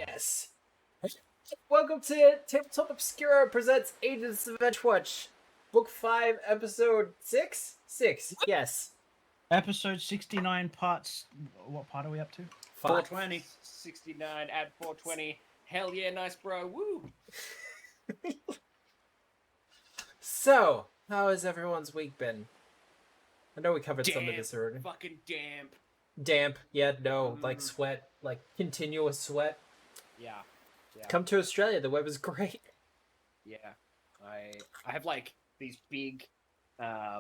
Yes. Welcome to Tabletop Obscura presents Agents of Edgewatch, Book 5, Episode 6? 6, yes. Episode 69 parts. What part are we up to? 420. 69 at 420. Hell yeah, nice bro. Woo! So, how has everyone's week been? I know we covered some of Damp, this already. fucking damp. Damp, yeah, no, like sweat, like continuous sweat. Yeah. Come to Australia, the weather's great. Yeah. I have like these big they're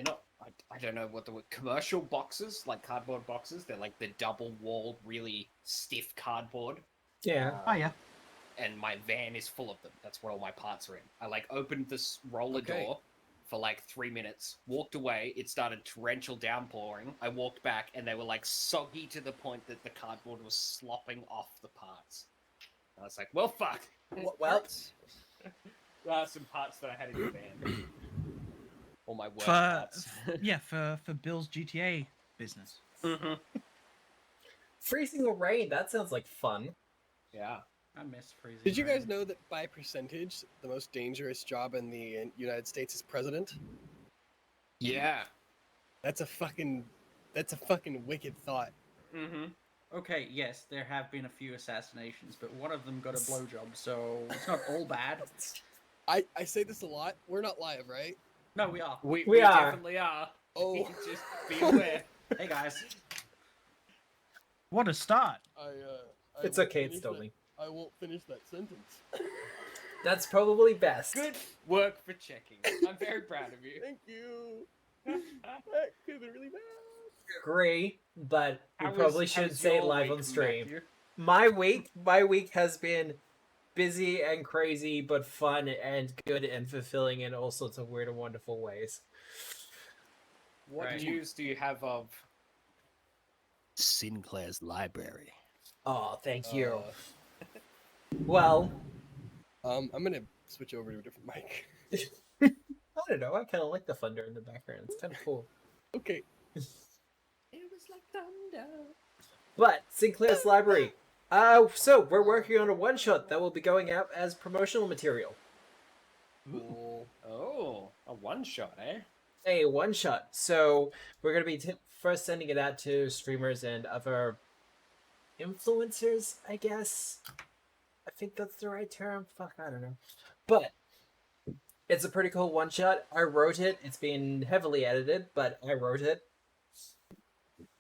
not I don't know what the word, commercial boxes, like cardboard boxes. They're like the double walled, really stiff cardboard. Yeah. Oh, yeah. And my van is full of them. That's what all my parts are in. I like opened this roller door for like 3 minutes, walked away, it started torrential downpouring, I walked back, and they were like soggy to the point that the cardboard was slopping off the parts. I was like, well, fuck. Well, There are some parts that I had in the van. All my work For parts. for Bill's GTA business. Mm-hmm. freezing or rain, that sounds like fun. Yeah. I miss freezing. Did you rain. guys know that by percentage, the most dangerous job in the United States is president? Yeah. That's a fucking wicked thought. Mm-hmm. Okay, yes, there have been a few assassinations, but one of them got a blowjob, so it's not all bad. I say this a lot. We're not live, right? No, we are. We are. definitely are. Oh, Just be aware. Hey guys. What a start! I It's won't okay, it's finish that- Dolly. I won't finish that sentence. That's probably best. Good work for checking. I'm very proud of you. Thank you. That could have been really bad. Agree, but we How probably was- shouldn't how's say it your live week, on stream. Matthew? My week has been busy and crazy, but fun and good and fulfilling in all sorts of weird and wonderful ways. What Right. news do you have of Sinclair's library? Oh, thank you. Uh, Well, I'm gonna switch over to a different mic. I don't know. I kind of like the thunder in the background. It's kind of cool. Okay. It was like thunder. But Sinclair's Library. So we're working on a one shot that will be going out as promotional material. Cool. Oh, a one shot, eh? A one shot. So we're gonna be first sending it out to streamers and other influencers, I guess. I think that's the right term. Fuck, I don't know. But it's a pretty cool one shot. I wrote it. It's been heavily edited, but I wrote it.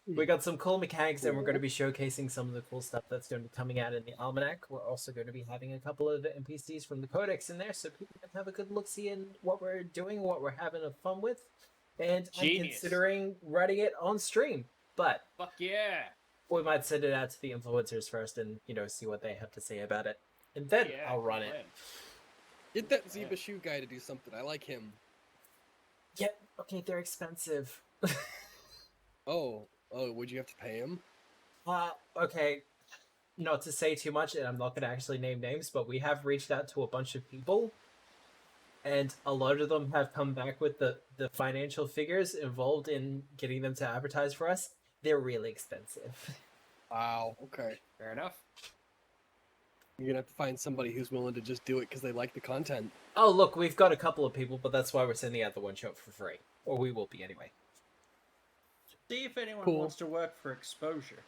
We got some cool mechanics, and we're going to be showcasing some of the cool stuff that's going to be coming out in the Almanac. We're also going to be having a couple of NPCs from the Codex in there, so people can have a good look-see in what we're doing, what we're having a fun with. And I'm Genius. considering writing it on stream, but Fuck yeah. we might send it out to the influencers first and, see what they have to say about it. And then Yeah, I'll run it. man. Get that Zeba Shoe guy to do something. I like him. Yep, okay, they're expensive. Oh, would you have to pay him? Okay, not to say too much, and I'm not going to actually name names, but we have reached out to a bunch of people, and a lot of them have come back with the financial figures involved in getting them to advertise for us. They're really expensive. Wow. Okay. Fair enough. You're gonna have to find somebody who's willing to just do it because they like the content. Oh, look, we've got a couple of people, but that's why we're sending out the one shot for free. Or we will be anyway. See if anyone Cool. wants to work for exposure.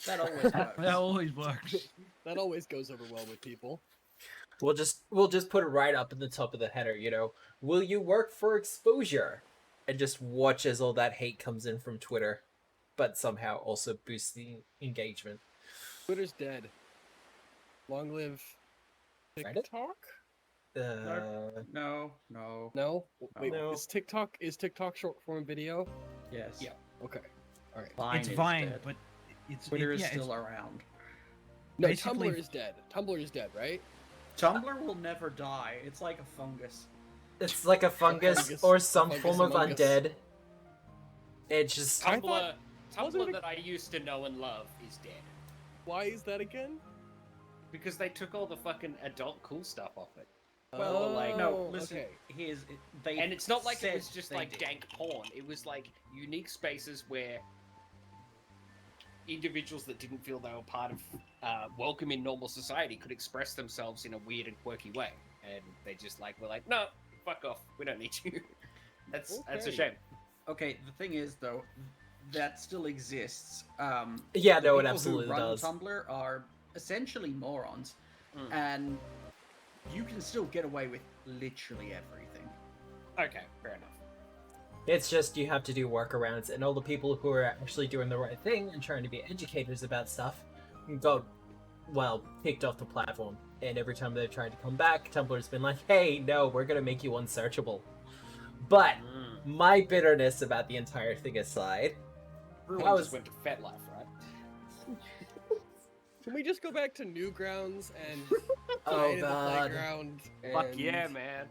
That always works. That always works. That always goes over well with people. We'll just put it right up in the top of the header, Will you work for exposure? And just watch as all that hate comes in from Twitter, but somehow also boosts the engagement. Twitter's dead. Long live Reddit? TikTok? No. No? Wait, No. is TikTok short form video? Yes. Yeah. Okay. Alright. Vine It's is Vine, dead. but it's Twitter is yeah, still it's- around. No, Basically- Tumblr is dead. Tumblr is dead, right? Tumblr will never die. It's like a fungus. It's like a fungus fungus- or some fungus form of among us. undead. It just I Tumblr, thought- wasn't Tumblr it- that I used to know and love is dead. Why is that again? Because they took all the fucking adult cool stuff off it. Well, like- no, listen. Okay. They And it's not like it said was just they like did. dank porn. It was like unique spaces where individuals that didn't feel they were part of welcome in normal society could express themselves in a weird and quirky way, and they just were like, no, fuck off, we don't need you. That's a Okay. shame. Okay, the thing is though, that still exists. Yeah, The no, it people absolutely who run does. Tumblr are essentially morons, Mm. and you can still get away with literally everything. Okay, fair enough. It's just you have to do workarounds, and all the people who are actually doing the right thing and trying to be educators about stuff got, well, kicked off the platform. And every time they've tried to come back, Tumblr's been like, hey, no, we're gonna make you unsearchable. But my bitterness about the entire thing aside, Everyone How just is- went to FetLife, right? Can we just go back to Newgrounds and oh play in the god. playground? Fuck and- yeah, man.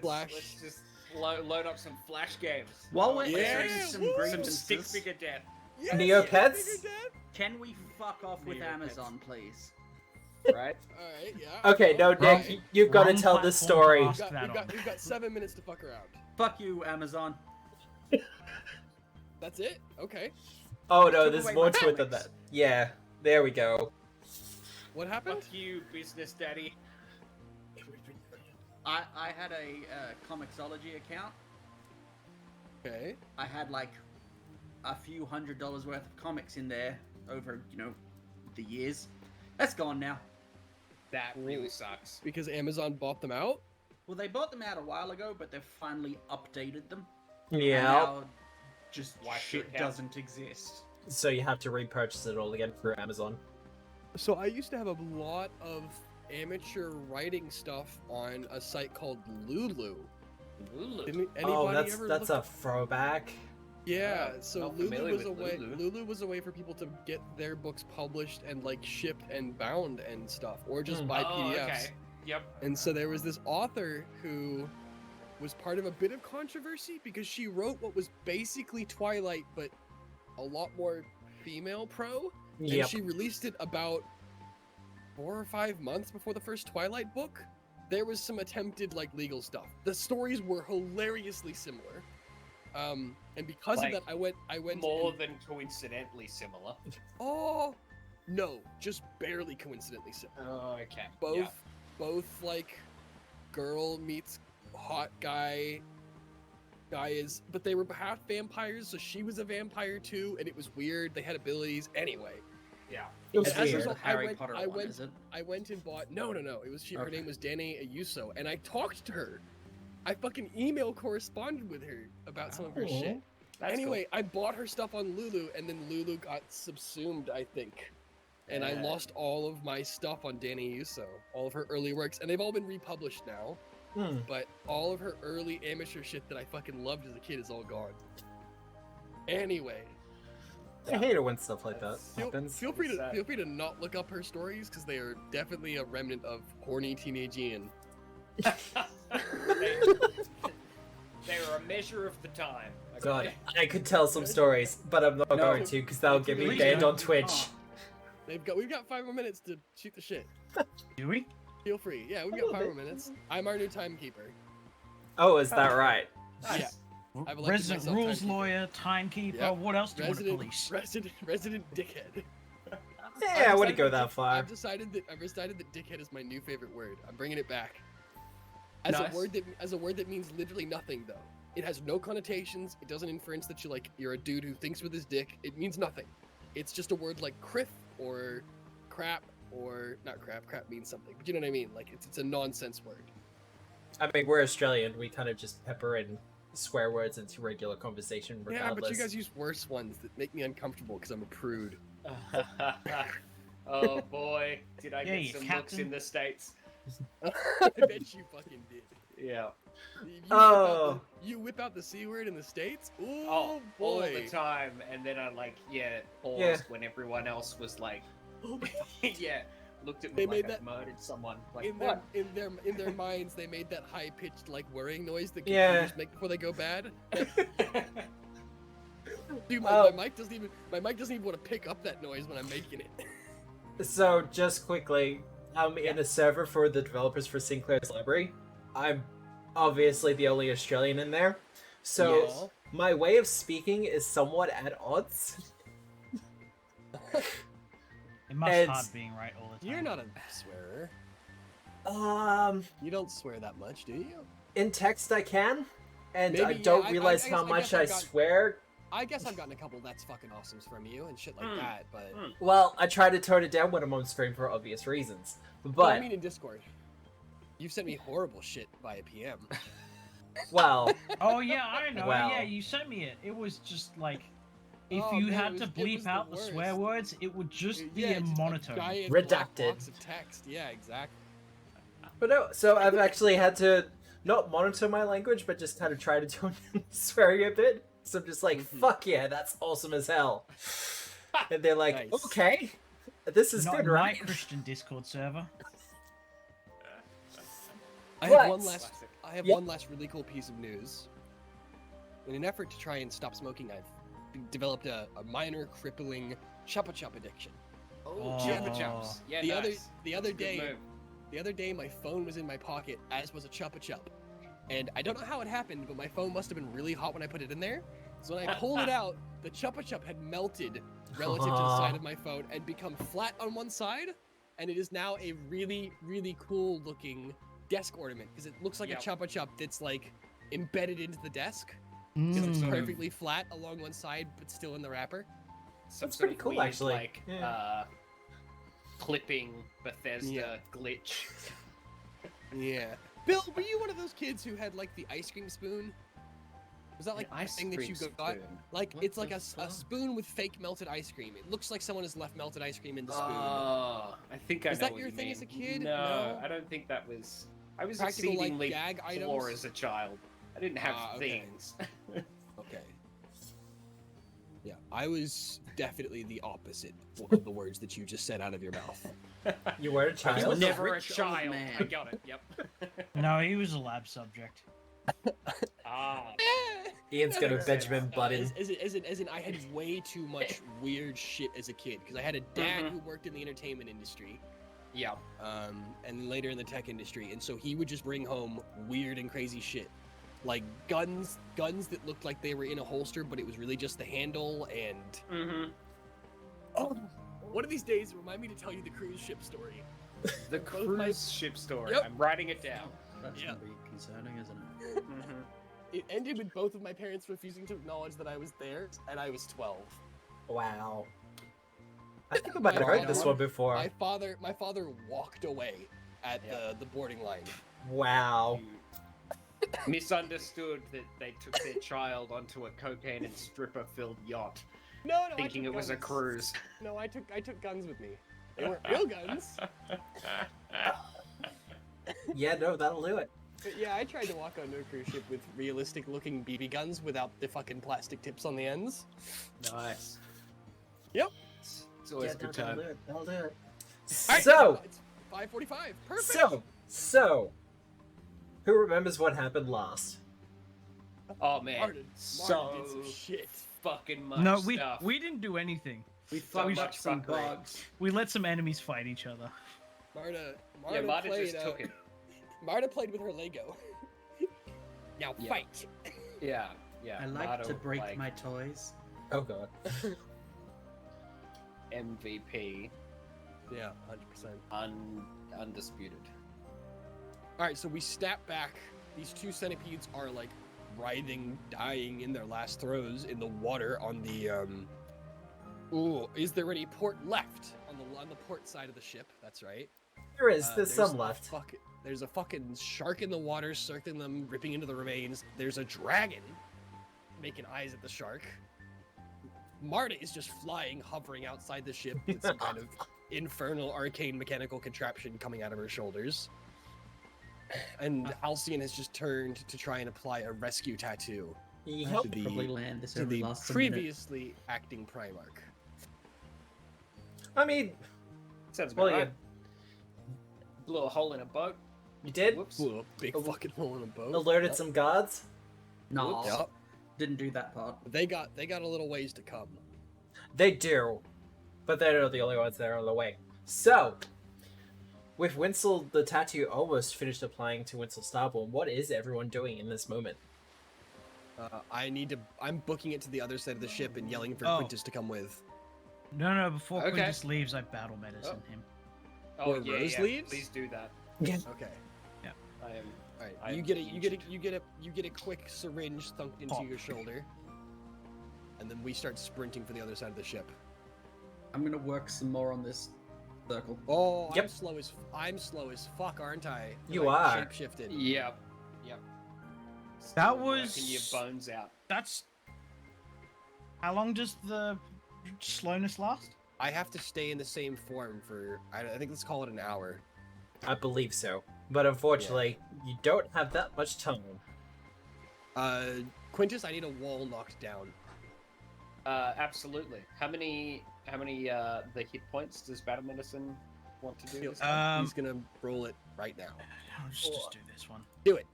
Flash. Let's just load up some Flash games. While we're Yeah, entering some woo! Some stick grievances, figure death. Yes, Neopets? Figure Dad? can we fuck off with Neopets. Amazon, please? Right? Alright, yeah. Okay, no, Nick, alright. you've got to Wrong tell this platform story. to We've ask got, that we've, got, on. we've got 7 minutes to fuck around. Fuck you, Amazon. That's it? Okay. Oh no, Took there's away more my to it than comics. that. Yeah, there we go. What happened? Fuck you, business daddy. I had a Comixology account. Okay. I had like a few $100 worth of comics in there over, the years. That's gone now. That really sucks. Because Amazon bought them out? Well, they bought them out a while ago, but they've finally updated them. And Yeah, now just Why shit should doesn't exist. so you have to repurchase it all again through Amazon. So I used to have a lot of amateur writing stuff on a site called Lulu. Lulu. Didn't Oh, anybody that's ever that's look- a throwback. Yeah, Oh, so not Lulu familiar was a with way. Lulu. Lulu was a way for people to get their books published and like shipped and bound and stuff, or just Hmm. buy Oh, PDFs. okay. Yep. And so there was this author who was part of a bit of controversy because she wrote what was basically Twilight, but a lot more female pro. And Yep. she released it about 4 or 5 months before the first Twilight book. There was some attempted like legal stuff. The stories were hilariously similar. And because Like, of that, I went More and- than coincidentally similar. Oh no, just barely coincidentally similar. Oh, okay. Both like girl meets hot guy. Guy is, but they were half vampires, so she was a vampire too, and it was weird. They had abilities anyway. Yeah. It was And as a weird. result, Harry Potter I one, went, is it? I went and bought. No. It was her Okay. name was Danny Ayuso, and I talked to her. I fucking email corresponded with her about some of her Oh, shit. That's Anyway, I bought her stuff on Lulu, and then Lulu got subsumed, I think. And I Yeah. lost all of my stuff on Danny Ayuso, all of her early works, and they've all been republished now. Hmm. But all of her early amateur shit that I fucking loved as a kid is all gone. Anyway, I hate it when stuff like that feel, happens. feel free to Sad. feel free to not look up her stories because they are definitely a remnant of horny teenage Ian. they were a measure of the time. Okay? God, I could tell some stories, but I'm not No. going to because that'll get me Please banned don't. on Twitch. We've got 5 more minutes to shoot the shit. Do we? Feel free. Yeah, we've got 5 more minutes. I'm our new timekeeper. Oh, is that right? Yeah. I've elected Resident myself rules timekeeper. lawyer, timekeeper. Yep. What else do you want to Resident, police? resident dickhead. Yeah, I wouldn't go that far. I've decided that dickhead is my new favorite word. I'm bringing it back. As Nice. a word that means literally nothing though. It has no connotations. It doesn't inference that you're a dude who thinks with his dick. It means nothing. It's just a word like criff or crap or not crap. Crap means something. But you know what I mean? Like it's a nonsense word. I mean, we're Australian. We kind of just pepper in swear words into regular conversation regardless. Yeah, but you guys use worse ones that make me uncomfortable because I'm a prude. Oh boy, did I Yeah, get you some looks captain. in the States? I bet you fucking did. Yeah. You whip out the C word in the States? Ooh, Oh, boy. all the time, and then I paused Yeah. when everyone else was like, Oh my yeah, looked at They me made like I that- murdered someone. Like in what? their minds, they made that high pitched like whirring noise that Yeah. computers make before they go bad. Dude, Oh. my mic doesn't even want to pick up that noise when I'm making it. So, just quickly, I'm in a server for the developers for Sinclair's Library. I'm obviously the only Australian in there. So, Yes. my way of speaking is somewhat at odds. It must And- hard being right all the time. You're not a swearer. Um, You don't swear that much, do you? in text I can, and I Maybe, yeah, don't I realize guess- how I much guess I I've got- swear. I guess I've gotten a couple that's fucking awesomes from you and shit like Hmm. that, but... Hmm. Well, I try to tone it down when I'm on stream for obvious reasons. Well, But, I mean in Discord. You've sent me horrible shit via PM. well, Oh yeah, I know. Well. Yeah, you sent me it. It was just like, if Oh, you man, had it to was- it was bleep the out the swear worst. words, it would just be Yeah, a just monotone. giant black Redacted. box of text. Yeah, exactly. but no, so I've actually had to not monitor my language, but just kind of try to tone down swearing a bit. So I'm just like, Mhm. fuck yeah, that's awesome as hell. And they're like, Nice. okay, this is Not good, in my right? Christian Discord server. I But- have one last. Classic. I have Yep. one last really cool piece of news. In an effort to try and stop smoking, I've developed a minor crippling chupa chup addiction. Oh, Oh. Chupa Chups. Yeah, the nice. other Good day, move. the other day, my phone was in my pocket, as was a chupa chup, and I don't know how it happened, but my phone must have been really hot when I put it in there. So when I pulled it out, the chupa chup had melted relative to the side of my phone and become flat on one side, and it is now a really, really cool looking desk ornament because it looks like Yep. a chupa chup that's like embedded into the desk because it's Mm. perfectly flat along one side but still in the wrapper. Some That's sort pretty of cool, weird, actually. Like, Yeah. clipping Bethesda Yeah. glitch. Yeah. Bill, were you one of those kids who had like the ice cream spoon? Was that like An the ice thing that you cream got? spoon. Like What it's like the a fuck? spoon with fake melted ice cream. It looks like someone has left melted ice cream in the spoon. Oh, I think I Was know that what your you thing mean. as a kid? No, No? I don't think that was. I was Practical, like, exceedingly gag poor items? as a child. I didn't have Ah, okay. things. Okay. Yeah, I was definitely the opposite of the words that you just said out of your mouth. You were a I child? was a never a rich old child. man. I got it. Yep. No, he was a lab subject. Ah. Ian's got a Never. Benjamin Button. As in, I had way too much weird shit as a kid because I had a dad who worked in the entertainment industry, Yeah. and later in the tech industry, and so he would just bring home weird and crazy shit, like guns that looked like they were in a holster, but it was really just the handle. And Mm-hmm. oh, one of these days, remind me to tell you the cruise ship story. The Both my- cruise ship story. Yep. I'm writing it down. That's Yeah. gonna be concerning, isn't it? Mm-hmm. It ended with both of my parents refusing to acknowledge that I was there, and I was 12. Wow. I think I might have My heard this father- one before. My father walked away at the boarding line. Wow. Misunderstood that they took their child onto a cocaine and stripper filled yacht, No, I thinking took it was a guns. cruise. No, I took guns with me. They weren't real guns. Yeah, no, that'll do it. But yeah, I tried to walk onto a cruise ship with realistic looking BB guns without the fucking plastic tips on the ends. Nice. Yep. It's always a good time. That'll do it. That'll do it. Alright, So, it's 5:45. Perfect. so, who remembers what happened last? Oh man, Martin so did some shit. fucking much No, stuff. we didn't do anything. We So fucked up much some fuckery. bugs. We let some enemies fight each other. Marta Yeah, Marta played. just took it. Marta played with her Lego. Now Yeah. fight. Yeah, yeah. I like Marta, to break like, my toys. Oh god. MVP, Yeah, 100%. undisputed. All right, so we snap back. These two centipedes are like writhing, dying in their last throes in the water on the. Ooh, is there any port left on the port side of the ship? That's right. There is. There's some a left. There's a fucking shark in the water, circling them, ripping into the remains. There's a dragon making eyes at the shark. Marta is just flying, hovering outside the ship with some kind of infernal, arcane, mechanical contraption coming out of her shoulders. And Halcyon has just turned to try and apply a rescue tattoo Yep. to the, Probably land this to only the lasts a minute. previously acting Primarch. I mean, Sounds well, about yeah, right. Blew a hole in a boat. you did. Whoops. Blew a big Oh, fucking hole in a boat. Alerted some guards. No, Yep. didn't do that part. They got a little ways to come. They do, but they're not the only ones that are on the way. So, with Wynsal, the tattoo almost finished applying to Wynsal Starborn. What is everyone doing in this moment? I'm booking it to the other side of the ship and yelling for Oh. Quintus to come with. No, before Okay. Quintus leaves, I battle medicine him. Oh, Or yeah, Rose yeah. leaves? Please do that. Yeah. Okay. I am. All right. I You am get a injured. you get a quick syringe thunked into Pop. your shoulder, and then we start sprinting for the other side of the ship. I'm gonna work some more on this circle. Oh, Yep. I'm slow as fuck, aren't I? 'Cause You I are. Shapeshifted. Yep. That Working was- your bones out. That's. How long does the slowness last? I have to stay in the same form for I think let's call it an hour. I believe so. But unfortunately, you don't have that much time. Quintus, I need a wall knocked down. Absolutely. How many the hit points does battle medicine want to do? This time? He's gonna roll it right now. Let's just do this one. Do it.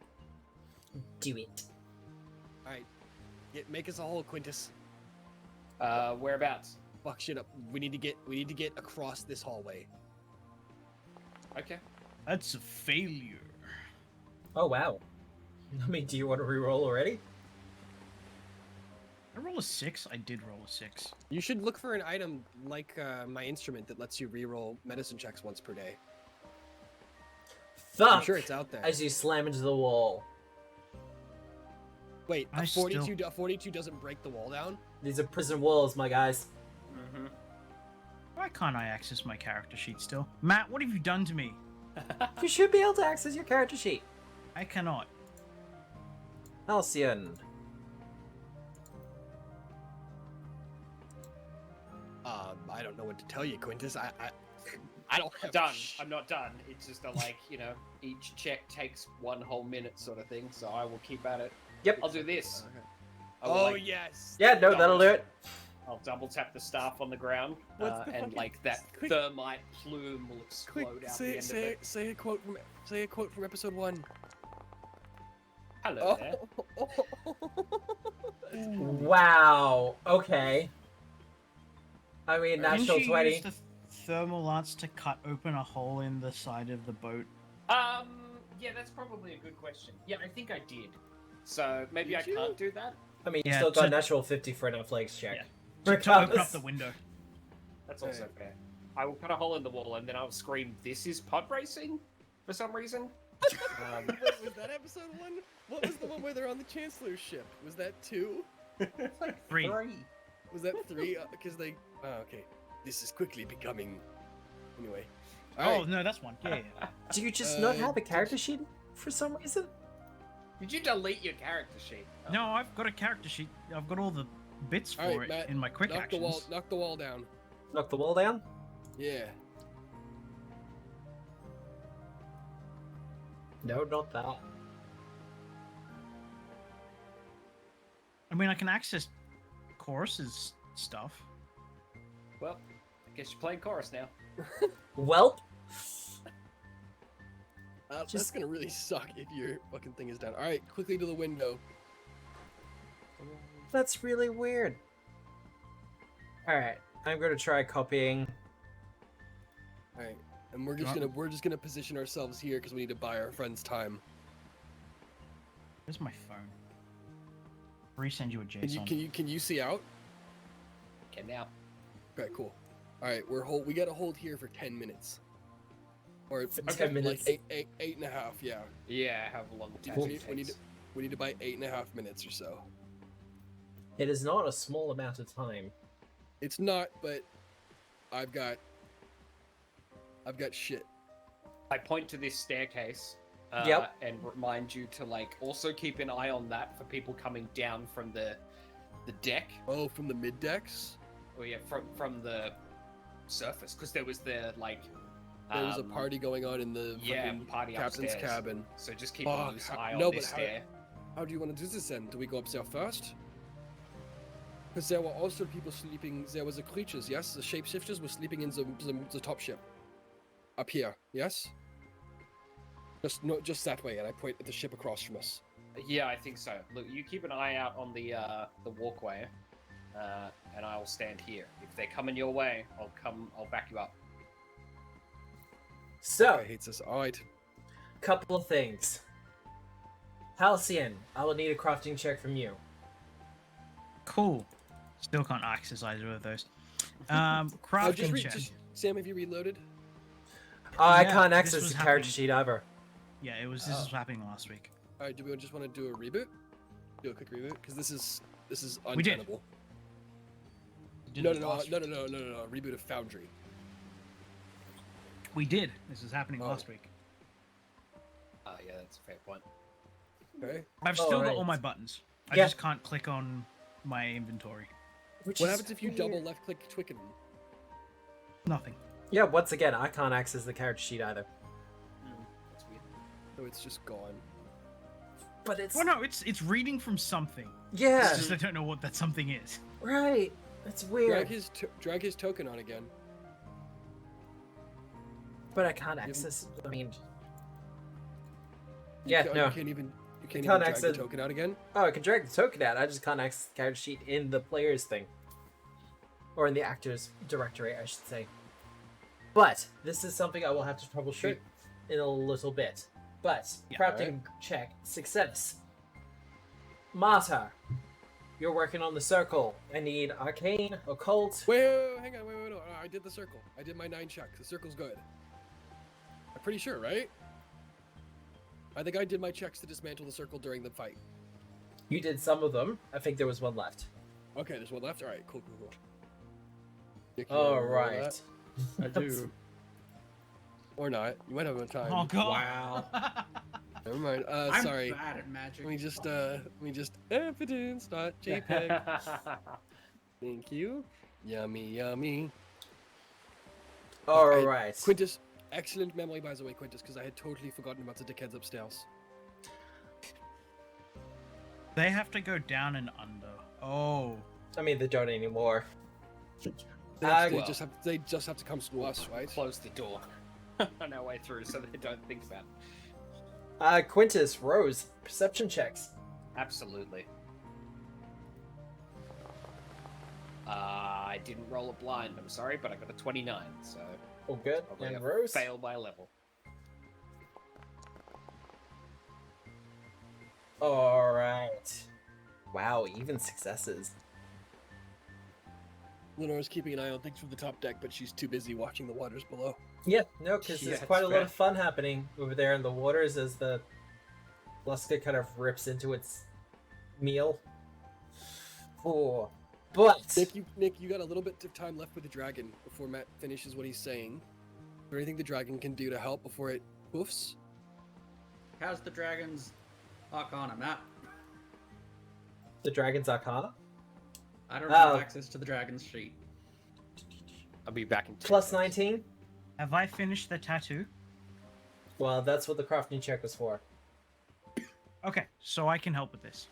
Do it. All right. Make us a hole, Quintus. Whereabouts? Fuck shit up. We need to get across this hallway. Okay. That's a failure. Oh, wow. I mean, do you want to reroll already? I roll a 6. I did roll a 6. You should look for an item like my instrument that lets you reroll medicine checks once per day. Fuck! I'm sure it's out there. As you slam into the wall. Wait, I a 42 doesn't break the wall down? These are prison walls, my guys. Mm-hmm. Why can't I access my character sheet still? Matt, what have you done to me? You should be able to access your character sheet. I cannot. Halcyon. I don't know what to tell you, Quintus. I don't have Done. I'm not done. It's just a each check takes 1 whole minute sort of thing. So I will keep at it. Yep. I'll do this. Okay. I will, Oh like, yes. Yeah, no, that'll do it. I'll double tap the staff on the ground, What's the and fucking- like that quick- thermite plume will Quick, explode out the end of it. say a quote from episode 1. Hello there. Wow. Okay. I mean, Didn't natural you 20. use the thermal lance to cut open a hole in the side of the boat? Yeah, that's probably a good question. Yeah, I think I did. So maybe Did I you? can't do that. I mean, you Yeah, still got to- natural 50 for an athletics check. Yeah. To open up Regardless. the window. That's also fair. I will cut a hole in the wall and then I'll scream, "This is pod racing," for some reason. Was that episode 1? What was the one where they're on the Chancellor's ship? Was that 2? 3. Was that 3? Because they. Oh, okay. This is quickly becoming. Anyway. Oh, Alright. no, that's 1. Yeah. Do you just not have a character sheet for some reason? Did you delete your character sheet? Oh. No, I've got a character sheet. I've got all the bits for Alright, it Matt, in my quick knock actions. the wall down. Knock the wall down? Yeah. No, not that. I mean, I can access Chorus's stuff. Well, I guess you're playing chorus now. Welp. That's Just- gonna really suck if your fucking thing is down. Alright, quickly to the window. That's really weird. Alright, I'm gonna try copying. Alright. And we're just gonna position ourselves here because we need to buy our friends time. Where's my phone? Resend you a JSON. Can you see out? Okay, now. Okay, cool. Alright, we gotta hold here for 10 minutes. Or For like 10 minutes. eight and a half, yeah. Yeah, however long the We task need, takes. we need to buy 8.5 minutes or so. It is not a small amount of time. It's not, but I've got shit. I point to this staircase. Yep. And remind you to also keep an eye on that for people coming down from the deck. Oh, from the mid decks? Or yeah, from the surface, because there was the There was a party going on in the fucking party captain's upstairs. cabin. So just keep a loose eye on no, this but stair. How do you want to do this then? Do we go upstairs first? Because there were also people sleeping. There was the creatures, yes? The shapeshifters were sleeping in the top ship. Up here, yes? Just that way, and I point at the ship across from us. Yeah, I think so. Look, you keep an eye out on the walkway, and I'll stand here. If they're coming your way, I'll back you up. So, I hate this. Alright. couple of things. Halcyon, I will need a crafting check from you. Cool. Still can't access either of those. Crafting check. Sam, have you reloaded? I Yeah, can't this access was the character happening. sheet ever. Yeah, this was happening last week. All right, do we just want to do a reboot? Do a quick reboot because this is We did. untenable. Did No, it no, last no, no, no, no, no, no. Reboot of Foundry. We did. This was happening Oh. last week. Yeah, that's a fair point. Okay. I've still got Alright. all my buttons. I Yeah. just can't click on my inventory. Which What is happens if you weird. double left click Twickenham? Nothing. Yeah, once again, I can't access the character sheet either. That's weird. So it's just gone. But it's Well, no, it's reading from something. yeah, It's just I don't know what that something is. right. It's Drag weird. drag his token on again. But I can't access. I mean, You yeah, can't- no. You can't even can't drag the access- token out again. Oh, I can drag the token out. I just can't access the character sheet in the player's thing, or in the actor's directory, I should say. But this is something I will have to troubleshoot in a little bit. But Yeah, crafting check success. Marta, you're working on the circle. I need arcane, occult. Wait, hang on, wait, no. I did the circle. I did my 9 checks. The circle's good. I'm pretty sure, right? I think I did my checks to dismantle the circle during the fight. You did some of them. I think there was one left. Okay, there's one left. All right, cool. Nick, you All wanna roll right. that? I do. Or not. You might have a time. Oh god. Wow. Never mind. I'm Sorry. bad at magic. Let me just evidence, not JPEG. Thank you. Yummy. All I- right. Quintus, excellent memory by the way, Quintus, because I had totally forgotten about the dickheads upstairs. They have to go down and under. Oh. I mean, they don't anymore. They well. just have to come to us, right? Close the door on our way through so they don't think about it. Quintus, Rose, perception checks. Absolutely. I didn't roll a blind, I'm sorry, but I got a 29, so Oh, good. probably And a Rose. fail by a level. All right. Wow, even successes. Lenore's keeping an eye on things from the top deck, but she's too busy watching the waters below. Yeah, no, because Yeah, there's quite a it's lot fair. of fun happening over there in the waters as the Luska kind of rips into its meal. Oh, but Nick, you got a little bit of time left with the dragon before Matt finishes what he's saying. Is there anything the dragon can do to help before it poofs? How's the dragon's arcana map? the Dragon's Arcana I don't have Oh. access to the dragon's sheet. I'll be back in 2 plus seconds. 19. Have I finished the tattoo? Well, that's what the crafting check was for. Okay, so I can help with this.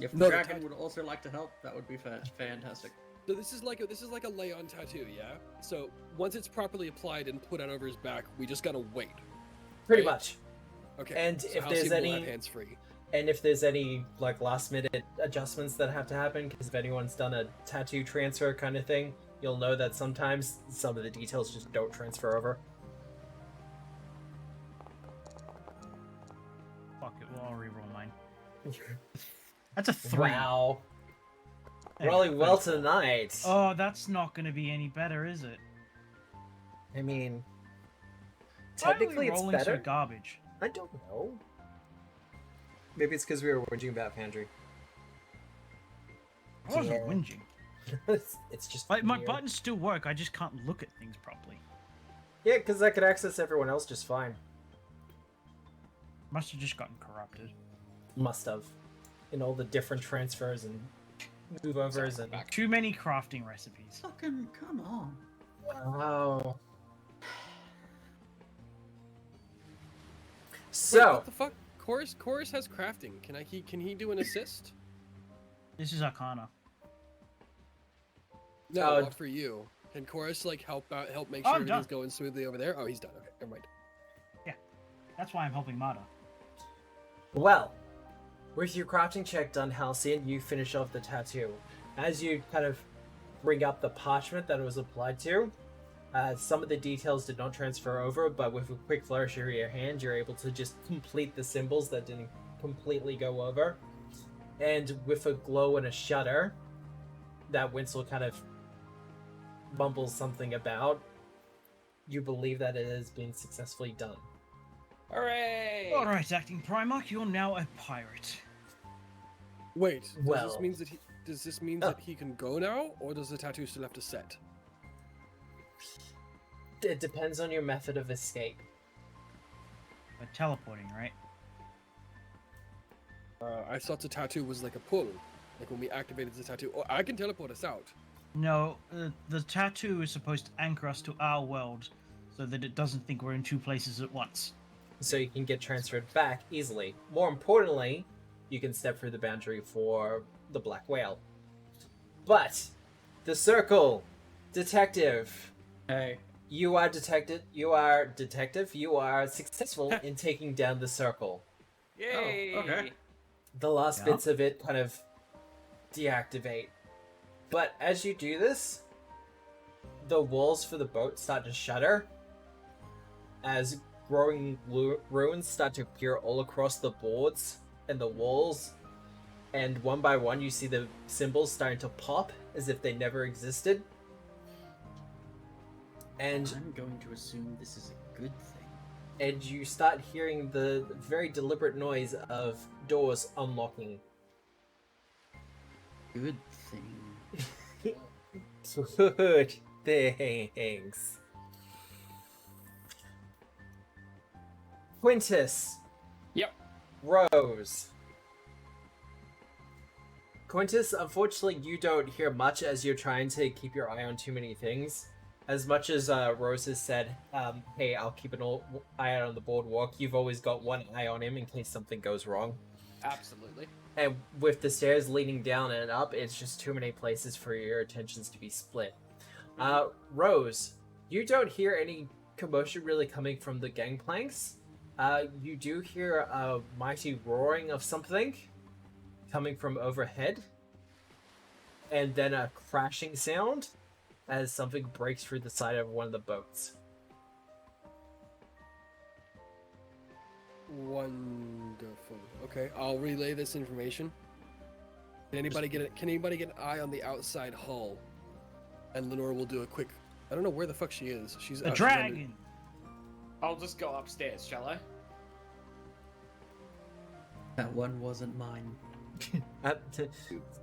If the No, the dragon tat- would also like to help, that would be fantastic. So this is like a lay-on tattoo, yeah. So once it's properly applied and put on over his back, we just gotta wait. Pretty Right. much. Okay. And so if how there's soon will any- have hands free. And if there's any like last minute adjustments that have to happen, because if anyone's done a tattoo transfer kind of thing, you'll know that sometimes some of the details just don't transfer over. Fuck it, well, I'll reroll mine. That's a 3. Wow. There we Rolling go. well tonight. Oh, that's not going to be any better, is it? I mean, Why are we technically it's rolling better. so garbage. I don't know. Maybe it's because we were whinging about Pandry. I wasn't Yeah. whinging. it's just Like, my weird. buttons still work, I just can't look at things properly. Yeah, because I could access everyone else just fine. Must have just gotten corrupted. Must have. In all the different transfers and move overs and. Back. Too many crafting recipes. Fucking come on. Wow. Wait, So, what the fuck? Chorus has crafting. Can he do an assist? This is Arcana. No, Oh. not for you. Can Chorus like help make Oh, sure I'm everything's done. going smoothly over there? Oh, he's done. Okay, never mind. That's why I'm helping Mata. well, with your crafting check done, Halcyon, you finish off the tattoo. As you kind of bring up the parchment that it was applied to, some of the details did not transfer over, but with a quick flourish of your hand, you're able to just complete the symbols that didn't completely go over. And with a glow and a shudder, that Wynsal kind of mumbles something about, you believe that it has been successfully done. Hooray! All right, acting Primarch, you're now a pirate. Wait, does Well- this mean that he can go now, or does the tattoo still have to set? It depends on your method of escape. But teleporting, right? I thought the tattoo was like a pull, like when we activated the tattoo. Oh, I can teleport us out. No, the tattoo is supposed to anchor us to our world so that it doesn't think we're in two places at once. So you can get transferred back easily. More importantly, you can step through the boundary for the Black Whale. But the Circle, Detective. Hey. You are detective. You are successful in taking down the Circle. Yay! Oh, okay. The last Yeah. bits of it kind of deactivate. But as you do this, the walls for the boat start to shudder as growing ruins start to appear all across the boards and the walls. And one by one, you see the symbols starting to pop as if they never existed. And I'm going to assume this is a good thing. and you start hearing the very deliberate noise of doors unlocking. Good thing. Good things. Quintus. Yep. Rose. Quintus, unfortunately, you don't hear much as you're trying to keep your eye on too many things. As much as Rose has said, hey, I'll keep an eye out on the boardwalk, you've always got one eye on him in case something goes wrong. Absolutely. And with the stairs leading down and up, it's just too many places for your attentions to be split. Rose, you don't hear any commotion really coming from the gangplanks. You do hear a mighty roaring of something coming from overhead. And then a crashing sound as something breaks through the side of one of the boats. Wonderful. Okay, I'll relay this information. Can anybody get an eye on the outside hull? And Lenore will do a quick. I don't know where the fuck she is. She's The she's dragon! I'll just go upstairs, shall I? That one wasn't mine.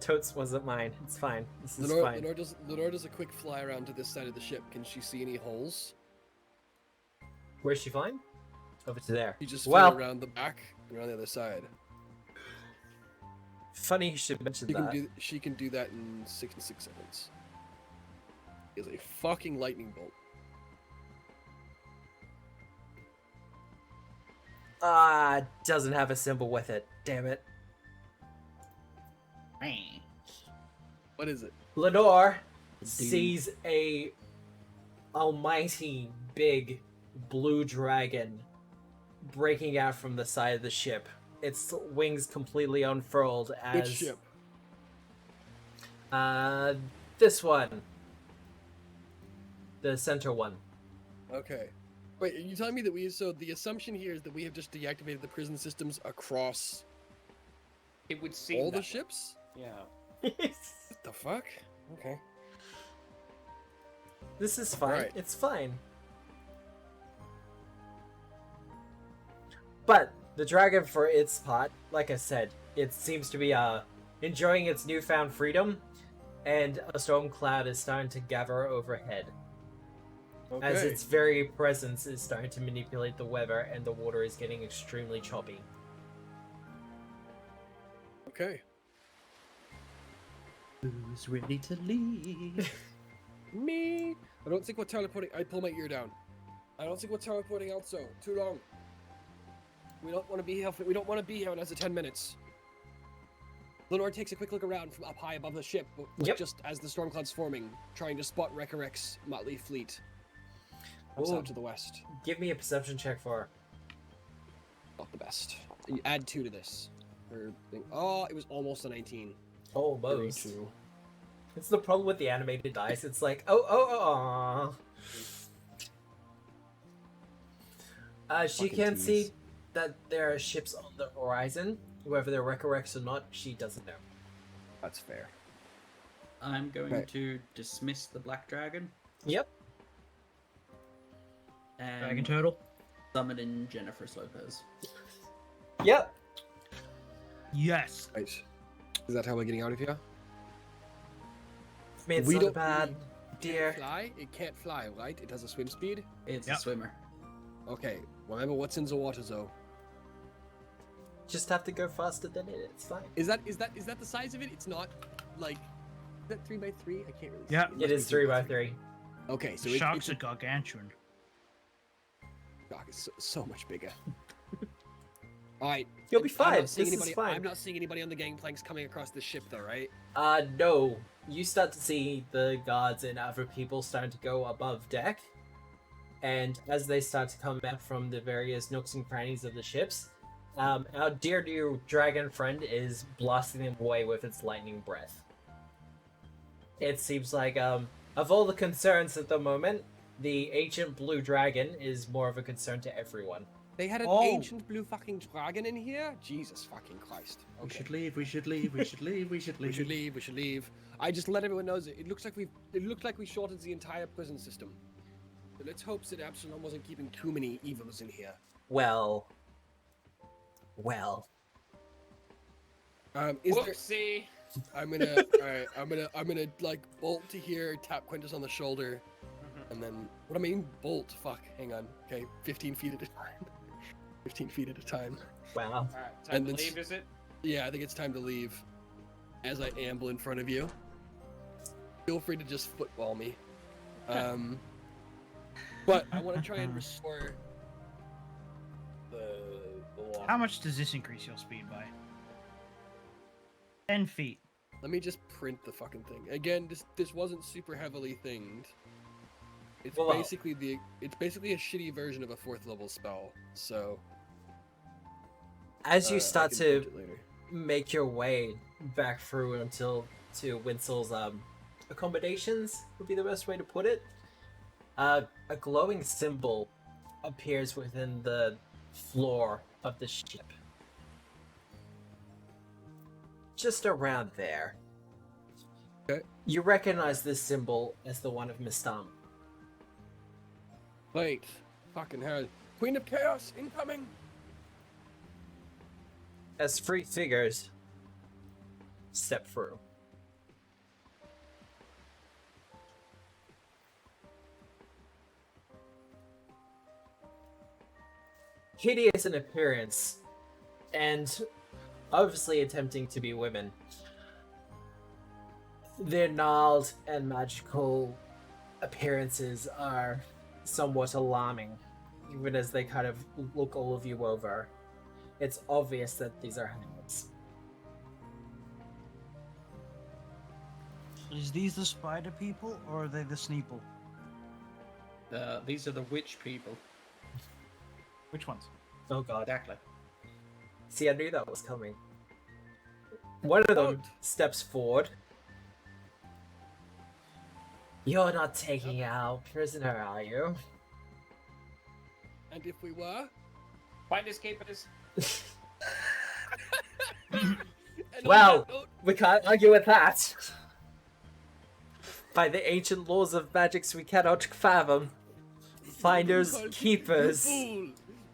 Totes wasn't mine. It's fine. This is Lenore, fine. Lenore does a quick fly around to this side of the ship. Can she see any holes? Where's she flying? Over to there. She just Well- flew around the back and around the other side. Funny you should mention that. She can do that in 66 seconds. Is a fucking lightning bolt. Doesn't have a symbol with it. Damn it. What is it? Lenore Dude. sees a almighty big blue dragon breaking out from the side of the ship. Its wings completely unfurled as Which ship? This one. The center one. Okay. Wait, are you telling me that so the assumption here is that we have just deactivated the prison systems across It would seem all the that way. ships? Yeah. What the fuck? Okay. This is fine. Right. It's fine. But the dragon, for its part, like I said, it seems to be enjoying its newfound freedom, and a storm cloud is starting to gather overhead. Okay. As its very presence is starting to manipulate the weather, and the water is getting extremely choppy. Okay. Who's ready to leave? Me. I don't think we're teleporting. I pull my ear down. I don't think we're teleporting out so too long. We don't want to be here. We don't want to be here in less than 10 minutes. Lenore takes a quick look around from up high above the ship, Yep. just as the storm cloud's forming, trying to spot Recarec's motley fleet. Comes Ooh. out to the west. Give me a perception check for her. Not the best. You add 2 to this. Oh, it was almost a 19. Almost. 32. It's the problem with the animated dice. It's like, oh. She Fucking can tease. see that there are ships on the horizon. Whether they're Recarex or not, she doesn't know. That's fair. I'm going Right. to dismiss the black dragon Yep. Dragon and turtle. summon in Jennifer Lopez. Yep. Yes. Right. Is that how we're getting out of here? I mean, it's We not a don't bad really deer. Fly? It can't fly, right? It has a swim speed? It's Yep. a swimmer. Okay. Remember what's in the water, though. Just have to go faster than it. It's fine. Is that the size of it? It's not like is that 3x3? I can't really Yeah. see. It must is be 3x3. Okay, so Sharks it's are gargantuan. shark is so much bigger. Alright. You'll be I'm fine. not seeing This is anybody, fine. I'm not seeing anybody on the gangplanks coming across the ship though, right? No. You start to see the guards and other people starting to go above deck. And as they start to come back from the various nooks and crannies of the ships, our dear new dragon friend is blasting them away with its lightning breath. It seems like, of all the concerns at the moment, the ancient blue dragon is more of a concern to everyone. They had an Oh. ancient blue fucking dragon in here? Jesus fucking Christ. We Okay. should leave. We should leave. We should leave. We should leave. We should leave. We should leave. I just let everyone know that it looks like we shorted the entire prison system. So let's hope that Absalom wasn't keeping too many evils in here. Well. Is there? Whoopsie. I'm gonna. Alright. I'm gonna like bolt to here. Tap Quintus on the shoulder, and then what I mean bolt. Fuck. Hang on. Okay. 15 feet at a time. 15 feet at a time. Wow. Alright, time And to then leave, is it? Yeah, I think it's time to leave. As I amble in front of you. Feel free to just football me. But I want to try and restore the law. How much does this increase your speed by? 10 feet. Let me just print the fucking thing. Again, this wasn't super heavily thinged. It's Well, basically a shitty version of a 4th level spell. So As you I start can to print it later. make your way back through to Winsal's accommodations would be the best way to put it. A glowing symbol appears within the floor of the ship. Just around there. Okay. You recognize this symbol as the one of Mestama. Wait, fucking hell! Queen of Chaos incoming. As 3 figures step through. Hideous in appearance, and obviously attempting to be women. Their gnarled and magical appearances are somewhat alarming, even as they kind of look all of you over. It's obvious that these are hags. Is these the spider people or are they the Sneeple? These are the witch people. Which ones? Oh god. Exactly. See, I knew that was coming. One of them steps forward. You're not taking our prisoner, are you? And if we were, Finders keepers. and on Well, that note, we can't argue with that. By the ancient laws of magics we cannot fathom. Finders, you keepers. fool!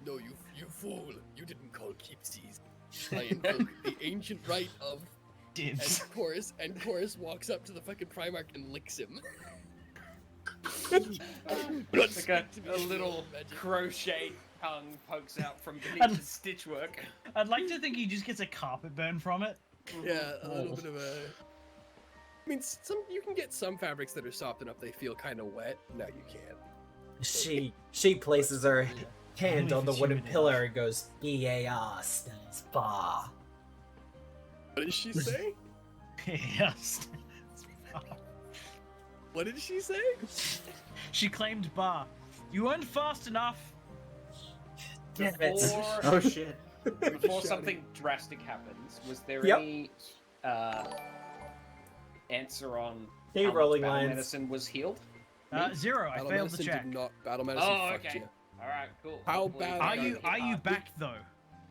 No, you fool! You didn't call keepsies. I invoke the ancient right of. Dibs. And Chorus walks up to the fucking Primarch and licks him. Like a little crochet tongue pokes out from beneath And- the stitchwork. I'd like to think he just gets a carpet burn from it. Yeah, a little bit of a. I mean, you can get some fabrics that are soft enough they feel kind of wet. No, you can't. She places her hand Only on if the it's wooden humid pillar and goes, EAR stands bar. What did she say? Yes. What did she say? She claimed bar. You weren't fast enough. Damn it. Before, Oh shit. before something drastic happens, was there Yep. any answer on Hey, how much rolling battle lines. medicine was healed? 0. I Battle failed the medicine check. did not. Battle medicine Oh, fucked okay. you. All right, cool. How Hopefully bad you Are don't you get are you hard. back though?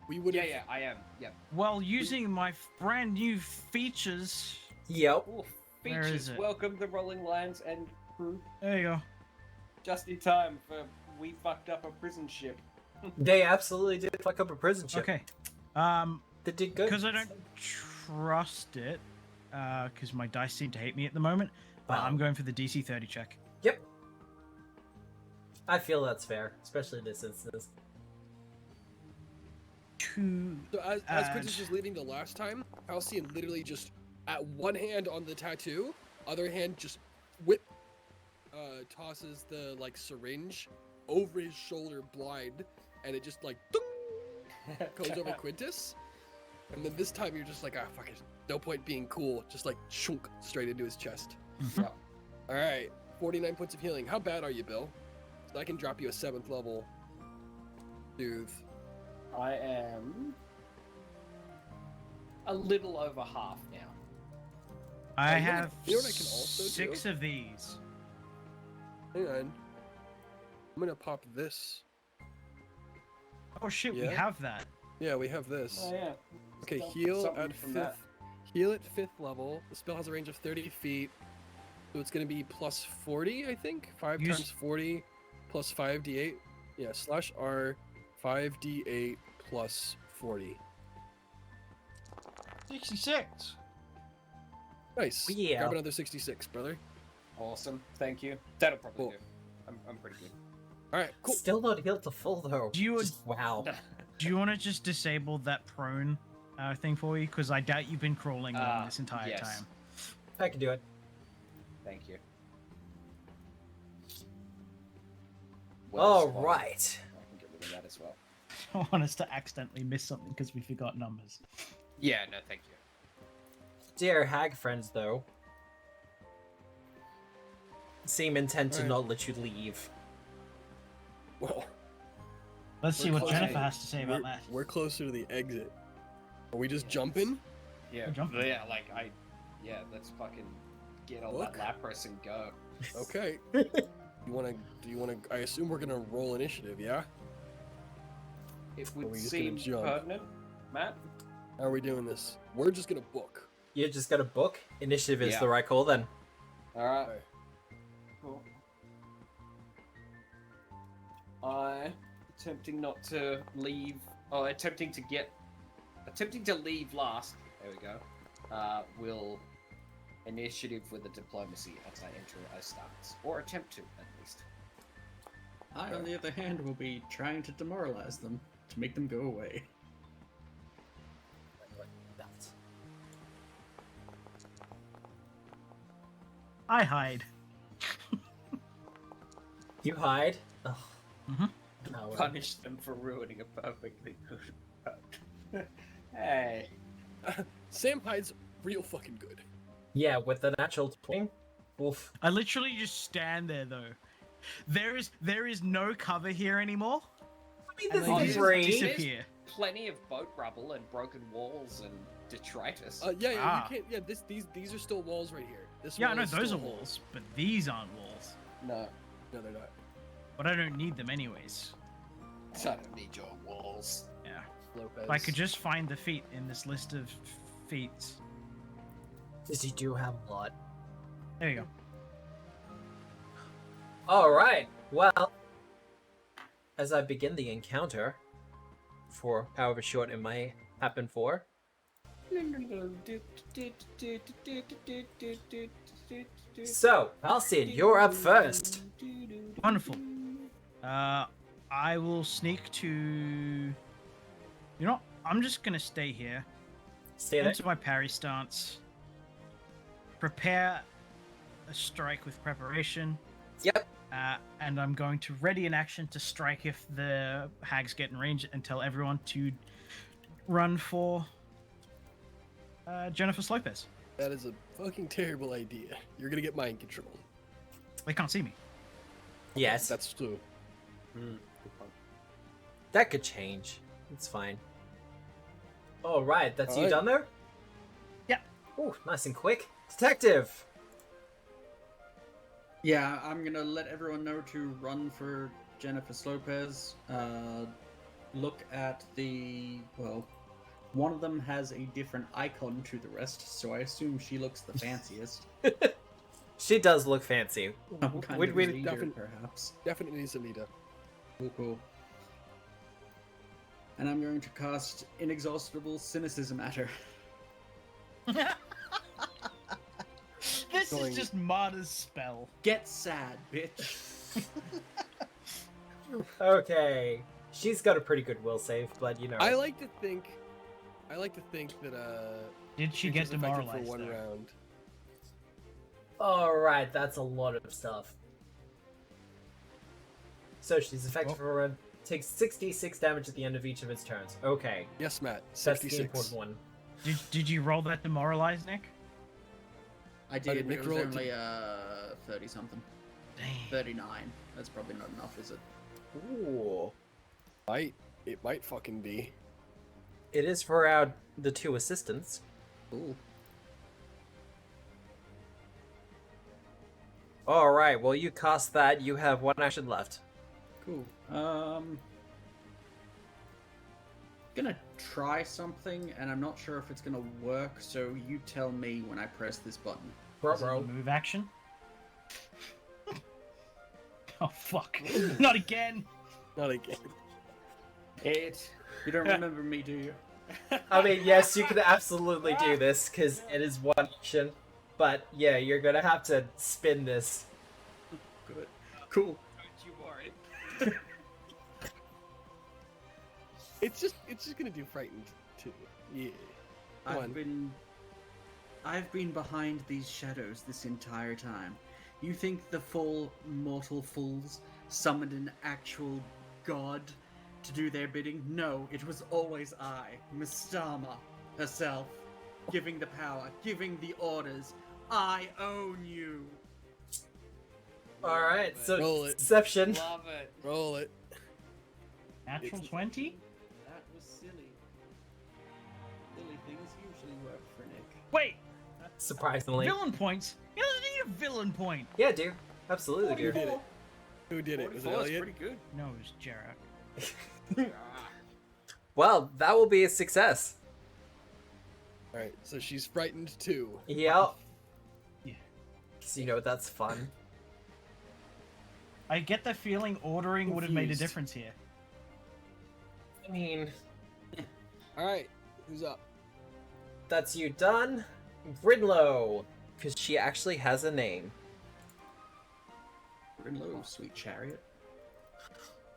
We would Yeah, have. yeah, I am. Yep. Well, using my brand new features. Yep. Ooh, Where is Beaches, it? welcome the Rolling Lions and crew. There you go. Just in time for we fucked up a prison ship. They absolutely did fuck up a prison ship. Okay. They did good. Because I don't trust it, because my dice seem to hate me at the moment, Wow. I'm going for the DC 30 check. Yep. I feel that's fair, especially in this instance. So as Quintus And- was leaving the last time, Halcyon literally just, at one hand on the tattoo, other hand just tosses the like syringe over his shoulder blind, and it just like goes over Quintus. And then this time you're just like, fuck it, no point being cool, just like chunk straight into his chest. Mhm. All right, 49 points of healing. How bad are you, Bill? So I can drop you a 7th level soothe. I am a little over half now. I you know what- have you know what I can also do? 6 of these. Hang on. I'm gonna pop this. Oh shit, we Yeah? have that. Yeah, we have this. Oh yeah. Okay, Some- heal something at from 5th. that. Heal at 5th level. The spell has a range of 30 feet. So it's gonna be plus 40, I think? 5 Use- times 40 plus 5d8. Yeah, slash R 5d8 plus 40. 66. Nice. Yeah. Grab another 66, brother. Awesome. Thank you. That'll probably Cool. do. I'm pretty good. Alright, cool. Still not healed to full though. Do you- Just- wow. Do you want to just disable that prone thing for you? Because I doubt you've been crawling along this entire yes. time. I can do it. Thank you. All spotted. right. I can get rid of that as well. I don't want us to accidentally miss something because we forgot numbers. Yeah, no, thank you. Dear hag friends, though, seem intent to Alright. not let you leave. Well, Let's see We're what close. Jennifer has to say about that. we're closer to the exit. Are we just jumping? Yeah, We're jumping. yeah, let's fucking get on Look. that Lapras and go. Okay. Do you wanna I assume we're gonna roll initiative, yeah? It Are would we just gonna seem jump? pertinent, Matt. How are we doing this? We're just gonna book. You just got a book. Initiative is Yeah. the right call then. All right. Okay. Cool. I attempting not to leave. Oh, attempting to leave last. There we go. Will initiative with a diplomacy as I enter a stance, or attempt to at least. I, on the other hand, will be trying to demoralize them to make them go away. That. I hide. You hide. Ugh. Mhm. Oh, well. Punish them for ruining a perfectly good vote. Hey. Sam hides real fucking good. Yeah, with the natural 20. Oof. I literally just stand there though. There is no cover here anymore. I mean, And this they is just great. disappear. Plenty of boat rubble and broken walls and detritus. Yeah, Ah. you can't. Yeah, these are still walls right here. This Yeah, I wall know is those are still a wall. walls, but these aren't walls. No, No, they're not. But I don't need them anyways. I don't need your walls. Yeah. Lopez. If I could just find the feet in this list of feats. Because you do have a lot. There you go. Alright, well, as I begin the encounter, for however short it might happen for, so, Halcyon, you're up first. Wonderful. I will sneak to. You know, what? I'm just gonna stay here. Stay there. Into my parry stance. Prepare a strike with preparation. Yep. And I'm going to ready an action to strike if the hags get in range and tell everyone to run for Jennifer Lopez. That is a fucking terrible idea. You're gonna get mind control. They can't see me. Yes, That's true. that could change. It's fine. Alright, that's you Alright. done there? Yeah. Ooh, nice and quick. Detective! Yeah, I'm gonna let everyone know to run for Jennifer Lopez. Look at the One of them has a different icon to the rest, so I assume she looks the fanciest. She does look fancy. I'm kind Would of we- a leader, Defin- perhaps. Definitely Zelida. Cool. And I'm going to cast Inexhaustible Cynicism at her. This Going- is just Marta's spell. Get sad, bitch. Okay. She's got a pretty good will save, but you know. I like to think that Did she creature's get affected demoralized? for one though? round. Alright, that's a lot of stuff. So she's affected Oh. for a run. Takes 66 damage at the end of each of its turns. Okay. Yes, Matt. That's the 66. important one. Did you roll that demoralize, Nick? I did did, Nick it was roll it only 30 something. Dang. 39. That's probably not enough, is it? Ooh. It might fucking be. It is for the two assistants. Cool. Alright, well you cast that, you have one action left. Cool. Gonna try something, and I'm not sure if it's gonna work, so you tell me when I press this button. Is it a move action? Oh fuck! Not again! Not again. You don't remember me, do you? I mean, yes, you can absolutely do this, because it is one action. But yeah, you're gonna have to spin this. Good. Cool. It's just gonna do frightened too. Yeah. Come on. I've been behind these shadows this entire time. You think the four mortal fools summoned an actual god to do their bidding? No, it was always I, Mestama herself, giving the power, giving the orders. I own you. Alright, so Roll it. Deception. Love it. Roll it. Natural 20? That was silly. Silly things usually work for Nick. Wait! Surprisingly. Villain points? You don't need a villain point! Yeah, dude. Absolutely, Who dude. did it? Who did it? Was it 44 is Elliot? pretty good. No, it was Jarrah. Well, that will be a success. All right. So she's frightened too. Yep. Yeah. So, you know, that's fun. I get the feeling ordering would have made a Confused. difference here. I mean, All right. Who's up? that's you done. Bridlow. Because she actually has a name. Grinlow, sweet chariot.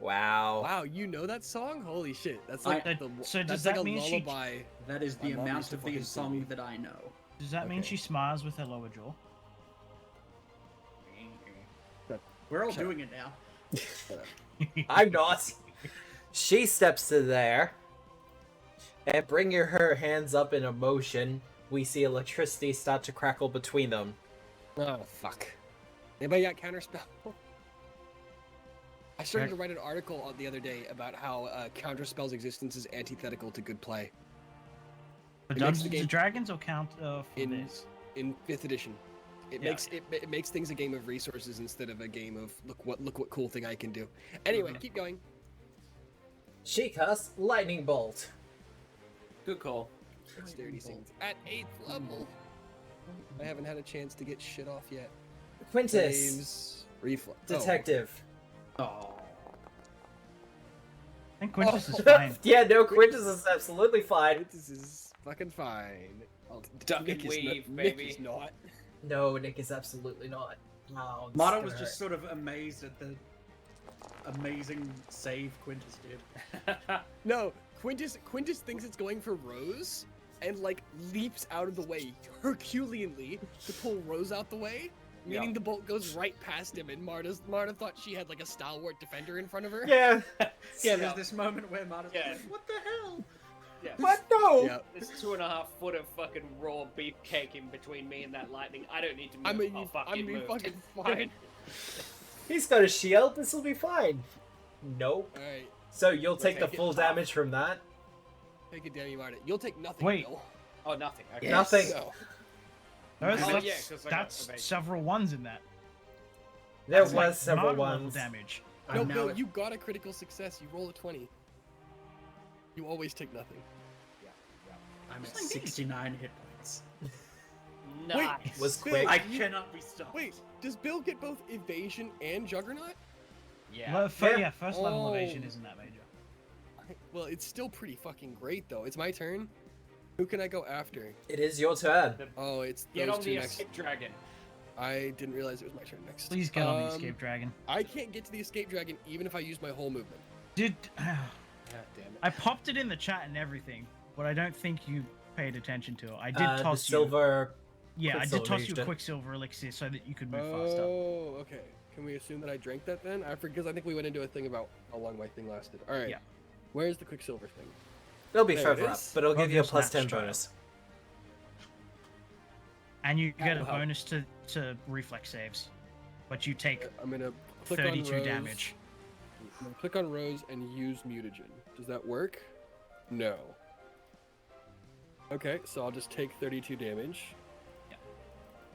Wow. Wow, you know that song? Holy shit! That's like So that's does like that a mean she- lullaby. That is My the mom used amount to of the fucking sing song me. that I know. Does that mean Okay. she smiles with her lower jaw? We're all Shut doing it now. I'm not. She steps to there. And bringing her hands up in a motion, we see electricity start to crackle between them. Oh fuck! Anybody got counterspell? I started to write an article the other day about how counterspell's existence is antithetical to good play For It makes the Dungeons game- and Dragons or count for In- this? in 5th edition. It Yeah. makes things a game of resources instead of a game of look what cool thing I can do. Anyway, keep going. She casts Lightning Bolt. Good call. Dexterity savings at 8th level. I haven't had a chance to get shit off yet. Quintus. Saves reflex. Detective. Oh. I think Quintus is fine. Yeah, no, Quintus is absolutely fine. This is fucking fine. Oh, Duck Nick and is weave, not, baby. Nick is not. No, Nick is absolutely not. Oh, this Mata is was gonna just sort of amazed at the amazing save Quintus did. No, Quintus thinks it's going for Rose, and like leaps out of the way Herculeanly to pull Rose out the way, meaning Yeah. the bolt goes right past him. And Marta thought she had like a stalwart defender in front of her. Yeah. Yeah, there's this moment where Mata's Yeah. like, what the hell? Yeah. What? No. Yeah. There's 2.5 foot of fucking raw beefcake in between me and that lightning. I don't need to move. I mean, I'll fucking move. fucking fine. He's got a shield. This will be fine. Nope. All right, So you'll take the take it. full damage from that. take it, Danny Marta. You'll take nothing. Wait. Bill. Oh, nothing. Okay. Yeah. Nothing. No. That's, Oh, that's, yeah, 'cause I got that's evasion. several ones in that. There That's was like several Marta level ones. damage. No, I'm now Bill, at- you got a critical success. You roll a 20. You always take nothing. I'm at It's like 69 hit points. Nice. Was Bill, quick. I you- cannot be stopped. Wait, does Bill get both evasion and juggernaut? Yeah. Yeah. First level Oh. evasion isn't that major. Well, it's still pretty fucking great though. It's my turn. Who can I go after? It is your turn. Oh, it's Get those on two the next. escape dragon. I didn't realize it was my turn next. Please get on the escape dragon. I can't get to the escape dragon even if I use my whole movement. Did God damn it. I popped it in the chat and everything, but I don't think you paid attention to it. I did The toss you. silver. Yeah, I did Quicksilver toss you used a it. Quicksilver elixir so that you could move faster. Oh, okay. Can we assume that I drank that then? Because I think we went into a thing about how long my thing lasted. All right. Yeah. Where's the Quicksilver thing? It'll be There it further up, is. but it'll give you a Obvious plus match 10 trial. bonus. And you get a That'll help. bonus to reflex saves, but you take I'm gonna click 32 on Rose. damage. I'm gonna click on Rose and use mutagen. Does that work? No. Okay, so I'll just take 32 damage. Yeah.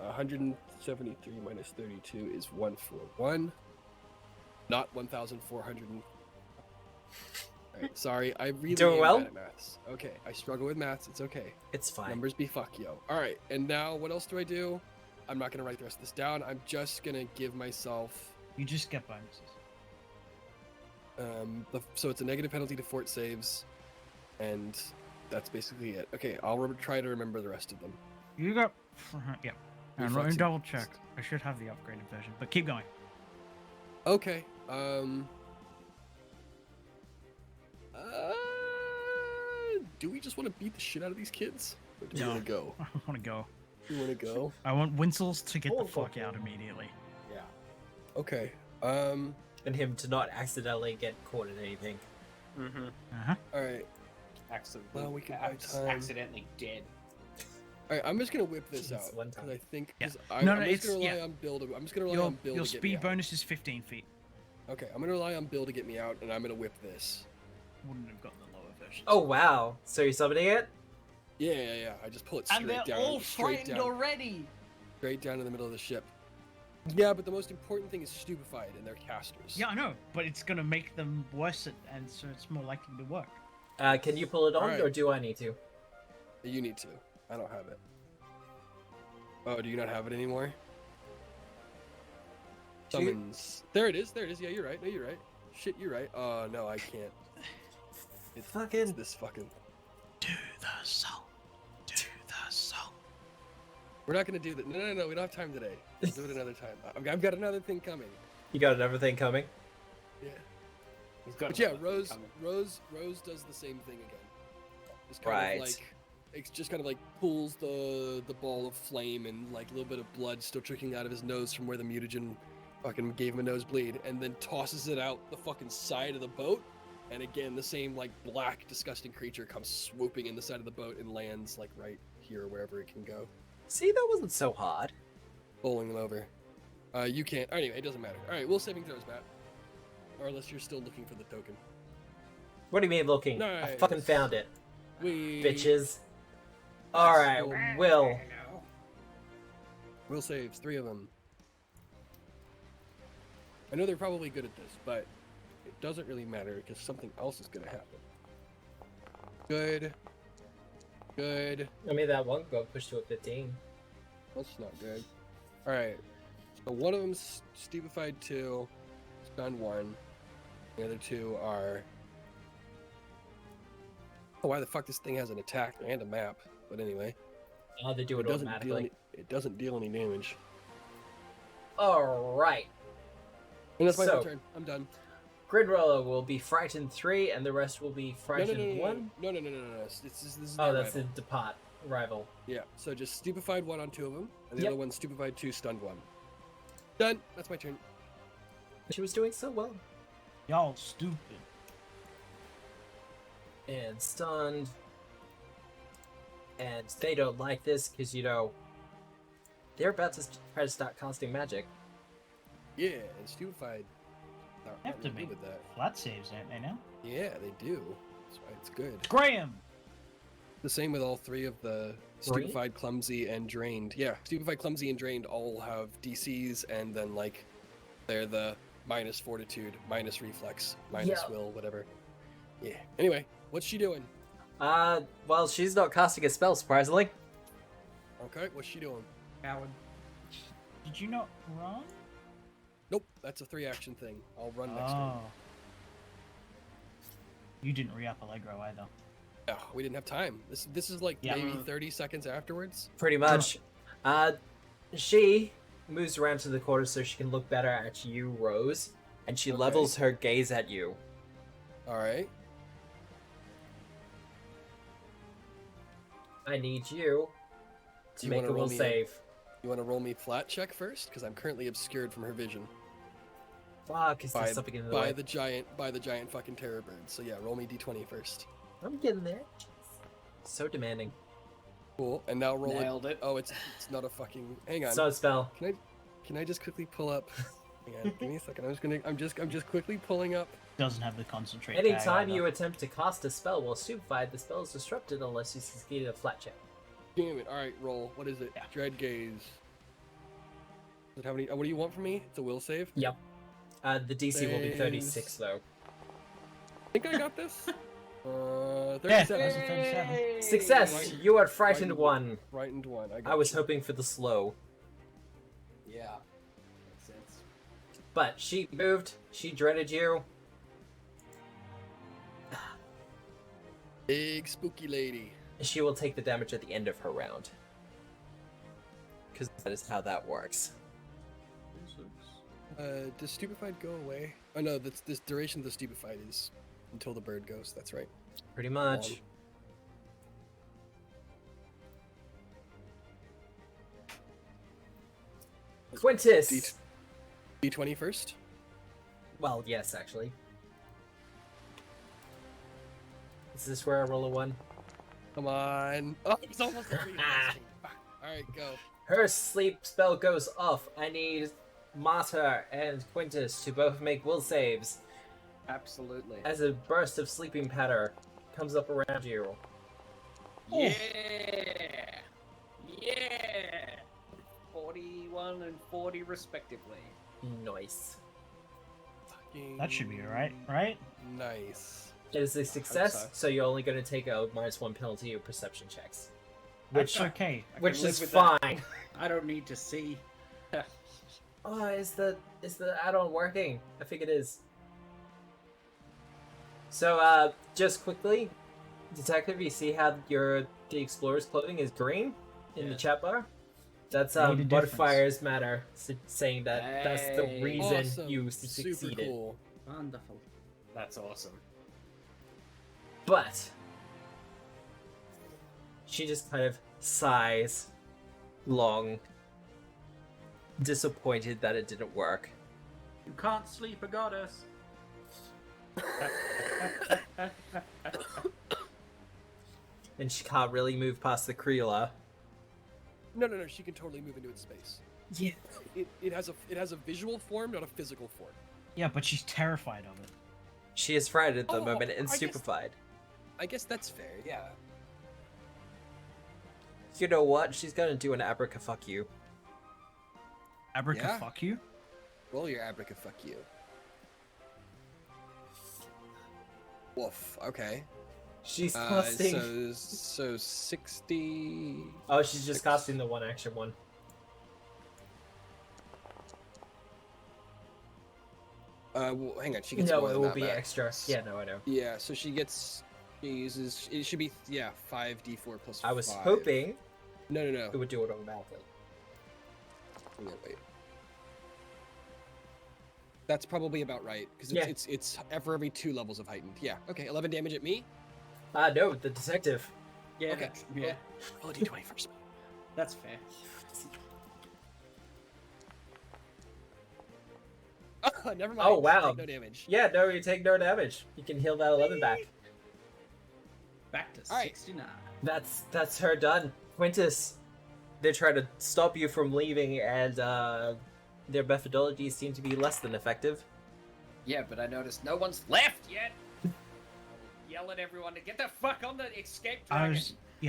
173 minus 32 is 141. Not 1,400. Alright, sorry, I really Doing am well? bad at maths. Okay, I struggle with maths, it's okay. It's fine. Numbers be fuck yo. Alright, and now what else do I do? I'm not gonna write the rest of this down. I'm just gonna give myself You just get bonuses. so it's a negative penalty to fort saves, and that's basically it. Okay, I'll try to remember the rest of them. You got yeah. And let me Reflex double against. check. I should have the upgraded version, but keep going. Okay. Do we just want to beat the shit out of these kids? Or do we No. want to go? I want to go. Do we want to go? I want Wynsals to get the Oh, fuck oh, out oh. immediately. Yeah. Okay. And him to not accidentally get caught in anything. Mm-hmm. Uh-huh. All right. Accidentally. Well, we can buy time. Accidentally dead. All right. I'm just gonna whip this Jeez, out one because time. I think Yeah. I'm No, just it's- gonna rely yeah. on Bill. I'm just gonna rely Your, on Bill your to get me speed out. bonus is 15 feet. Okay. I'm gonna rely on Bill to get me out, and I'm gonna whip this. Wouldn't have gotten the lower version. Oh, wow. So you're summoning it? Yeah. I just pull it straight down. Straight down. already. Straight down in the middle of the ship. Yeah, but the most important thing is stupefied and their casters. Yeah, I know, but it's gonna make them worse, and so it's more likely to work. Can you pull it on, Alright. or do I need to? You need to. I don't have it. Oh, do you not have it anymore? Do you- Summons. There it is. Yeah, you're right. No, you're right. Shit, you're right. Oh, no, I can't. It's Fucking- this fucking. Do the soul. Do the soul. We're not gonna do that. No. We don't have time today. We'll do it another time. I've got another thing coming. You got another thing coming? Yeah. He's got But yeah, another thing Rose coming. does the same thing again. Just kind Right. of like, it's just kind of like pulls the ball of flame and like a little bit of blood still trickling out of his nose from where the mutagen fucking gave him a nosebleed, and then tosses it out the fucking side of the boat. And again, the same like black, disgusting creature comes swooping in the side of the boat and lands like right here, wherever it can go, See, that wasn't so hard. bowling them over. You can't. Anyway, it doesn't matter. All right, we'll saving throws, Matt. Or unless you're still looking for the token. What do you mean looking? I Nice. fucking found it, We bitches. Alright, go. Will. Will saves 3 of them. I know they're probably good at this, but it doesn't really matter because something else is gonna happen. Good. I mean, that one got pushed to a 15. That's not good. All right. So one of them's stupefied 2, stun 1. The other 2 are. Oh, why the fuck this thing has an attack and a map? But anyway, Oh, they do it doesn't deal automatically. it doesn't deal any damage. Alright. And that's my whole So- turn. I'm done. Gridroller will be frightened 3, and the rest will be frightened 1. No. This is Oh, their that's the rival. depart rival. Yeah, so just stupefied 1 on 2 of them, and the Yep. other one stupefied 2, stunned 1. Done. That's my turn. She was doing so well. Y'all stupid. And stunned. And they don't like this because, you know, they're about to try to start casting magic. Yeah, and stupefied. Not Have to really make good with that. flat saves, don't they now? Yeah, they do. That's why it's good. Graham! The same with all 3 of the stupefied, clumsy, and drained. Yeah, stupefied, clumsy, and drained all have DCs, and then like they're the minus fortitude, minus reflex, minus Yeah. will, whatever. Yeah. Anyway, what's she doing? Well, she's not casting a spell, surprisingly. Okay, what's she doing? Coward. Did you not run? Nope, that's a 3-action thing. I'll run next turn. Oh. You didn't re-up Allegro either. Yeah, we didn't have time. This is like Yeah. maybe 30 seconds afterwards. Pretty much. She moves around to the corner so she can look better at you, Rose, and she Okay. levels her gaze at you. All right. I need you to You make wanna a will roll me a- save. You want to roll me flat check first, because I'm currently obscured from her vision Fuck, is there by something in the by way? the giant fucking terror bird. So yeah, roll me d20 first. I'm getting there. So demanding. Cool. And now roll Nailed it. Oh, it's not a fucking. Hang on. It's not a spell. Can I just quickly pull up? Hang on, give me a second. I'm just quickly pulling up. Doesn't have the concentrate. tag Anytime either. you attempt to cast a spell while stupefied, the spell is disrupted unless you succeed a flat check. Damn it! All right, roll. What is it? Yeah. Dread gaze. Does it have any? What do you want from me? It's a will save. Yep. The DC will be Saves. 36 though. I think I got this. Yeah, 37. that's a 37. Success! Right. You are frightened Right. one. Frightened one. I got I was you. hoping for the slow. Yeah. Makes sense. But she moved, she dreaded you. Big spooky lady. She will take the damage at the end of her round. Because that is how that works. Does stupefied go away? Oh no, this duration of the stupefied is until the bird goes. That's right. Pretty much. Long. Quintus! D20 first. Well, yes, actually. Is this where I roll a 1? Come on. Oh, it's almost a 3. Alright, go. Her sleep spell goes off. I need Marta and Quintus to both make will saves. Absolutely. As a burst of sleeping patter comes up around you. Yeah. Yeah. 41 and 40 respectively. Nice. That should be alright, right? Nice. It is a success, so. so you're only going to take a -1 penalty of perception checks. That's Which, okay. which live is with that. fine. I don't need to see. Oh, is the add-on working? I think it is. So, just quickly, Detective, you see how the Explorer's clothing is green in the Yes. chat bar? That's Made a difference. modifiers matter, saying that that's the Hey. reason Awesome. you Super succeeded. cool. Wonderful. That's awesome. But she just kind of sighs long, disappointed that it didn't work. You can't sleep a goddess. And she can't really move past the Creola. No. She can totally move into its space. Yeah. It has a visual form, not a physical form. Yeah, but she's terrified of it. She is frightened at the Oh, moment and I guess- stupefied. I guess that's fair. Yeah. You know what? She's gonna do an abraca fuck you. Abraca Yeah. fuck you? Roll your abraca fuck you. Woof. Okay. She's casting. So 60. Oh, she's just casting the one action one. Well, hang on. She gets No, more it than will that be back. extra. Yeah, no, I know. Yeah. So she uses. It should be 5d4 plus. I was 5. hoping No. it would do it automatically. Hang on, wait. That's probably about right because Yeah. it's for every 2 levels of heightened. Yeah. Okay. 11 damage at me. No, the detective. Yeah, Okay. yeah, Roll a d20 first. that's fair. Oh, never mind. Oh, wow. Take no damage. Yeah, no, you take no damage. You can heal that 11 back. Back to All right. 69. That's her done. Quintus, they're trying to stop you from leaving, and their methodologies seem to be less than effective. Yeah, but I noticed no one's left yet. I will yell at everyone to get the fuck on the escape dragon.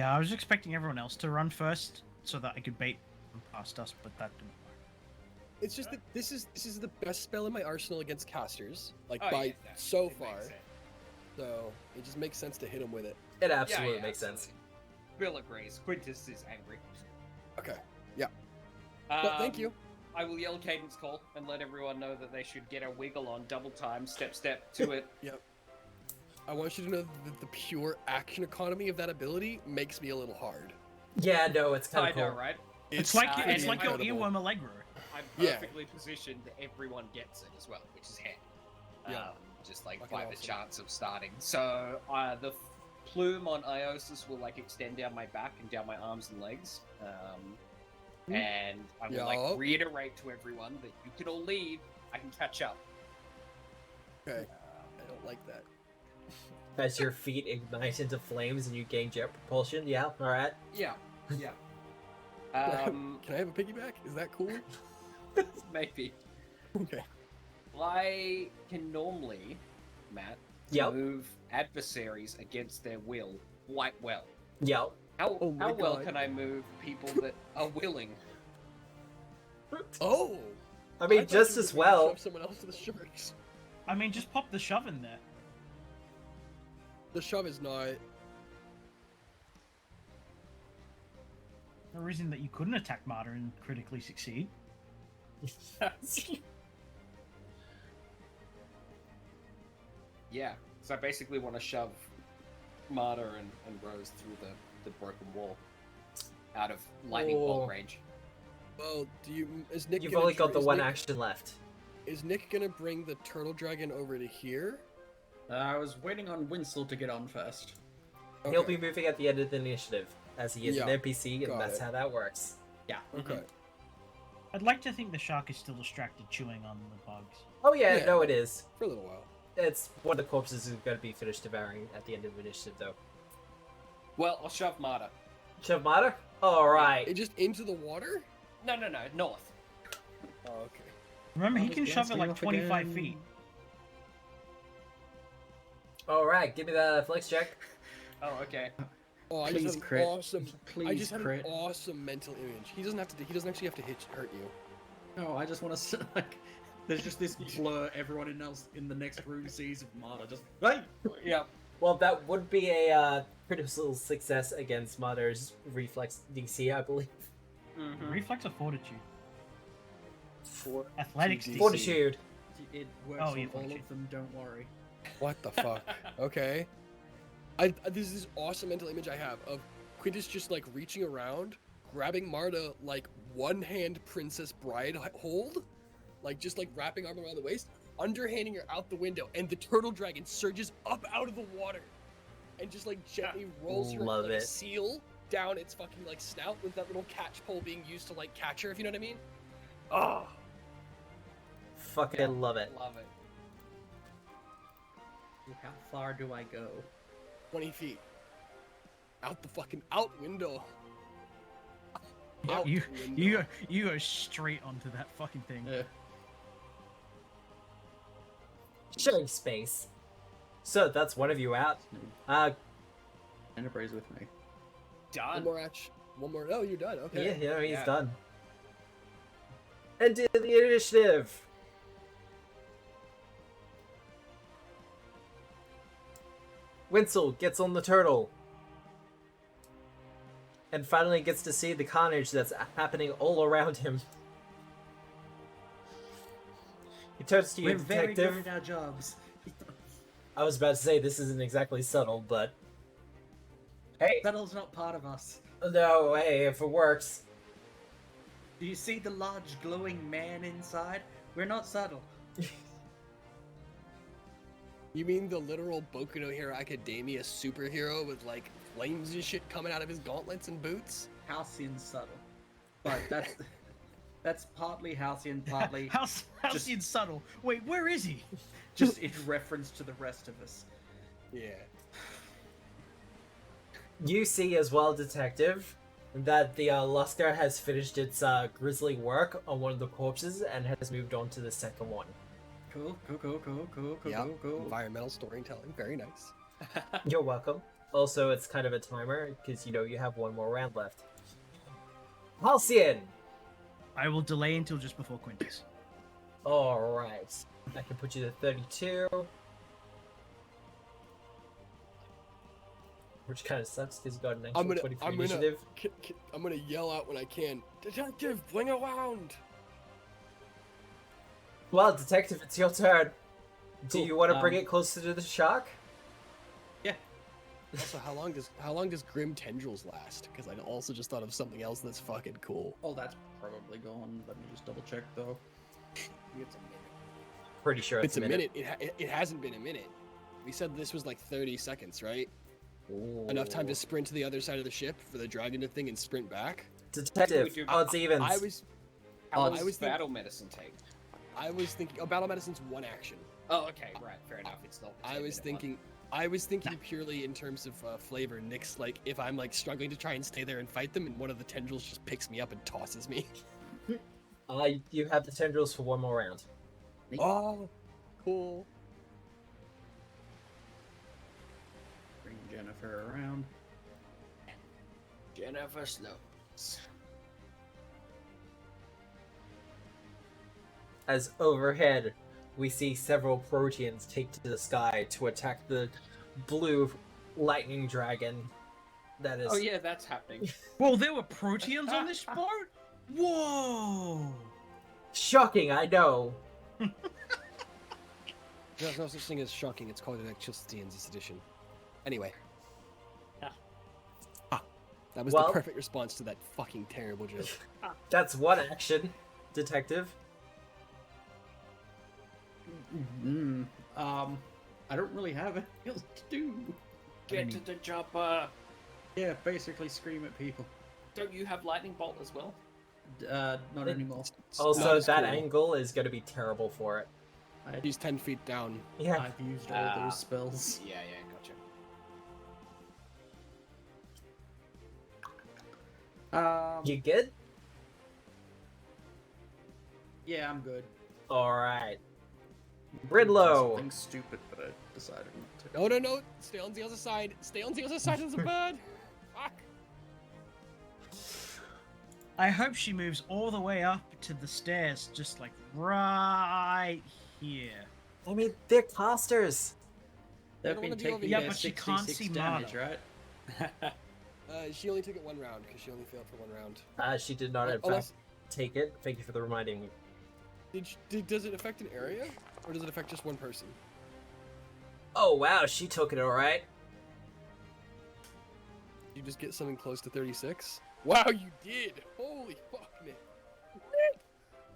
I was expecting everyone else to run first so that I could bait them past us, but that didn't work. It's just that this is the best spell in my arsenal against casters, like Oh, by yeah, so it far. makes sense. So it just makes sense to hit him with it. It absolutely makes sense. Bill agrees. Quintus is angry. Okay. Yeah. But thank you. I will yell Cadence Call and let everyone know that they should get a wiggle on double time, step to it. Yep. I want you to know that the pure action economy of that ability makes me a little hard. Yeah, no, it's kind I of cool. know, right? It's like pretty your incredible. earworm Allegro. I'm Yeah. perfectly positioned that everyone gets it as well, which is handy. Yeah. Just like Fucking by the awesome. chance of starting. So the plume on Iosis will like extend down my back and down my arms and legs. And I will like Yup. reiterate to everyone that you can all leave. I can catch up. Okay. I don't like that. As your feet ignite into flames and you gain jet propulsion. Yeah, all right. Yeah. Yeah. Can I have a piggyback? Is that cool? Maybe. Okay. I can normally, Matt, Yep. move adversaries against their will quite well. Yep. How Oh my well God. can I move people that are willing? Oh! I mean, thought just you were as gonna well. shove someone else to the sharks. I mean, just pop the shove in there. The shove is not. No reason that you couldn't attack Martyr and critically succeed. Yeah, so I basically want to shove Martyr and Rose through the broken wall out of lightning bolt Oh. range. Well, is Nick? You've gonna only got the is one Nick- action left. Is Nick gonna bring the turtle dragon over to here? I was waiting on Wynsal to get on first. He'll Okay. be moving at the end of the initiative, as he is an Yeah, NPC, and got that's it. how that works. Yeah. Okay. I'd like to think the shark is still distracted chewing on the bugs. Oh yeah, Yeah. no, it is. For a little while. It's one of the corpses is going to be finished devouring at the end of the initiative, though. Well, I'll shove Martyr. Shove Martyr? Alright. It just into the water? No, north. Oh, okay. Remember, he I can was shove it gasping like off 25 again. feet. Alright, give me that flex check. Oh, okay. Oh, I Please just had an crit. awesome. Please I just had crit. an awesome mental image. He doesn't have to. He doesn't actually have to hurt you. No, I just want to like. There's just this blur everyone in the next room sees of Marta. Just hey. Yeah. Well, that would be a critical success against Martyr's reflex DC, I believe. Reflex or fortitude? For Athletics 2D. DC. Fortitude. It works Oh, on yeah, all fortitude. of them. Don't worry. What the fuck? Okay. This is this awesome mental image I have of Quintus just like reaching around, grabbing Marta like one hand Princess Bride hold, like just like wrapping arm around the waist, underhanding her out the window, and the turtle dragon surges up out of the water, and just like gently rolls her Love like it. seal down its fucking like snout with that little catch pole being used to like catch her, if you know what I mean. Oh, Fucking love it. Love it. How far do I go? 20 feet. Out the fucking out window. Yeah, Out you window. you go straight onto that fucking thing. Yeah. Sharing space. So that's one of you out. Enterprise with me. One Done. more action. One more. Oh, you're done. Okay. Yeah, he's Yeah. done. End of the initiative. Wynsal gets on the turtle. And finally gets to see the carnage that's happening all around him. He turns to you, We're very detective. good at our jobs. I was about to say this isn't exactly subtle, but hey, Subtle's not part of us. no, hey, if it works. Do you see the large glowing man inside? We're not subtle. You mean the literal Boku no Hero Academia superhero with like flames and shit coming out of his gauntlets and boots? Halcyon subtle. But that's partly Halcyon, partly How's just- he subtle? Wait, where is he? just in reference to the rest of us. Yeah. You see as well, detective, that the Luster has finished its grisly work on one of the corpses and has moved on to the second one. Cool. Yep. Cool. Environmental storytelling. Very nice. You're welcome. Also, it's kind of a timer, because you know you have one more round left. Halcyon! I will delay until just before Quintus. Alright. I can put you to 32. Which kind of sucks because you got an I'm actual gonna- 23 I'm gonna- initiative. I'm gonna yell out when I can. Detective, bling around. Well, detective, it's your turn. Do Cool. you want to bring it closer to the shark? Also, how long does Grim Tendrils last? Because I also just thought of something else that's fucking cool. Oh, that's probably gone. Let me just double check though. It's a minute. Pretty sure It's a minute. It hasn't been a minute. We said this was like 30 seconds, right? Enough time to sprint to the other side of the ship for the dragon to thing and sprint back. Detective, do- odds evens. I was How long I does was think- battle medicine take? thinking. Oh, battle medicine's one action. Oh, okay, right, fair enough. It's not. the I 10 was minute one. thinking. Purely in terms of flavor. Nick's like, if I'm like struggling to try and stay there and fight them, and one of the tendrils just picks me up and tosses me. You have the tendrils for one more round. Oh, cool. Bring Jennifer around. Jennifer Snows. As overhead, we see several proteans take to the sky to attack the blue lightning dragon. That is. Oh yeah, that's happening. Whoa, there were proteans on this boat? Whoa! Shocking, I know. There's no such thing as shocking. It's called electricity in this edition. Anyway. That was Well- the perfect response to that fucking terrible joke. That's one action, detective. I don't really have anything else to do. Get to the chopper. Yeah, basically scream at people. Don't you have lightning bolt as well? Not anymore. Also, Not as that cool. angle is going to be terrible for it. He's 10 feet down. Yeah. I've used all those spells. Yeah, gotcha. You good? Yeah, I'm good. Alright. Bridlow. Something stupid, but I decided not to. No. Stay on the other side. Stay on the other side of the bird. Fuck. I hope she moves all the way up to the stairs, just like right here. I mean, they're casters. They've don't been wanna deal with taking Yeah, their but she can't 66 see damage, mana. right? She only took it one round because she only failed for one round. She did not, in Unless- fact, take it. Thank you for the reminding me. Does it affect an area, or does it affect just one person? Oh, wow, she took it alright. You just get something close to 36. Wow, you did! Holy fuck, Nick!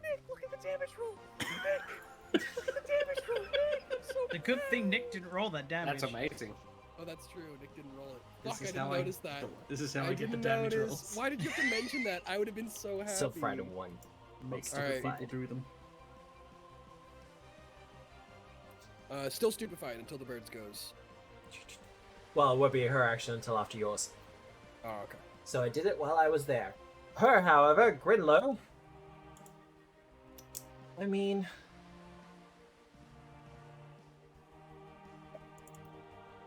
Nick, look at the damage roll! Nick, look at the damage roll! Nick, I'm so The good proud. thing Nick didn't roll that damage. That's amazing. Oh, that's true. Nick didn't roll it. This Fuck, I is didn't how notice that. This is how I I get the didn't damage notice. rolls. Why did you have to mention that? I would have been so happy. So fried of one. Most Alright. of the people do them. Still stupefied until the birds goes. Well, it would be her action until after yours. Oh, okay. So I did it while I was there. Her, however, Grinlow. I mean...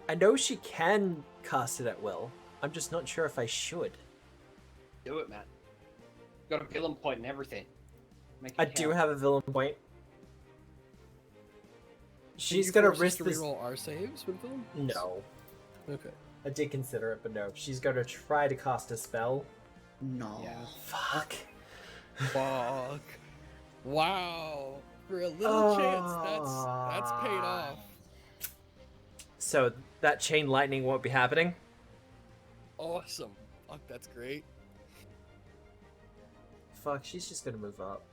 I know she can cast it at will. I'm just not sure if I should. Do it, man. Got a villain point and everything. Make it I do count. have a villain point. Can She's you gonna force us risk to this. reroll our saves with them? No. Okay. I did consider it, but no. She's gonna try to cast a spell. No. Yeah. Fuck. Fuck. Wow. For a little chance, that's paid off. So that chain lightning won't be happening. Awesome. Fuck, that's great. Fuck, she's just gonna move up.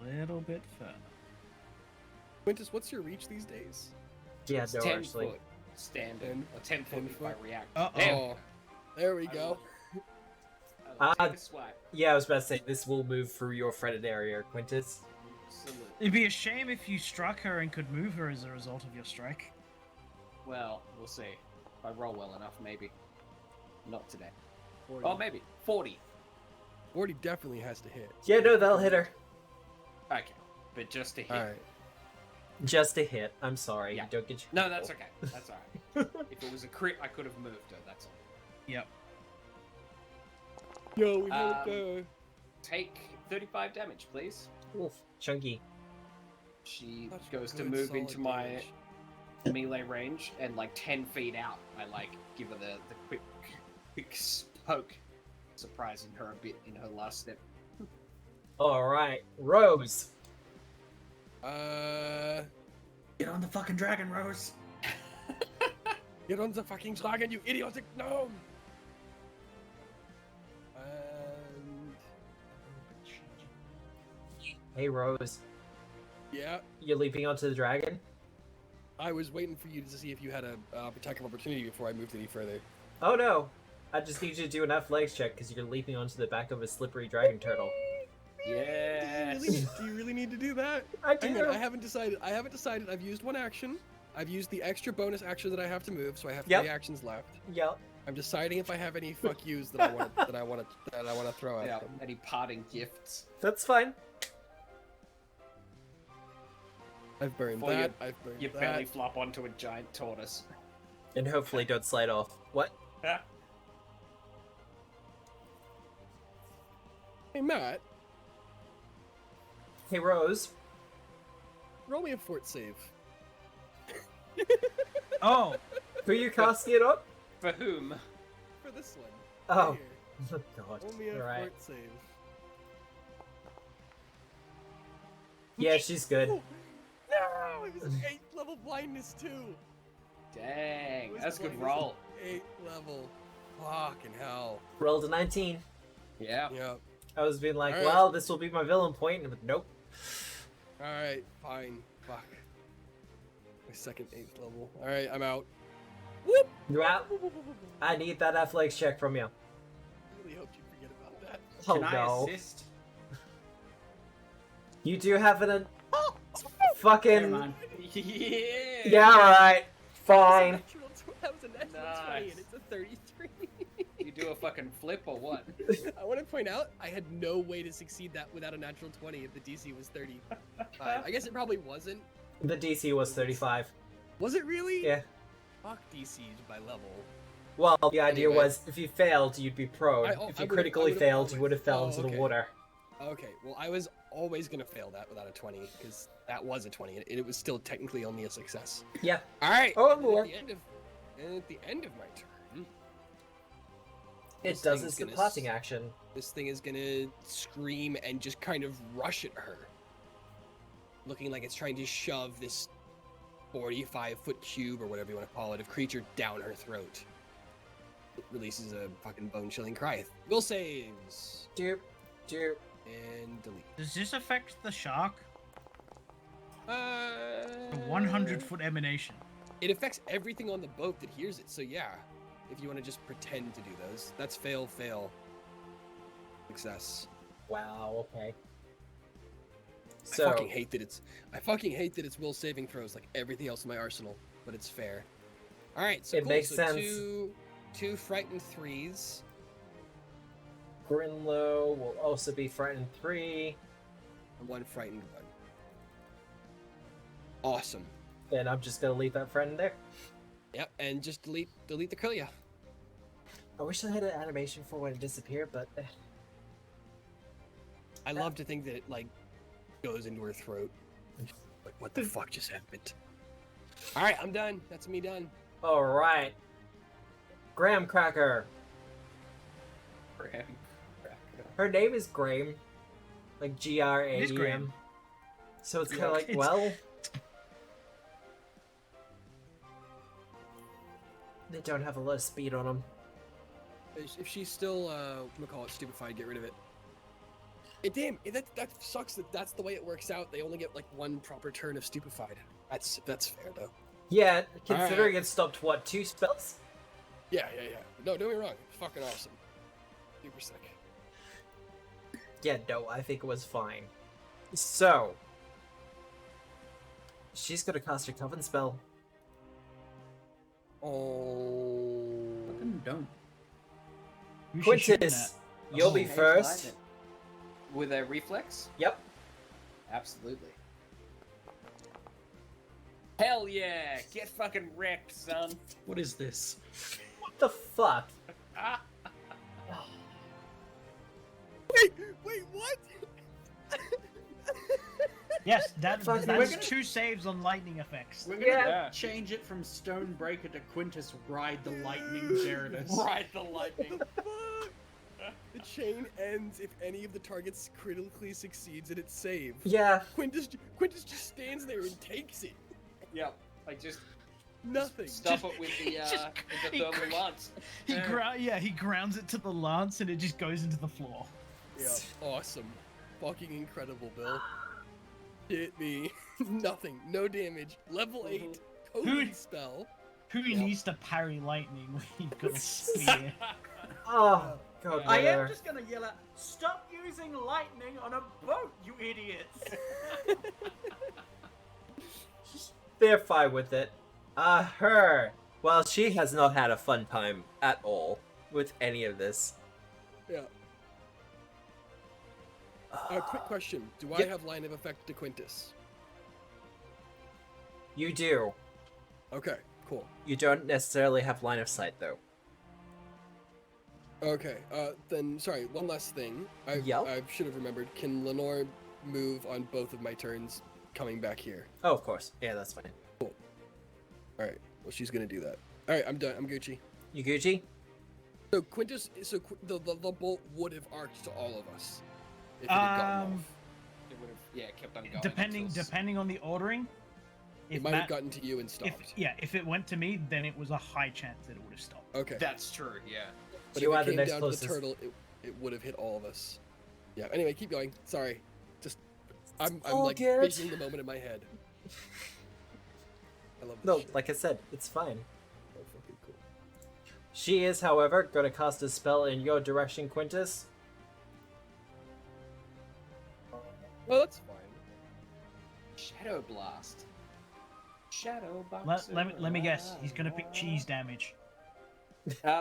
A little bit further. Quintus, what's your reach these days? Yeah, It's no, 10 actually. foot standard. 10 Or 10 foot 10 if I foot. react. Uh-oh. Damn. Oh, there we go. I'll Ah. take a swipe. Yeah, I was about to say this will move through your fretted area, Quintus. Absolutely. It'd be a shame if you struck her and could move her as a result of your strike. Well, we'll see. If I roll well enough, maybe. Not today. 40. Oh, maybe. 40. 40 definitely has to hit. Yeah, no, that'll hit her. Okay. But just to hit. Alright. Just a hit. I'm sorry. Yeah. You don't get your No, that's okay. That's alright. If it was a crit, I could have moved her. That's all. Yep. Yo, we Um, go. Take 35 damage, please. Oof, chunky. She That's goes to good, move solid into my damage. melee range, and like 10 feet out, I like give her the quick poke, surprising her a bit in her last step. All right, Rose. Get on the fucking dragon, Rose. Get on the fucking dragon, you idiotic gnome! Hey, Rose. Yeah, You're leaping onto the dragon? I was waiting for you to see if you had a attack of opportunity before I moved any further. Oh no! I just need you to do an athletics check because you're leaping onto the back of a slippery dragon turtle. Yes. Do you really need to do that? I Hang on, do. I haven't decided. I've used one action. I've used the extra bonus action that I have to move, so I have Yep. 3 actions left. Yep. I'm deciding if I have any fuck yous that I want to throw at Yeah, them. any parting gifts? That's fine. I've burned Before that. I've burned You that. barely flop onto a giant tortoise. And hopefully don't slide off. What? Hey Matt, Hey, Rose. roll me a fort save. Oh, Who are you casting it on? For whom? For this one. Oh. Right here. Oh, God. Roll me a Alright. fort save. Yeah, she's good. Oh, no! It was 8th level blindness too. Dang, It was that's a good blindness roll. 8th level. Fucking hell. Rolled a 19. Yeah. Yeah. I was being like, Alright. well, this will be my villain point. But nope. Alright, fine. Fuck. My second 8th level. Alright, I'm out. Whoop! You're out. I need that athletics check from you. I really hoped you forget about that. Oh, Can I no. assist? You do have an... Oh, Never fucking... mind. Yeah. Yeah, alright. Fine. That was a natural 20 Nice. and it's a 33. You do a fucking flip or what? I want to point out, I had no way to succeed that without a natural 20 if the DC was 30. I guess it probably wasn't. The DC was 35. Was it really? Yeah. Fuck DCs by level. Well, the idea Anyway. was, if you failed, you'd be prone. I If you would've- critically I would've failed, you always- would have fell oh, into okay. the water. Okay, well, I was always going to fail that without a 20, because that was a 20, and it was still technically only a success. Yeah. Alright! Oh, and more. at the end of my turn, It This does thing's its gonna departing action. this thing is going to scream and just kind of rush at her. Looking like it's trying to shove this 45-foot cube, or whatever you want to call it, of creature down her throat. It releases a fucking bone-chilling cry. Will saves. Doop, doop. And delete. does this affect the shark? Uh, A 100-foot emanation. It affects everything on the boat that hears it, so yeah. If you want to just pretend to do those. That's fail, fail. Success. Wow, okay. I So, fucking hate that it's will saving throws like everything else in my arsenal, but it's fair. Alright, so It cool. makes So sense. Two frightened 3s. Grinlow will also be frightened 3. And 1 frightened 1. Awesome. Then I'm just gonna leave that friend there. Yep, and just delete the Krylia. I wish I had an animation for when it disappeared, but I love to think that it like goes into her throat. Like what the fuck just happened? Alright, I'm done. That's me done. alright. Graham Cracker. Graham. Her name is Graham. Like It is Graem. Graham. So it's Yeah, kind of like, it's- well... They don't have a lot of speed on them. If she's still, we'll call it stupefied, get rid of it. That sucks that that's the way it works out. They only get like 1 proper turn of stupefied. That's fair though. Yeah, considering it stopped, what, 2 spells? Yeah. No, don't get me wrong. It's fucking awesome. Super sick. Yeah, no, I think it was fine. So... She's gonna cast her Coven spell. Oh. Fucking don't. You should shoot Quintus, that. you'll Oh, be okay, first. blind With a reflex? Yep. Absolutely. Hell yeah! Get fucking wrecked, son. What is this? What the fuck? Ah. Wait, what? Yes, that's Fuck, we're that's gonna- 2 saves on lightning effects. We're gonna Yeah. change it from Stonebreaker to Quintus Ride the Lightning Gyarados. Ride the lightning. Fuck! The chain ends if any of the targets critically succeeds in its save. Yeah. Quintus just stands there and takes it. Yep. Like just Nothing. stuff it with the he thermal cr- lance. He grounds it to the lance and it just goes into the floor. Yeah, awesome. Fucking incredible, Bill. Hit me. Nothing. No damage. Level 8. Coding spell. Who needs to parry lightning when you've got a spear? Oh, God. I Mother. am just gonna yell out, "Stop using lightning on a boat, you idiots!" They're fine with it. Her. Well, she has not had a fun time at all with any of this. Yeah. Quick question. Do I Yep. have line of effect to Quintus? You do. Okay, cool. You don't necessarily have line of sight, though. Okay, then, sorry, one last thing. Yep. I should have remembered. Can Lenore move on both of my turns coming back here? Oh, of course. Yeah, that's fine. Alright, well, she's gonna do that. Alright, I'm done. I'm Gucci. You Gucci? So, Quintus, the bolt would have arced to all of us if it had gotten off. It would have, kept on going. Depending on the ordering. It might have gotten to you and stopped. If it went to me, then it was a high chance that it would have stopped. Okay. That's true. Yeah. But You if are it the came next down closest. to the turtle, it would have hit all of us. Yeah. Anyway, keep going. Sorry. Just I'm all like good. visioning the moment in my head. I love this No, shit. like I said, it's fine. Oh, fucking cool. She is, however, going to cast a spell in your direction, Quintus. Well, that's fine. Shadow blast. Shadow boxer. Let me guess. He's gonna pick cheese damage.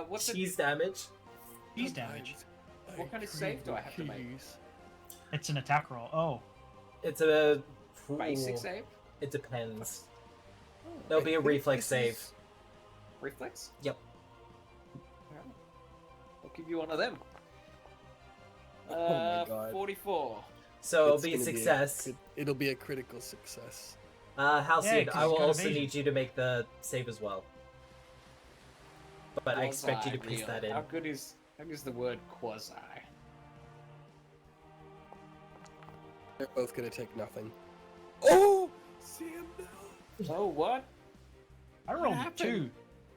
What's the Cheese damage. Cheese damage. Sometimes What kind of crave save do I have to make? cheese. It's an attack roll. Oh, It's a basic Ooh, save? It depends. Oh, There'll be a think reflex this save. is- reflex? Yep. Alright. I'll give you one of them. Oh my God. 44. So it'll It's be a gonna success. It'll be a critical success. Halcyon, 'cause I he's will got also evasion. need you to make the save as well. But I expect you to Quasi piece that in. How good is the word quasi? They're both gonna take nothing. Oh, Sam, no. Oh, what? I rolled a happened? 2.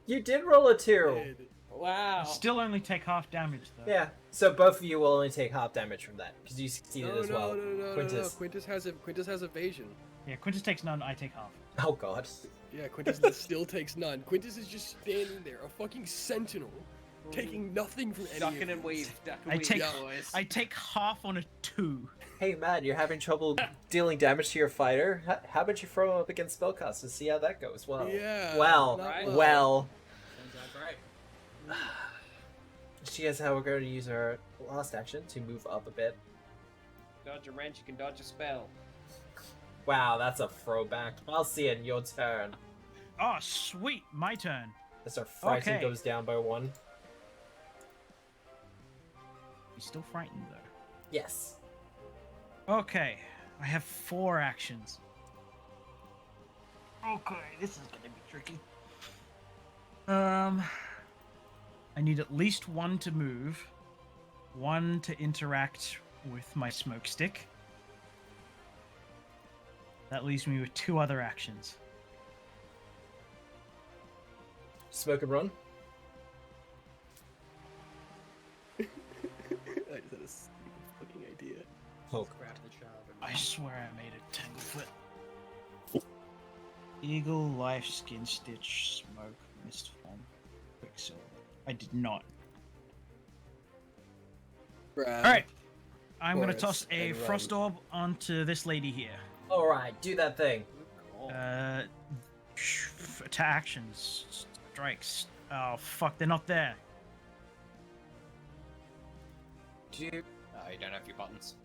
You did roll a 2. Dead. Wow. Still only take half damage though. Yeah, so both of you will only take half damage from that, because you succeeded No, as well. no. Quintus. Quintus has evasion. Yeah, Quintus takes none. I take half. Oh god. Yeah, Quintus still takes none. Quintus is just standing there, a fucking sentinel, taking nothing from any Ducking of and you. weave. Duck and I weave, take boys. I take half on a 2. Hey man, you're having trouble dealing damage to your fighter? How about you throw him up against spellcasters, see how that goes? Well, Yeah. well, not right. well. Sounds right. She is how we're going to use her last action to move up a bit. Dodge a wrench, you can dodge a spell. Wow, that's a throwback. I'll see it in your turn. Oh, sweet. My turn. As our frighten Okay. goes down by 1. He's still frightened though. Yes. Okay, I have 4 actions. Okay, this is gonna be tricky. I need at least 1 to move, 1 to interact with my smoke stick. That leaves me with 2 other actions. Smoke and run. I just had a stupid fucking idea. Oh, Grab the child. I swear I made a Tanglefoot. Eagle, Life, Skin Stitch, Smoke, Mist Form, Quicksilver. I did not. Grab. Alright. I'm gonna Chorus toss a and run. Frost Orb onto this lady here. alright, do that thing. To actions. Strikes. Oh, fuck, they're not there. Do you... Oh, you don't have your buttons.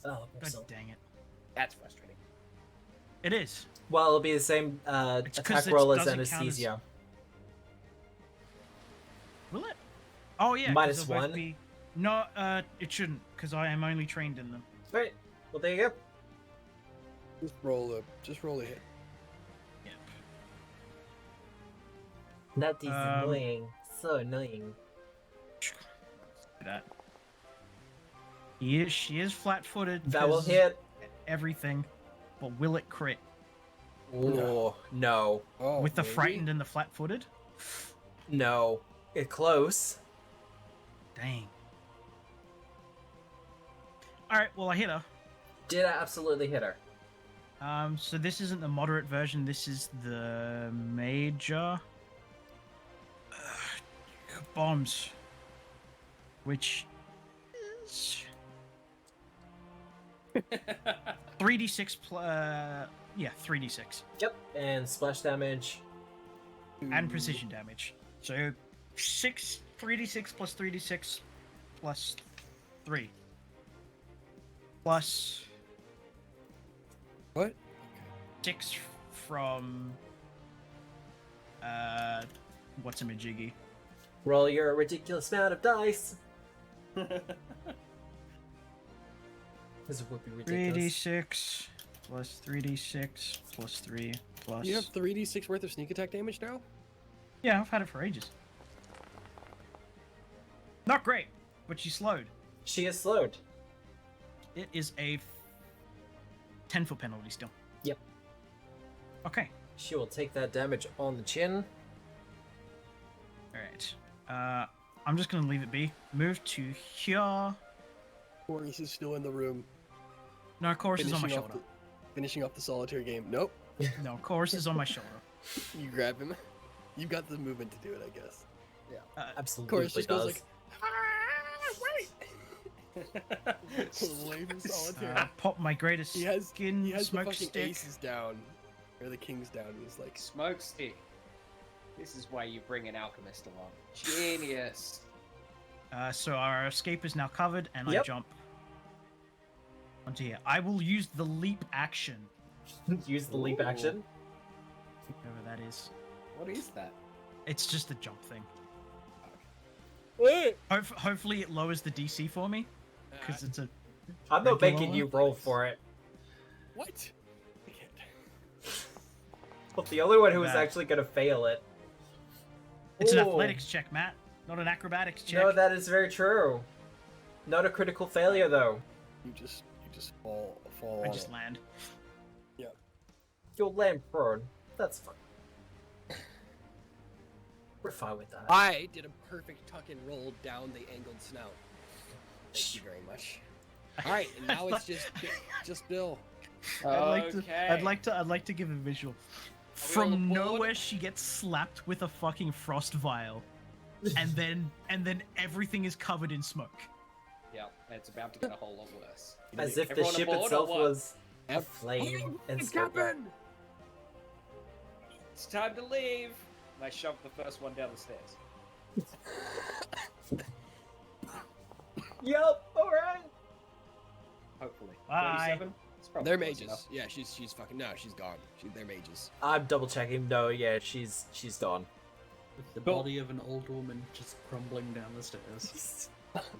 Oh, God so. dang it. That's frustrating. It is. Well, it'll be the same It's 'cause attack it roll as doesn't count as- anesthesia. Will it? Oh, yeah. 'cause Minus they'll both 1? be- No, it shouldn't, because I am only trained in them. Right. Well, there you go. Just roll a hit. Yep. That is annoying. So annoying. That. She is flat-footed. That will 'cause hit. everything, but will it crit Oh, no. Oh, with the maybe? frightened and the flat-footed? No. It's close. Dang. All right. Well, I hit her. Did absolutely hit her. So this isn't the moderate version. This is the major bombs, which is 3d6 yeah, 3d6 Yep. And splash damage. and precision damage. So 3d6 plus 3d6 plus 3 plus What? 6 from what's a majiggy? Roll your ridiculous amount of dice. This would be ridiculous. 3d6 plus 3d6 plus 3 plus. You have 3d6 worth of sneak attack damage now? Yeah, I've had it for ages. Not great, but she's slowed. She is slowed. It is a 10-foot penalty still. Yep. Okay. She will take that damage on the chin. Alright. I'm just gonna leave it be. Move to here. Chorus is still in the room. No, chorus is on my finishing shoulder. Finishing off the solitaire game. Nope. No, chorus is on my shoulder. You grab him. You've got the movement to do it, I guess. Absolutely Chorus just does. goes like, away from solitaire. Pop my greatest He has skin the smoke fucking stick. aces down, or the kings down. And he's like, Smoke stick. This is why you bring an alchemist along. Genius. So our escape is now covered, and I Yep. jump onto here. I will use the leap action, Use the leap Ooh. action. whatever that is. What is that? It's just a jump thing. "Wait!" Hopefully it lowers the DC for me, because it's a... I'm not Regular making you one? roll for it. What? I can't. Well, the only one who was Bad. actually going to fail it. It's an Ooh. athletics check, Matt, not an acrobatics check. No, that is very true. Not a critical failure, though. You just fall I on just it. land. You'll land prone. That's fine. We're fine with that. I did a perfect tuck and roll down the angled snout. Thank you very much. All right, and now it's just Bill. I'd like to give a visual. Are we on From the board? nowhere, she gets slapped with a fucking frost vial, and then everything is covered in smoke. Yeah, it's about to get a whole lot worse. As if the Everyone ship aboard or itself what? was Yep. aflame and It's smoking. Captain! It's time to leave. And I shoved the first one down the stairs. Yep, alright. Hopefully. Bye. 37? It's probably They're close mages. enough. Yeah, she's fucking no, she's gone. They're mages. I'm double checking. No, yeah, she's gone. With the Cool. body of an old woman just crumbling down the stairs.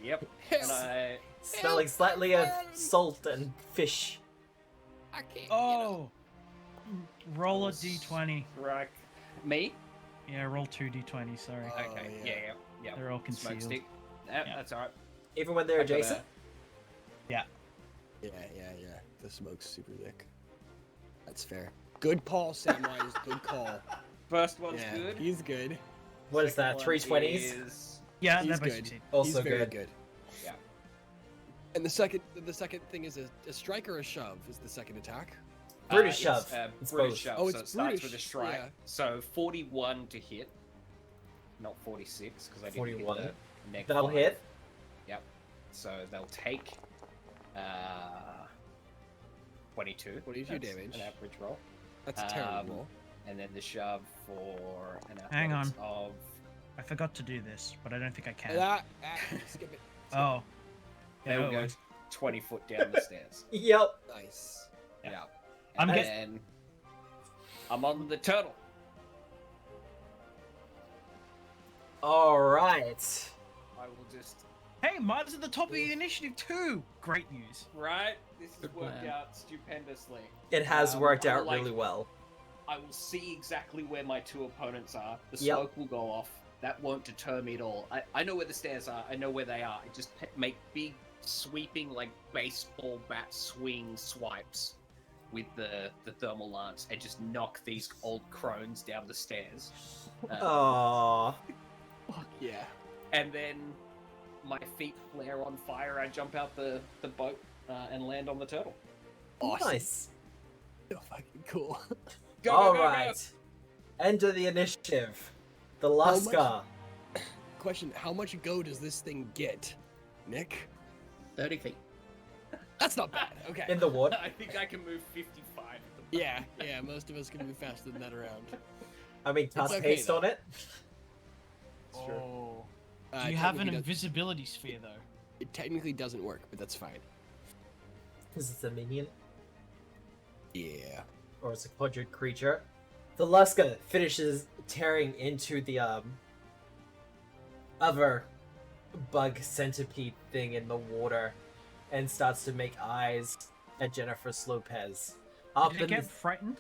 Yep. And I Smelling slightly of salt and fish. I can't. Oh, roll a d20. right. Me? Yeah, roll 2 d20. Sorry, Oh, Okay. yeah. Yeah. they're all Smoke concealed. stick. Yeah, Yeah. that's alright. Even when they're I got adjacent? Yeah. Yeah. The smoke's super thick. That's fair. Good call, Samwise. Good call. First one's Yeah, good. he's good. What is that, Second 320s? one is- Yeah, He's that both good. succeed. Also he's very good. good. Yeah. And the second thing is a strike or a shove is the second attack. Brutish It's, shove. Brutish It's both. shove. Oh, so it's it starts brutish, with a strike. yeah. So 41 to hit. Not 46, because I didn't 41. hit the neck That'll five. hit. Yep. So they'll take 22. 22 That's damage. An average roll. That's a terrible. roll. And then the shove for an Hang athletics of I forgot to do this, but I don't think I can. Skip it. Oh. they will go 20 foot down the stairs. Yep. Nice. Yeah. I'm And guess- then I'm on the turtle. Alright. I will just Hey, mine's at the top of the initiative too. Great news. Right? This has Good worked plan. out stupendously. It has worked I out will, really well. I will see exactly where my two opponents are. The Yep. smoke will go off. That won't deter me at all. I know where the stairs are. I know where they are. I just make big, sweeping, like, baseball bat swing swipes with the thermal lance and just knock these old crones down the stairs. Aww. Fuck yeah. And then my feet flare on fire. I jump out the boat and land on the turtle. Awesome. Nice. So fucking cool. Go, All go, go, go. right. Enter the initiative. The much? Lusker. Question: how much go does this thing get, Nick? 30 feet. That's not bad. Okay. In the wood. I think I can move 55 at the Yeah, most of us can move faster than that around. I mean, cast okay, haste though. on it. True. Oh. Do you have an technically invisibility sphere though? It technically doesn't work, but that's fine. Because it's a minion. Yeah. Or it's a quadruped creature. The Lusker finishes tearing into the other bug centipede thing in the water and starts to make eyes at Jennifer Lopez. Up Did it in get the... frightened?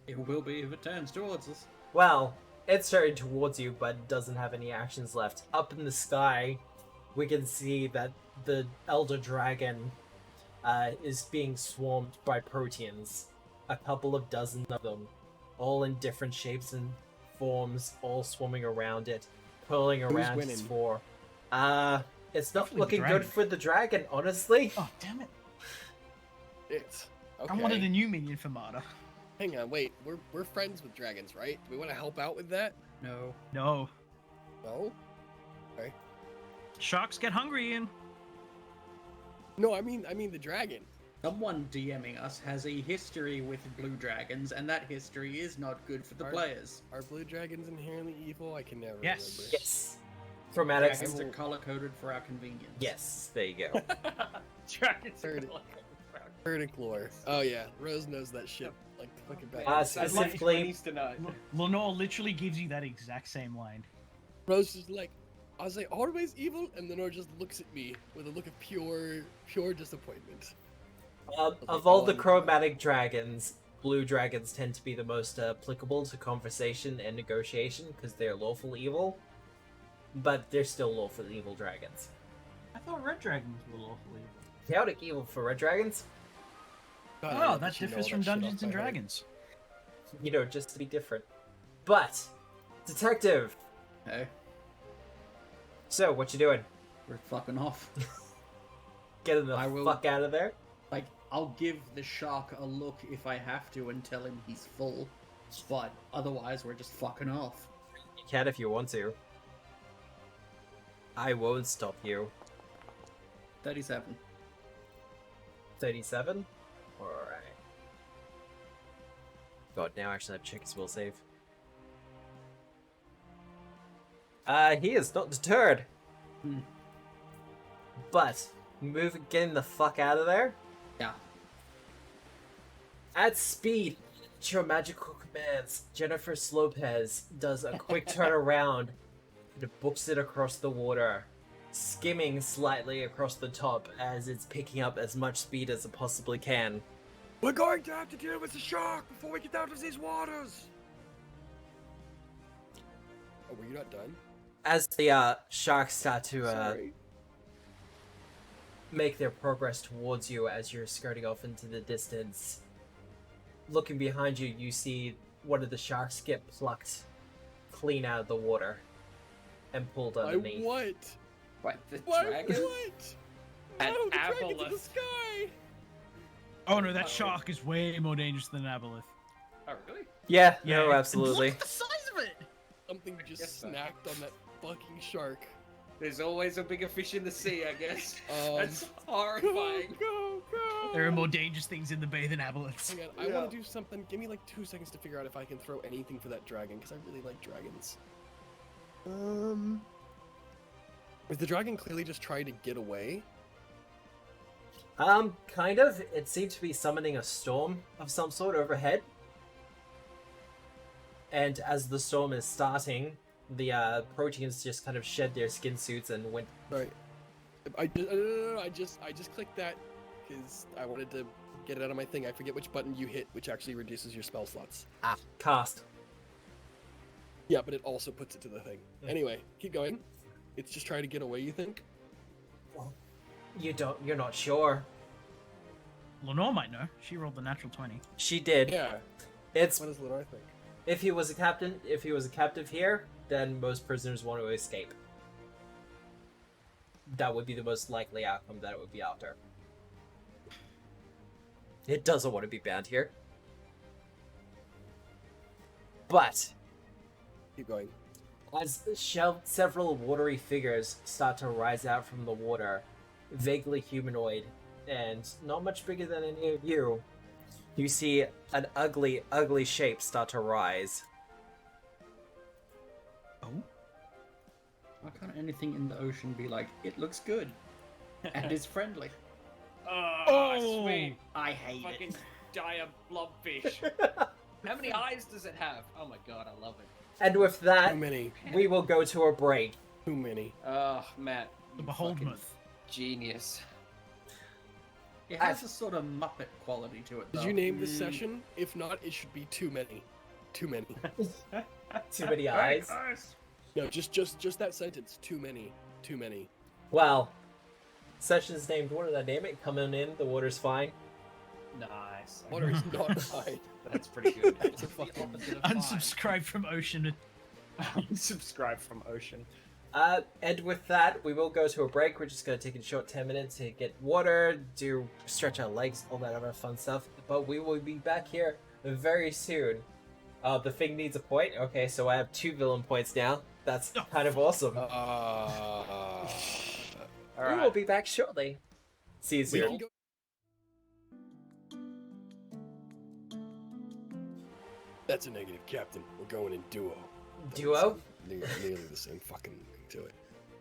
It will be if it turns towards us. Well, it's turning towards you, but doesn't have any actions left. Up in the sky, we can see that the Elder Dragon is being swarmed by Proteans. A couple of dozen of them, all in different shapes and forms, all swarming around it, curling around its winning? fore. It's not Hopefully the looking good dragon. for the dragon, honestly. Oh damn it! It's okay. I wanted a new minion for Marta. Hang on, wait. We're friends with dragons, right? Do we want to help out with that? No. No. No. Sharks get hungry, Ian. No, I mean the dragon. Someone DMing us has a history with blue dragons, and that history is not good for the Are- players. Are blue dragons inherently evil? I can never Yes. remember. Yes. Chromatic. Dragons are color coded for our convenience. Yes, there you go. Dragons are Heard it. like Herdic lore. Oh yeah, Rose knows that shit like the fucking back. Specifically- needs to know. Lenore literally gives you that exact same line. Rose is like, I was like, always evil, and Lenore just looks at me with a look of pure disappointment. Of all the chromatic dragons, blue dragons tend to be the most applicable to conversation and negotiation because they're lawful evil, but they're still lawful evil dragons. I thought red dragons were lawful evil. Chaotic evil for red dragons? God, I Oh, bet that you know differs all from that shit Dungeons off and by heart. Dragons. You know, just to be different. But, detective! Hey, So, what you doing? we're fucking off. Getting the I will- fuck out of there? Like, I'll give the shark a look if I have to and tell him he's full, but otherwise we're just fucking off. You can if you want to. I won't stop you. 37. 37? Alright. God, now I actually have to check his will save. He is not deterred. Hmm. But, getting the fuck out of there? Yeah. At speed, at your magical commands, Jennifer Lopez does a quick turn around and books it across the water, skimming slightly across the top as it's picking up as much speed as it possibly can. We're going to have to deal with the shark before we get out of these waters. Oh, were you not done? As the sharks start to Sorry. make their progress towards you as you're skirting off into the distance, looking behind you, you see one of the sharks get plucked clean out of the water and pulled I underneath. what? What, the Why dragon? what? An No, the dragon's in the aboleth. sky. Oh no, that Uh-oh. shark is way more dangerous than an aboleth. Oh, really? Yeah, Yeah, no, it- absolutely. Look at the size of it! Something guess just so. snacked on that fucking shark. There's always a bigger fish in the sea, I guess. That's Go, horrifying. go, go! There are more dangerous things in the bay than aboleths. Hang on, I Yeah. want to do something. Give me like 2 seconds to figure out if I can throw anything for that dragon, because I really like dragons. Is the dragon clearly just trying to get away? Kind of. It seemed to be summoning a storm of some sort overhead. And as the storm is starting, the proteins just kind of shed their skin suits and went. Sorry. I just clicked that because I wanted to get it out of my thing. I forget which button you hit, which actually reduces your spell slots. Cast. Yeah, but it also puts it to the thing. Anyway, keep going. It's just trying to get away, you think? You're not sure. Lenore might know. She rolled the natural 20. She did. Yeah. It's What does Lenore think? if he was a captive here, then most prisoners want to escape. That would be the most likely outcome that it would be after. It doesn't want to be banned here. But Keep going. as several watery figures start to rise out from the water, vaguely humanoid and not much bigger than any of you, you see an ugly, ugly shape start to rise. Oh? Why can't anything in the ocean be like, it looks good and is friendly? Oh, sweet. I hate Fucking it. dire blobfish. How many eyes does it have? Oh my god, I love it. And with Too that, many. we will go to a break. Too many. Oh, Matt. The you beholdmouth. fucking Genius. It has a sort of Muppet quality to it, though. Did you name this session? If not, it should be too many. Too many. Too many eyes. No, just that sentence. Too many. Too many. Well, session's named, what did I name it? Coming in, the water's fine. Nice. Water is not fine. That's pretty good. It's a fucking opposite of fine. Unsubscribe from Ocean. Subscribe from Ocean. And with that, we will go to a break. We're just going to take a short 10 minutes to get water, stretch our legs, all that other fun stuff. But we will be back here very soon. The thing needs a point. Okay, so I have 2 villain points now. That's kind of awesome. All We right. will be back shortly. See you We soon. can go- That's a negative, Captain. We're going in duo. Duo? Nearly the same fucking thing to it.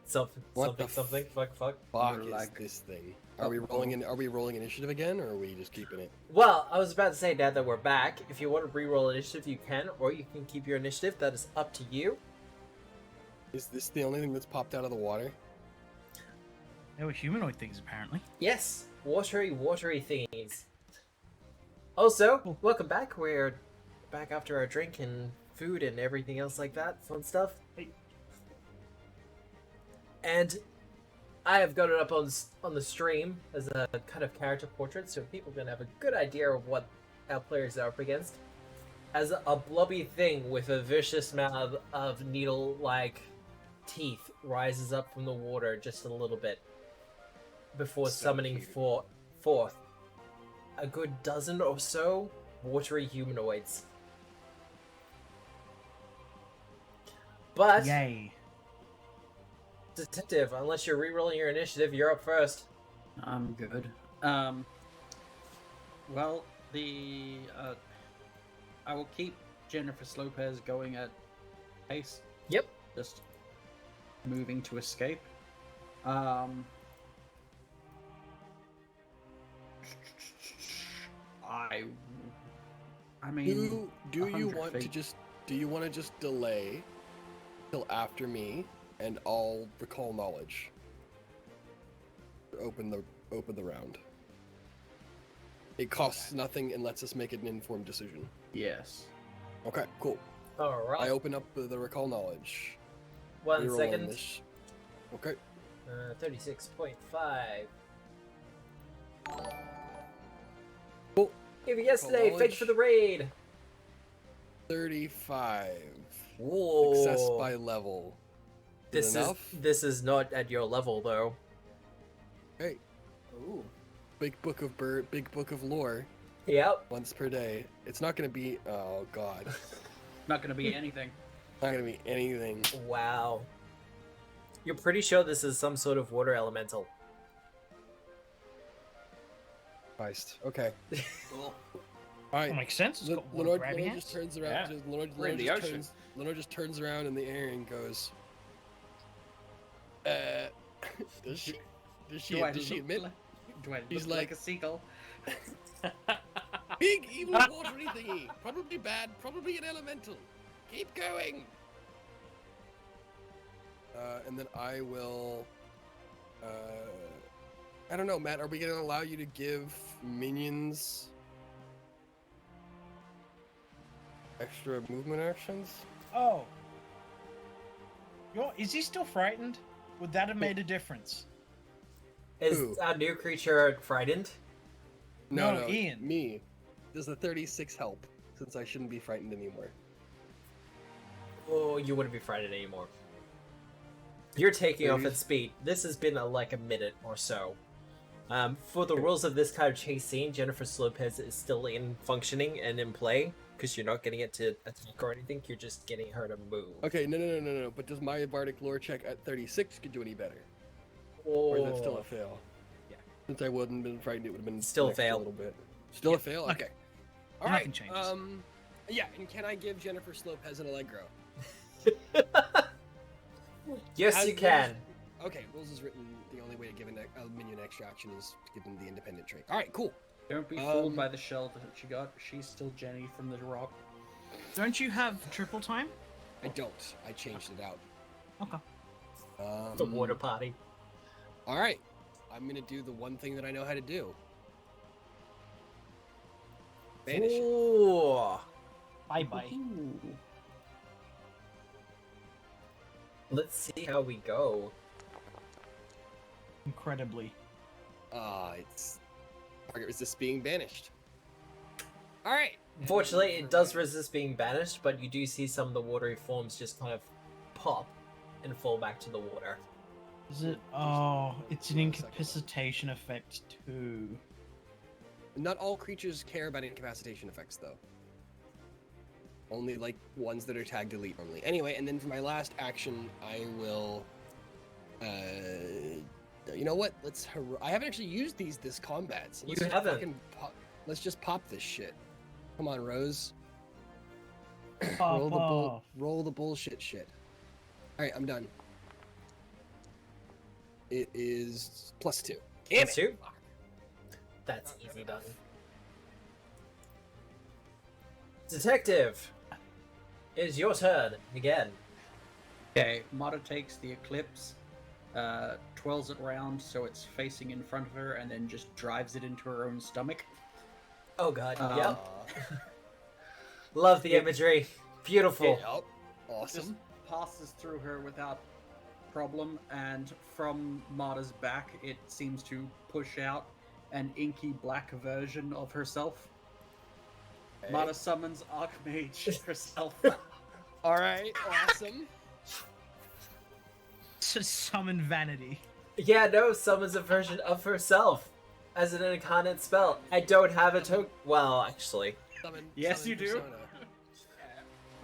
Something, What the something, fuck. Fuck You're is like- this thing? Are we rolling in? Are we rolling initiative again, or are we just keeping it? Well, I was about to say, now that we're back, if you want to re-roll initiative, you can, or you can keep your initiative. That is up to you. Is this the only thing that's popped out of the water? They were humanoid things, apparently. Yes, watery thingies. Also, welcome back. We're back after our drink and food and everything else like that. Fun stuff. And I have got it up on the stream as a kind of character portrait, so people can have a good idea of what our players are up against. As a blobby thing with a vicious mouth of needle-like teeth rises up from the water just a little bit before So summoning cute. forth a good dozen or so watery humanoids. But Yay. detective, unless you're re-rolling your initiative, you're up first. I'm good. Well, I will keep Jennifer Lopez going at pace. Yep. Just moving to escape. I mean, Do you 100 want to feet. just delay till after me, and I'll recall knowledge. Open the round. It costs nothing and lets us make an informed decision. Yes. Okay, cool. All I right. open up the recall knowledge. 1 Reroll on second. this. Okay. 36.5. Cool. Give you yesterday. Knowledge. Thanks for the raid. 35. Whoa. Success by level. This enough? this is not at your level though. Hey, Ooh. big book of lore. Yep. Once per day. It's not gonna be. Oh god. Not gonna be anything. Not gonna be anything. Wow. You're pretty sure this is some sort of water elemental. Christ. Okay. Cool. All right. That makes sense. It's got water Lenore, grabby Lenore hands. just turns around. Yeah. Lenore, We're in the ocean. Lenore just turns around in the air and goes. Does she? Does she? Do I Does she look admit? like, do I look She's like like- a seagull? Big evil watery thingy. Probably bad. Probably an elemental. Keep going. And then I will. I don't know, Matt. Are we going to allow you to give minions extra movement actions? Oh. Is he still frightened? Would that have made a difference? Is Who? a new creature frightened? No, Ian. Me. Does the 36 help? Since I shouldn't be frightened anymore. Oh, you wouldn't be frightened anymore. You're taking off at speed. This has been like a minute or so. For the rules of this kind of chase scene, Jennifer Lopez is still in functioning and in play because you're not getting it to attack or anything. You're just getting her to move. Okay, no. But does my Bardic lore check at 36 could do any better? Or is that still a fail? Yeah. Since I wouldn't have been frightened, it would have been Still a an extra fail. little bit. Still a fail? Okay. All Nothing right. changes. Yeah, and can I give Jennifer Lopez an Allegro? Yes, As you can. Okay, rules is written. The only way to give a minion extra action is to give them the independent trait. All right, cool. Don't be fooled by the shell that she got. She's still Jenny from the rock. Don't you have triple time? I don't. I changed it out. Okay. The water party. All right. I'm gonna do the one thing that I know how to do. Banish it. Ooh. Bye-bye. Let's see how we go. Incredibly. It's target resist being banished. All right. Unfortunately, it does resist being banished, but you do see some of the watery forms just kind of pop and fall back to the water. Is it? Oh, it's an incapacitation effect too. Not all creatures care about incapacitation effects, though. Only like ones that are tagged elite normally. Anyway, and then for my last action, I will. You know what? I haven't actually used this combat. So You haven't. Let's just pop this shit. Come on, Rose. Pop Roll the bullshit shit. All right, I'm done. It is +2. Damn Plus it! 2? That's easy done. Detective, it is your turn again. Okay, Mata takes the Eclipse, twirls it around so it's facing in front of her, and then just drives it into her own stomach. Oh god, Um, yep. Love the imagery. Beautiful. Yep. Awesome. Passes through her without problem, and from Mata's back, it seems to push out an inky black version of herself. Okay. Mata summons Archmage herself. All right. Awesome. To summon vanity. Yeah, no, summons a version of herself as an incarnate spell. I don't have a token. Well, actually. Yes, you do. Persona.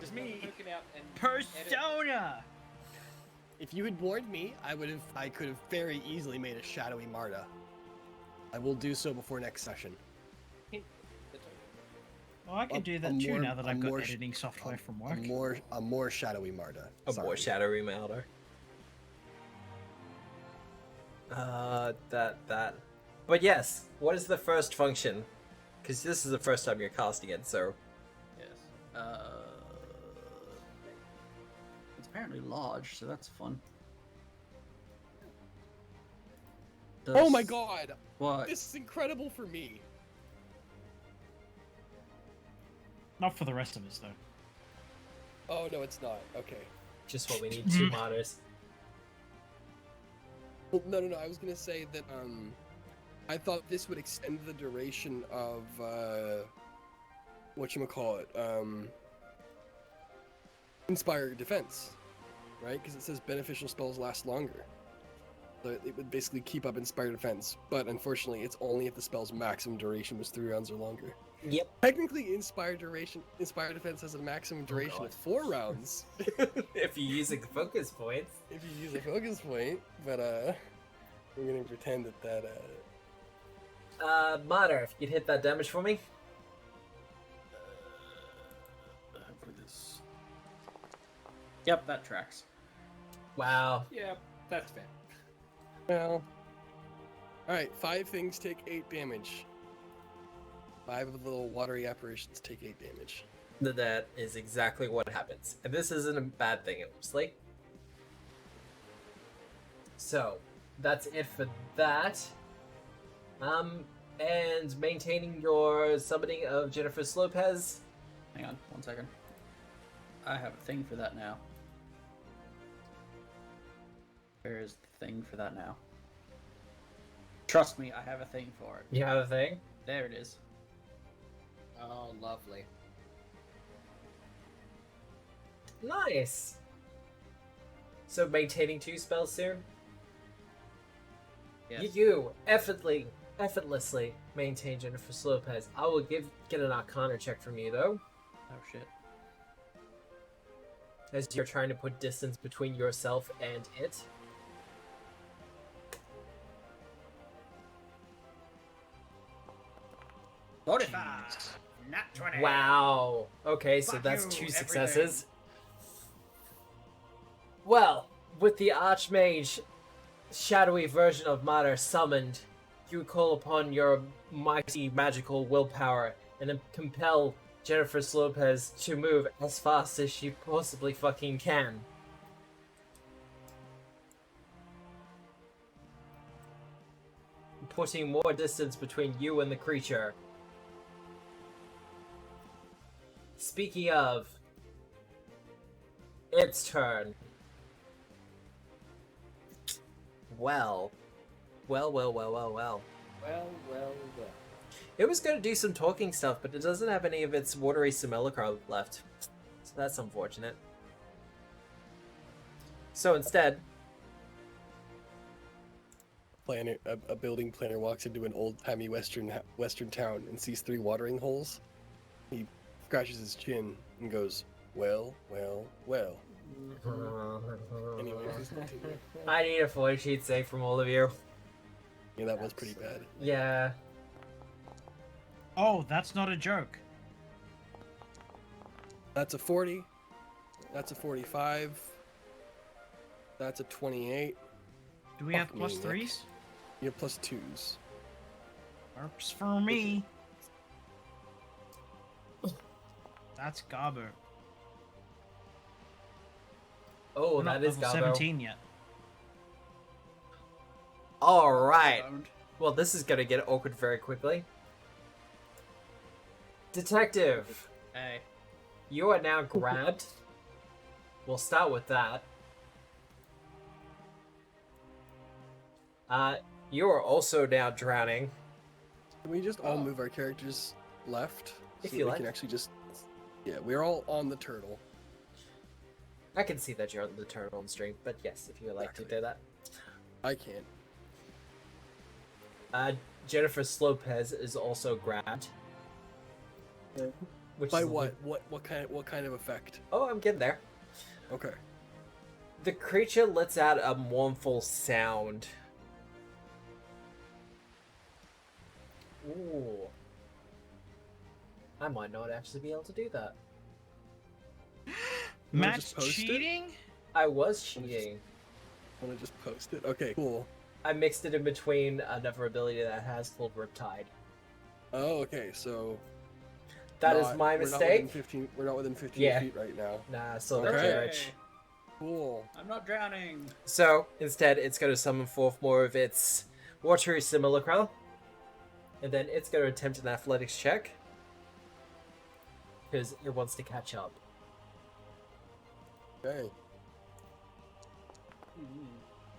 Just me. Persona. If you had warned me, I could have very easily made a shadowy Marta. I will do so before next session. Oh, I can do that I'm too more- now that I've I'm got more- editing software from work. A more shadowy Marta. A Sorry. more shadowy Malder. That. But yes, what is the first function? Because this is the first time you're casting it, so. Yes. It's apparently large, so that's fun. Oh my god! What? This is incredible for me. Not for the rest of us though. Oh no, it's not. Okay. Just what we need, 2 modders. Well, no. I was gonna say that I thought this would extend the duration of Inspire Defense, right? Because it says beneficial spells last longer. So it would basically keep up Inspire Defense, but unfortunately, it's only if the spell's maximum duration was 3 rounds or longer. Yep. Technically, Inspire Defense has a maximum duration of 4 rounds If you're using focus points. if you use a focus point, but we're gonna pretend that Modder, if you'd hit that damage for me. For this. Yep, that tracks. Wow. Yeah, that's fair. Well, alright, 5 things take 8 damage. 5 of the little watery apparitions take 8 damage. That is exactly what happens. And this isn't a bad thing, it looks like. So, that's it for that. And maintaining your summoning of Jennifer Lopez. Hang on, 1 second. I have a thing for that now. Where is the thing for that now? Trust me, I have a thing for it. You have a thing? There it is. Oh, lovely. Nice! So maintaining 2 spells soon? Yes. You effortlessly maintain Jennifer Lopez. I will get an Arcana check from you, though. Oh shit. As you're trying to put distance between yourself and it. Jeez. Nat 20. Wow. Okay, so Fuck that's you, 2 everything. successes. Well, with the Archmage shadowy version of Mater summoned, you call upon your mighty magical willpower and then compel Jennifer Lopez to move as fast as she possibly fucking can. Putting more distance between you and the creature. Speaking of, its turn. Well. Well. It was gonna do some talking stuff, but it doesn't have any of its watery simulacra left. So that's unfortunate. So instead, A building planner walks into an old-timey western town and sees 3 watering holes. He scratches his chin and goes, well. Anyway, please continue. I need a voice sheet save from all of you. Yeah, that was pretty bad. Yeah. Oh, that's not a joke. That's a 40. That's a 45. That's a 28. Do we have Fuck me, plus Nick. 3s? You have plus 2s. Works for me. That's Garbo. Oh, We're that not is level Gabo. 17 yet. Alright. Well, this is gonna get awkward very quickly. Detective, Hey. you are now grabbed. We'll start with that. You are also now drowning. Can we just all Oh. move our characters left? If so you that we like. can actually just... Yeah, we're all on the turtle. I can see that you're on the turtle on stream, but yes, if you would like to Exactly. do that. I can't. Jennifer Lopez is also grabbed. Which By is what? What kind of effect? Oh, I'm getting there. Okay. The creature lets out a mournful sound. Ooh. I might not actually be able to do that. wanna Matt's just post it? cheating? I was Wanna just- cheating. Want to just post it? Okay, cool. I mixed it in between another ability that has called Riptide. Oh, okay, so... That is not- my we're not mistake. within 15, we're not within 15 Yeah. feet right now. Nah, so Okay. that's Rich. Cool. I'm not drowning. So, instead, it's going to summon forth more of its watery simulacra. And then it's going to attempt an athletics check. Because it wants to catch up. Okay.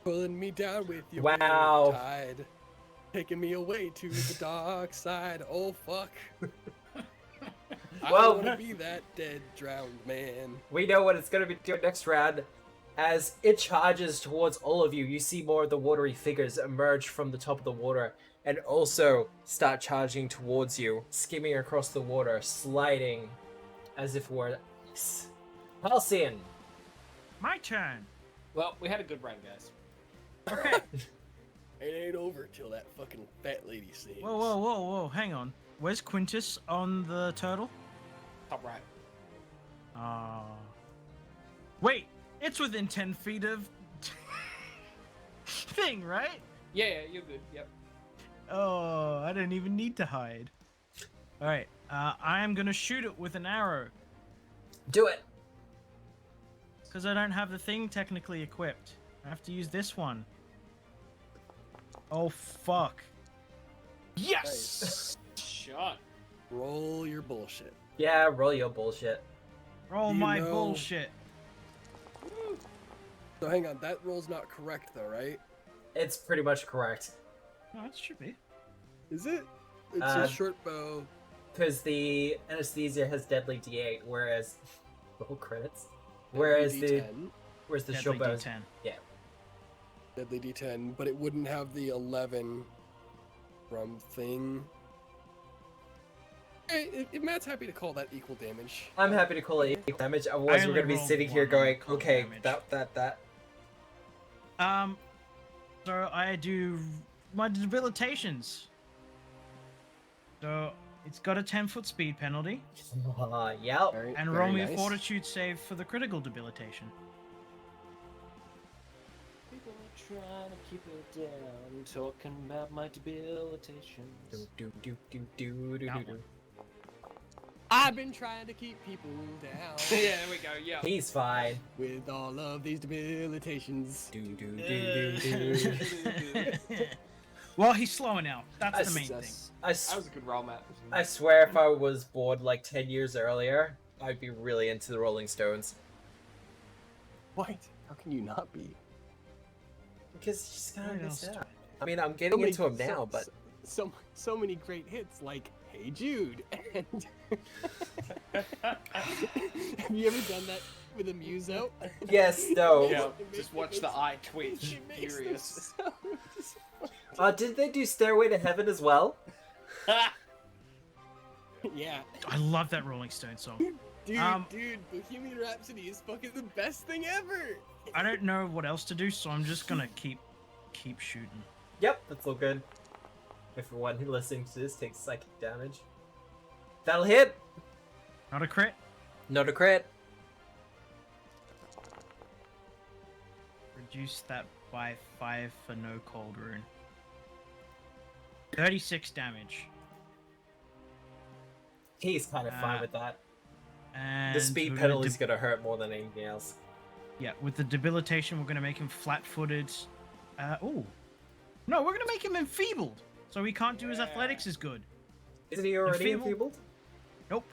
Pulling me down with your Wow. tide. Taking me away to the dark side. Oh, fuck. I Well- don't want to be that dead, drowned man. We know what it's going to be doing next round. As it charges towards all of you, you see more of the watery figures emerge from the top of the water and also start charging towards you, skimming across the water, sliding as if it were ice. Halcyon! My turn. Well, we had a good run, guys. Okay. It ain't over till that fucking fat lady sings. Whoa. Hang on. Where's Quintus on the turtle? Top right. Wait. It's within 10 feet of thing, right? Yeah, you're good. Yep. Oh, I don't even need to hide. All right. I am gonna shoot it with an arrow Do it! because I don't have the thing technically equipped. I have to use this one. Oh fuck. Yes. Shot. Roll your bullshit. Yeah, roll your bullshit. Roll You my know- bullshit. So hang on, that roll's not correct though, right? It's pretty much correct. No, it should be. Is it? It's Uh, a short bow. Because the anesthesia has deadly D8, whereas roll credits. Whereas the D10, short Deadly bow. D10. deadly D10, but it wouldn't have the 11 from thing. Hey, if Matt's happy to call that equal damage. I'm happy to call it equal damage. Otherwise, we're only gonna be rolled sitting here one going, cold okay, damage. that. So I do my debilitations. So it's got a 10-foot speed penalty, Yep. Very, and very roll me nice. a fortitude save for the critical debilitation. People are trying to keep it down, talking about my debilitations. That one. I've been trying to keep people down Yeah, there we go. Yeah. He's fine. with all of these debilitations. Well, he's slower now. That's I the main see. thing. That was a good roll, Matt. I swear if I was born like 10 years earlier, I'd be really into the Rolling Stones. What? How can you not be? Because you just gotta What miss else out. do I mean, I'm getting into them now, but so many great hits like "Hey Jude" and have you ever done that with a muso? yes, no. Yeah, It just makes- watch it the makes- eye twitch. It makes them Furious. Did they do Stairway to Heaven as well? Yeah, I love that Rolling Stone song. dude, Bohemian Rhapsody is fucking the best thing ever. I don't know what else to do, so I'm just gonna keep shooting. Yep, that's all good. Everyone who listening to this takes psychic damage. That'll hit! Not a crit. Not a crit. Reduce that by 5 for no cold rune. 36 damage. He's kind of fine Uh, with that. And The speed we're gonna penalty's gonna hurt more than anything else. Yeah, with the debilitation, we're gonna make him flat-footed. Oh, no, we're gonna make him enfeebled, so he can't do his athletics as good. Isn't he already Enfeebled? enfeebled? Nope,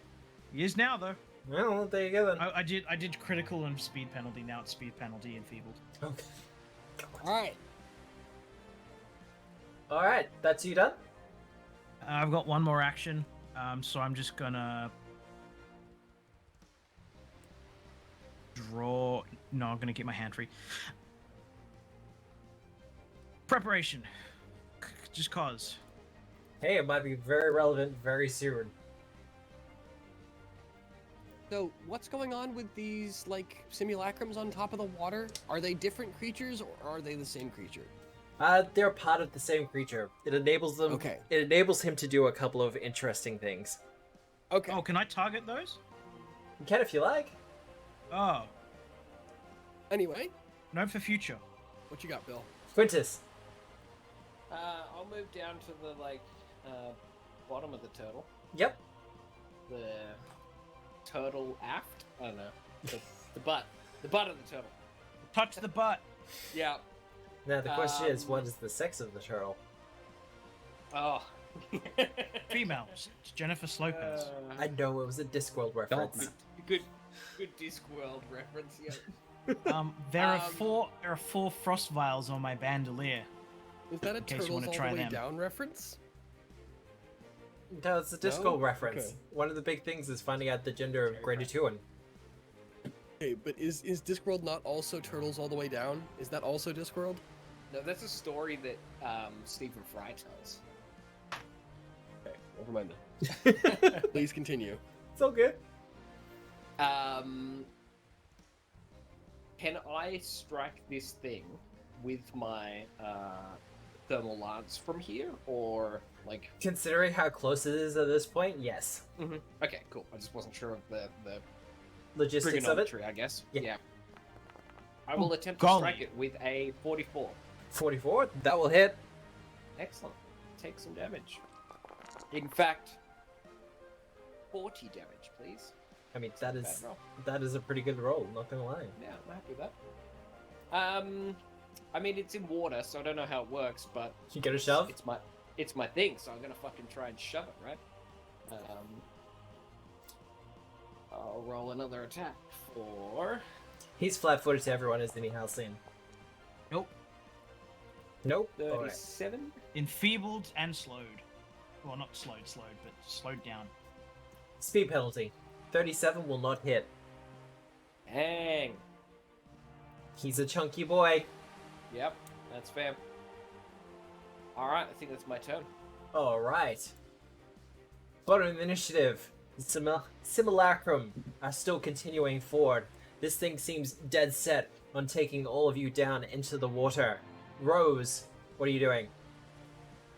he is now though. Well, there you go then. I did critical and speed penalty. Now it's speed penalty enfeebled. Okay. All right, Alright, that's you done? I've got one more action, so I'm just gonna draw. No, I'm gonna get my hand free. Preparation, just cause. Hey, it might be very relevant very soon. so what's going on with these like simulacrums on top of the water? Are they different creatures or are they the same creature? They're part of the same creature. It enables them. Okay. It enables him to do a couple of interesting things. Okay. Oh, can I target those? You can if you like. Oh, Anyway, note for future. what you got, Bill? Quintus. I'll move down to the bottom of the turtle. Yep. The turtle aft. I don't know. The butt. The butt of the turtle. Touch the butt. Yeah. Now the question is, what is the sex of the turtle? Oh. Female. It's Jennifer Lopez. I know it was a Discworld reference. Good Discworld reference. Yeah. There are four frost vials on my bandolier. Is that a case you turtles wanna all try the way them. down reference? No, it's a Discworld No? reference. Okay. One of the big things is finding out the gender of Grady Tuin. Okay, but is Discworld not also turtles all the way down? Is that also Discworld? No, that's a story that Stephen Fry tells. Okay, never mind then. Please continue. It's all good. Can I strike this thing with my thermal lance from here, or like? Considering how close it is at this point, yes. Okay, cool. I just wasn't sure of the Logistics of it. trigonometry, I guess. Yeah. I will Oh, attempt to golly. strike it with a 44. 44. That will hit. Excellent. Take some damage. In fact, 40 damage, please. I mean, that Bad is roll. a pretty good roll. Not gonna lie. Yeah, I'm happy with that. I mean, it's in water, so I don't know how it works, but You get a shove? it's my thing, so I'm gonna fucking try and shove it, right? I'll roll another attack for. He's flat-footed to everyone, isn't he, Halcyon? Nope. Nope. Alright. 37. Enfeebled and slowed. Well, not slowed, but slowed down. Speed penalty. 37 will not hit. Dang. He's a chunky boy. Yep, that's fair. Alright, I think that's my turn. Alright. Bottom of the initiative. Simulacrum are still continuing forward. This thing seems dead set on taking all of you down into the water. Rose, what are you doing?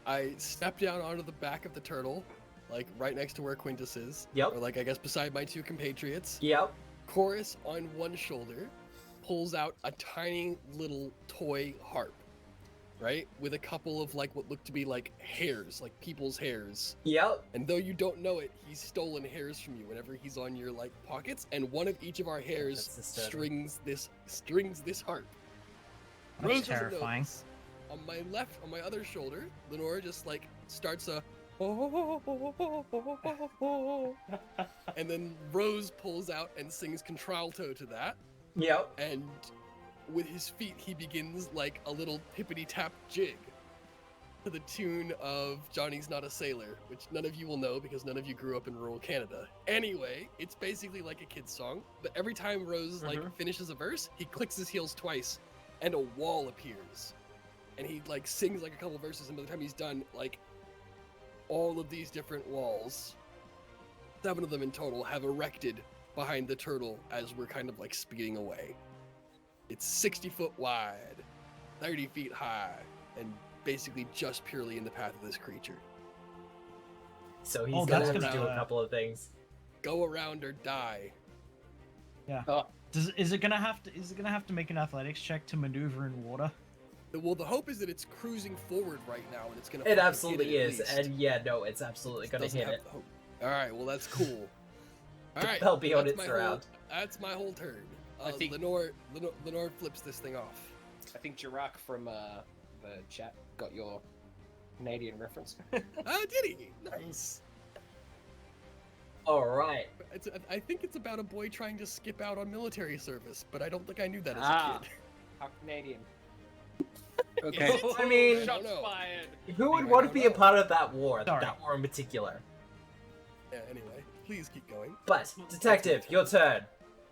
I step down onto the back of the turtle, like right next to where Quintus is. Yep. Or like I guess beside my two compatriots. Yep. Chorus on one shoulder pulls out a tiny little toy harp, right? With a couple of like what look to be like hairs, like people's hairs. Yep. And though you don't know it, he's stolen hairs from you whenever he's on your like pockets, and one of each of our hairs That's disturbing. strings this harp. That's Rose doesn't know terrifying. this. On my left, on my other shoulder, Lenora just like starts a and then Rose pulls out and sings contralto to that, Yep. and with his feet he begins like a little hippity tap jig to the tune of Johnny's Not a Sailor, which none of you will know because none of you grew up in rural Canada. Anyway, it's basically like a kid's song, but every time Rose like finishes a verse, he clicks his heels twice and a wall appears. And he like sings like a couple verses, and by the time he's done, like all of these different walls, 7 of them in total, have erected behind the turtle as we're kind of like speeding away. It's 60 foot wide, 30 feet high, and basically just purely in the path of this creature. So he's Oh, gonna that's have to gonna, do a couple of things. Go around or die. Yeah. Oh. Is it gonna have to make an athletics check to maneuver in water? Well, the hope is that it's cruising forward right now, and it's gonna. It fucking absolutely hit it is, at least. and yeah, no, it's absolutely gonna Doesn't hit have it. the hope. All right, well that's cool. All right, They'll be on that's its my round. That's my whole turn. I think- Lenore flips this thing off. I think Jirak from the chat got your Canadian reference. Oh, did he? Nice. Alright. I think it's about a boy trying to skip out on military service, but I don't think I knew that as Ah. a kid. How Canadian? Okay. I mean, Shots no. fired. who would I want to don't be a know. part of that war? Sorry. That war in particular. Yeah, anyway, please keep going. But, Detective, your turn.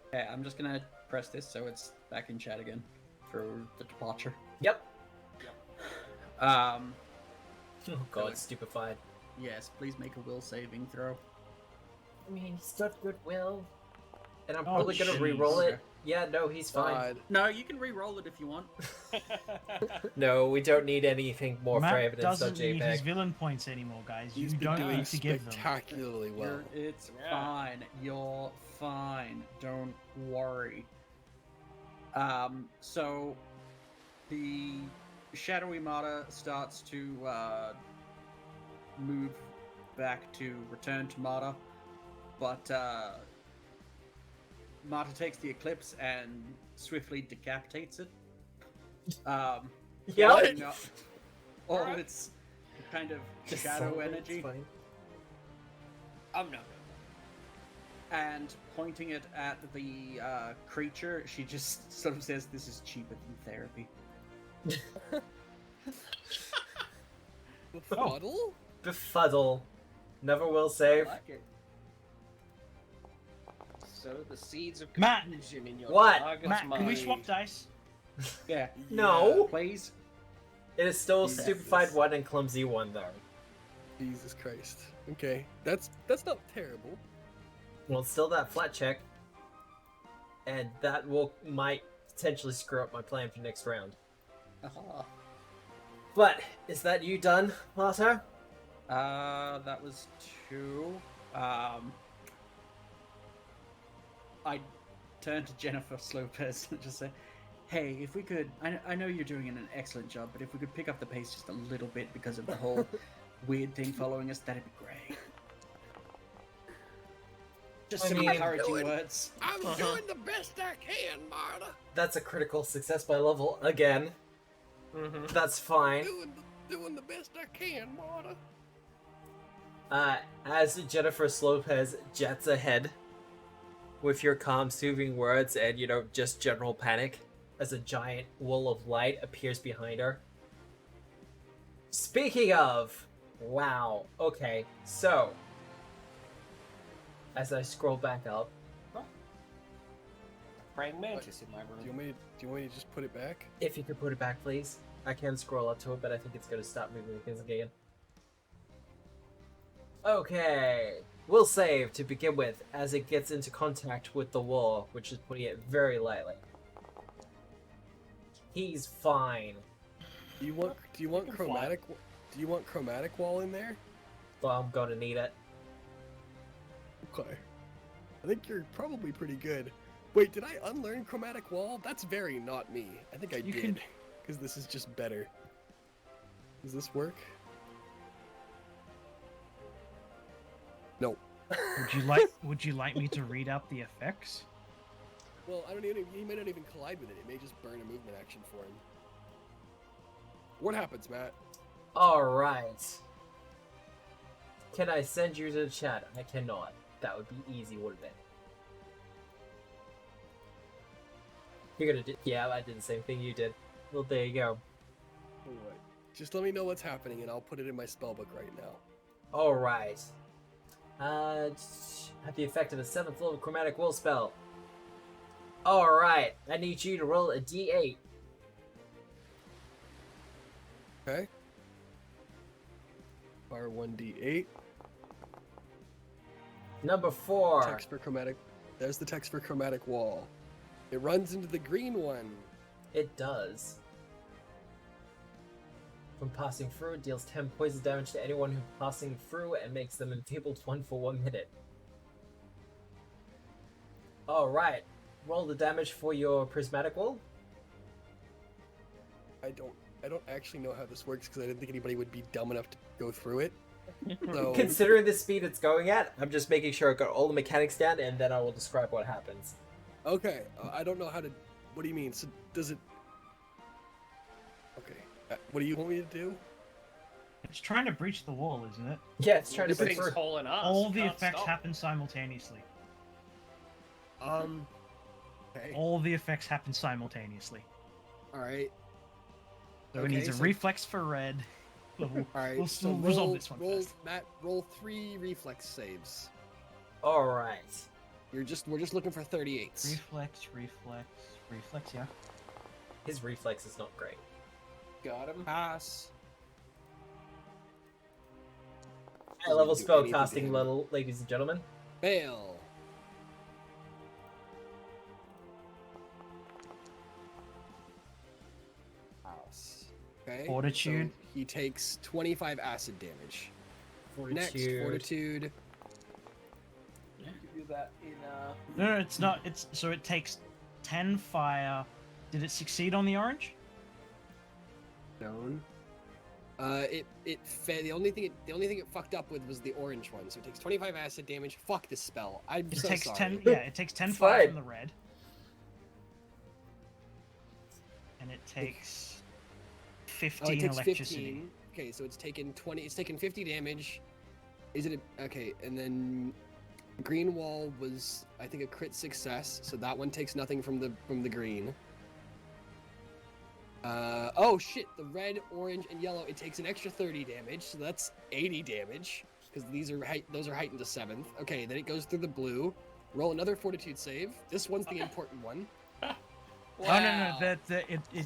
Okay, I'm just gonna press this so it's back in chat again for the departure. Yep. Oh God, stupefied. yes, please make a will saving throw. I mean, he's got goodwill. And I'm Oh, probably gonna jeez. re-roll it. Yeah, no, he's fine. God. No, you can re-roll it if you want. No, we don't need anything more for Matt evidence on doesn't need his JPEG. villain points anymore, guys. He's You been don't doing need to give them. spectacularly well. It's Yeah. fine. You're fine. Don't worry. So the shadowy Marta starts to move back to return to Marta, but Marta takes the eclipse and swiftly decapitates it. Yep. Using up all Alright. of its kind of Just shadow so it's energy. fine. I'm not. And pointing it at the creature, she just sort of says, "This is cheaper than therapy." Befuddle? Befuddle. Never will I save. like it. So the seeds of Matt! confusion in your What? target's Matt, can we mind. swap dice? Yeah. No. Please. It is still Jesus. stupefied 1 and clumsy 1, though. Jesus Christ. Okay, that's not terrible. Well, it's still that flat check. And that might potentially screw up my plan for next round. But, is that you done, Marta? That was 2. I turn to Jennifer Lopez and just say, "Hey, if we could, I know you're doing an excellent job, but if we could pick up the pace just a little bit because of the whole weird thing following us, that'd be great." Just I some mean- encouraging words. I'm doing the best I can, Marta. That's a critical success by level again. Mm-hmm. That's fine. Doing the best I can, Marta. As Jennifer Lopez jets ahead with your calm, soothing words and, just general panic as a giant wall of light appears behind her. Speaking of, wow, okay, so, as I scroll back up, Praying mantis in my Do room. you want me to just put it back? if you could put it back, please. I can scroll up to it, but I think it's going to stop moving things again. Okay, we'll save to begin with as it gets into contact with the wall, which is putting it very lightly. He's fine. Do you want chromatic wall in there? Well, I'm gonna need it. Okay. I think you're probably pretty good. Wait, did I unlearn chromatic wall? That's very not me. I think I You did. can- Because this is just better. Does this work? No. Would you like me to read out the effects? Well, I don't even. He may not even collide with it. It may just burn a movement action for him. What happens, Matt? Alright. Can I send you to the chat? I cannot. That would be easy, wouldn't it? You're gonna do. Yeah, I did the same thing you did. Well, there you go. Alright. Just let me know what's happening, and I'll put it in my spellbook right now. Alright. Have the effect of a 7th level Chromatic Wall spell. Alright, I need you to roll a d8. Okay. Fire 1d8. Number 4. Text for chromatic. There's the text for chromatic wall. It runs into the green one. It does. From passing through, it deals 10 poison damage to anyone who's passing through and makes them enfeebled 1 for 1 minute. Alright, roll the damage for your Prismatic Wall. I don't actually know how this works because I didn't think anybody would be dumb enough to go through it. So Considering the speed it's going at, I'm just making sure I got all the mechanics down and then I will describe what happens. okay, I don't know how to. What do you mean? So does it? Okay, what do you want me to do? It's trying to breach the wall, isn't it? Yeah, it's trying to This break thing's through. calling us. All You the can't effects stop. happen simultaneously. Okay. All the effects happen simultaneously. All right. So Okay, it needs a so- reflex for red. We'll, All right. we'll, so we'll roll, resolve this one roll, first. Matt, roll 3 reflex saves. Alright. We're just looking for 38s. Reflex, yeah. His reflex is not great. Got him. Pass. High level do spell anything casting, to him. little ladies and gentlemen. Fail. Pass. Okay. Fortitude. So he takes 25 acid damage. Fortitude. Next, fortitude. Give you that in No, it's not. It's so it takes 10 fire. Did it succeed on the orange? Stone. The only thing it fucked up with was the orange one. So it takes 25 acid damage. Fuck this spell. I'm It so takes sorry. 10. Yeah, it takes 10 It's fire fine. from the red. And it takes 15 Oh, it takes electricity. 15. Okay, so it's taken 20. It's taken 50 damage. Is it okay? And then green wall was, I think, a crit success. So that one takes nothing from the green. Oh shit! The red, orange, and yellow. It takes an extra 30 damage. So that's 80 damage because those are heightened to 7th. Okay, then it goes through the blue. Roll another fortitude save. This one's the important one. Oh no, Wow. it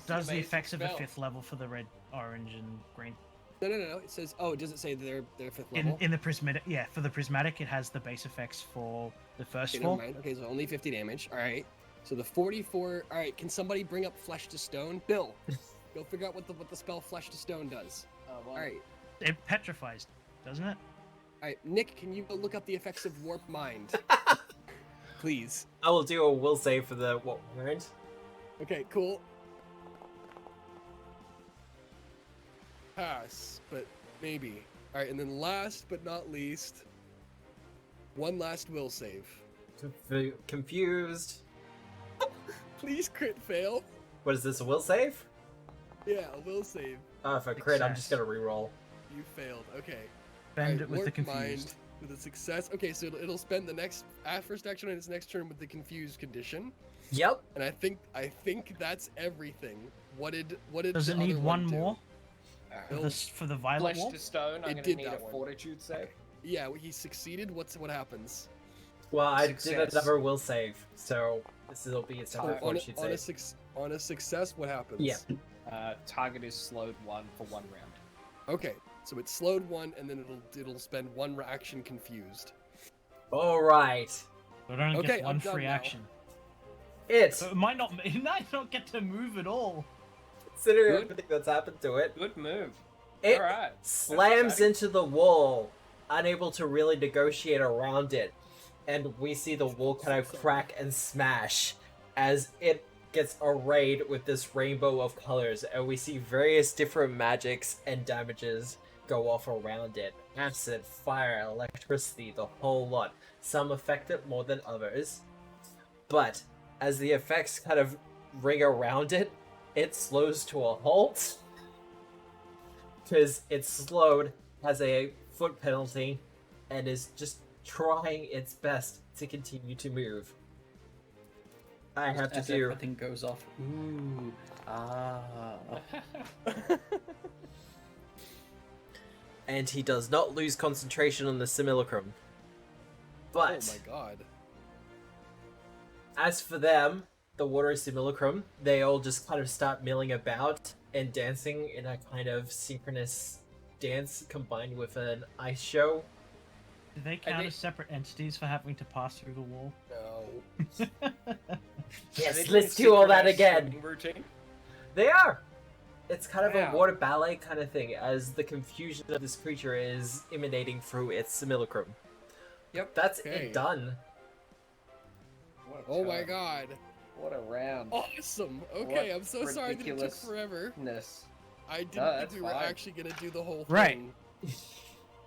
does the amazing effects of a spell. 5th level for the red, orange, and green. No. It says. Oh, does it say they're 5th In level? in the prismatic, yeah, for the prismatic, it has the base effects for the first Okay, never floor. mind. Okay, so only 50 damage. All right. So the 44. All right. Can somebody bring up flesh to stone? Bill, go figure out what the spell flesh to stone does. Well, All right. It petrifies, doesn't it? All right. Nick, can you go look up the effects of warp mind, please? I will do a will save for the what orange. Okay. Cool. Pass, but maybe. All right, and then last but not least, one last will save. Confused. Please crit fail. What is this, a will save? Yeah, a will save. Oh, if I crit, I'm just Success. gonna reroll. You failed. Okay. Bend Alright, it with the Warp confused. Mind with a success. Okay, so it'll spend the next first action on its next turn with the confused condition, Yep. and I think that's everything. What did Does the it need other one do? more It'll- for the violet Flesh wall? to stone. I'm It gonna did need a that one. fortitude save. Yeah, he succeeded. What happens? Well, I did Success. another will save, so this will be a separate Alright. fortitude On a save. on a success, what happens? Yeah. Target is slowed 1 for 1 round. Okay, so it's slowed 1, and then it'll spend 1 action confused. All right. So it only Okay, gets one I'm done free now. action. It, So it might not get to move at all. considering Good. everything that's happened to it, Good move. it Alright. slams exciting. into the wall, unable to really negotiate around it. And we see the wall kind of crack and smash as it gets arrayed with this rainbow of colors, and we see various different magics and damages go off around it. Acid, fire, electricity, the whole lot. Some affect it more than others. But as the effects kind of ring around it, it slows to a halt. Because it's slowed, has a foot penalty, and is just trying its best to continue to move. I have to As do. everything goes off. Ooh. Ah. And he does not lose concentration on the simulacrum. But Oh my god. as for them, the water simulacrum, they all just kind of start milling about and dancing in a kind of synchronous dance combined with an ice show. Do they count they- as separate entities for having to pass through the wall? No. Are they Yes, doing let's do all that synchronized again. swimming Routine? They are! It's kind of Wow. a water ballet kind of thing, as the confusion of this creature is emanating through its simulacrum. Yep. That's Okay. it done. What a Oh my turn. god. What a round. Awesome. Okay, What I'm so sorry that it took ridiculous- forever. Goodness. I didn't No, think that's we were fine. actually gonna do the whole Right. thing.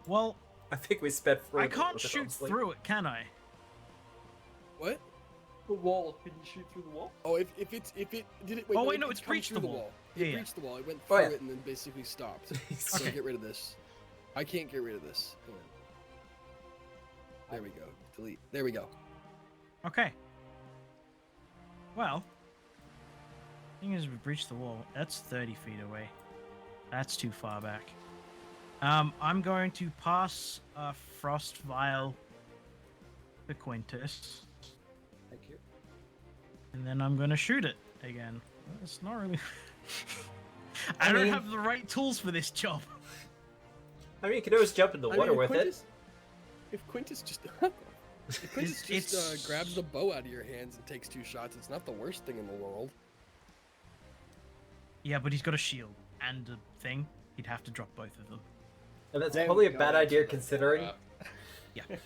Well, I think we sped through I it can't with it, shoot honestly. through it, can I? What? The wall. Can you shoot through the wall? Oh, if it did it. Wait, Oh, no, wait, no, it it's come breached through the wall. It Yeah. breached the wall. It went Oh, through yeah. it and then basically stopped. So Okay. get rid of this. I can't get rid of this. Hang on. There we go. Delete. There we go. Okay. Well, thing is, we breached the wall. That's 30 feet away. That's too far back. I'm going to pass a frost vial to Quintus, Thank you. and then I'm going to shoot it again. It's not really. I I don't mean- have the right tools for this job. I mean, you can always jump in the I water mean, with If Quintus just if Quintus just It's- grabs the bow out of your hands and takes 2 shots, it's not the worst thing in the world. Yeah, but he's got a shield and a thing. He'd have to drop both of them. And that's There probably we a go, bad that's idea what I considering. thought.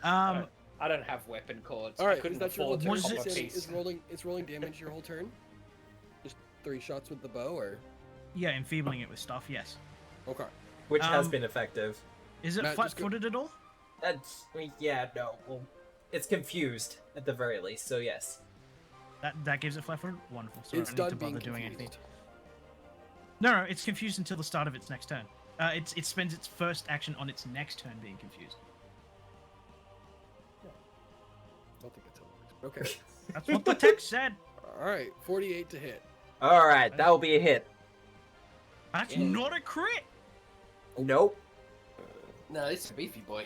Um, I don't have weapon cords. All I right, couldn't is that your whole afford turn? Was to it- cop a Is piece. it's rolling damage your whole turn? Just 3 shots with the bow, or yeah, enfeebling it with stuff. Yes. okay? Which has Um, been effective. Is it Matt, just go- flat-footed at all? That's, I mean, yeah, no. Well, it's confused at the very least, so yes. That gives it flat-footed. Wonderful. So It's I don't done need to being bother doing confused. anything. No, it's confused until the start of its next turn. It spends its first action on its next turn being confused. I don't think that's how it works. Okay. That's what the text said. All right, 48 to hit. Alright, that will be a hit. That's Yeah. not a crit. Nope. No, it's a beefy boy.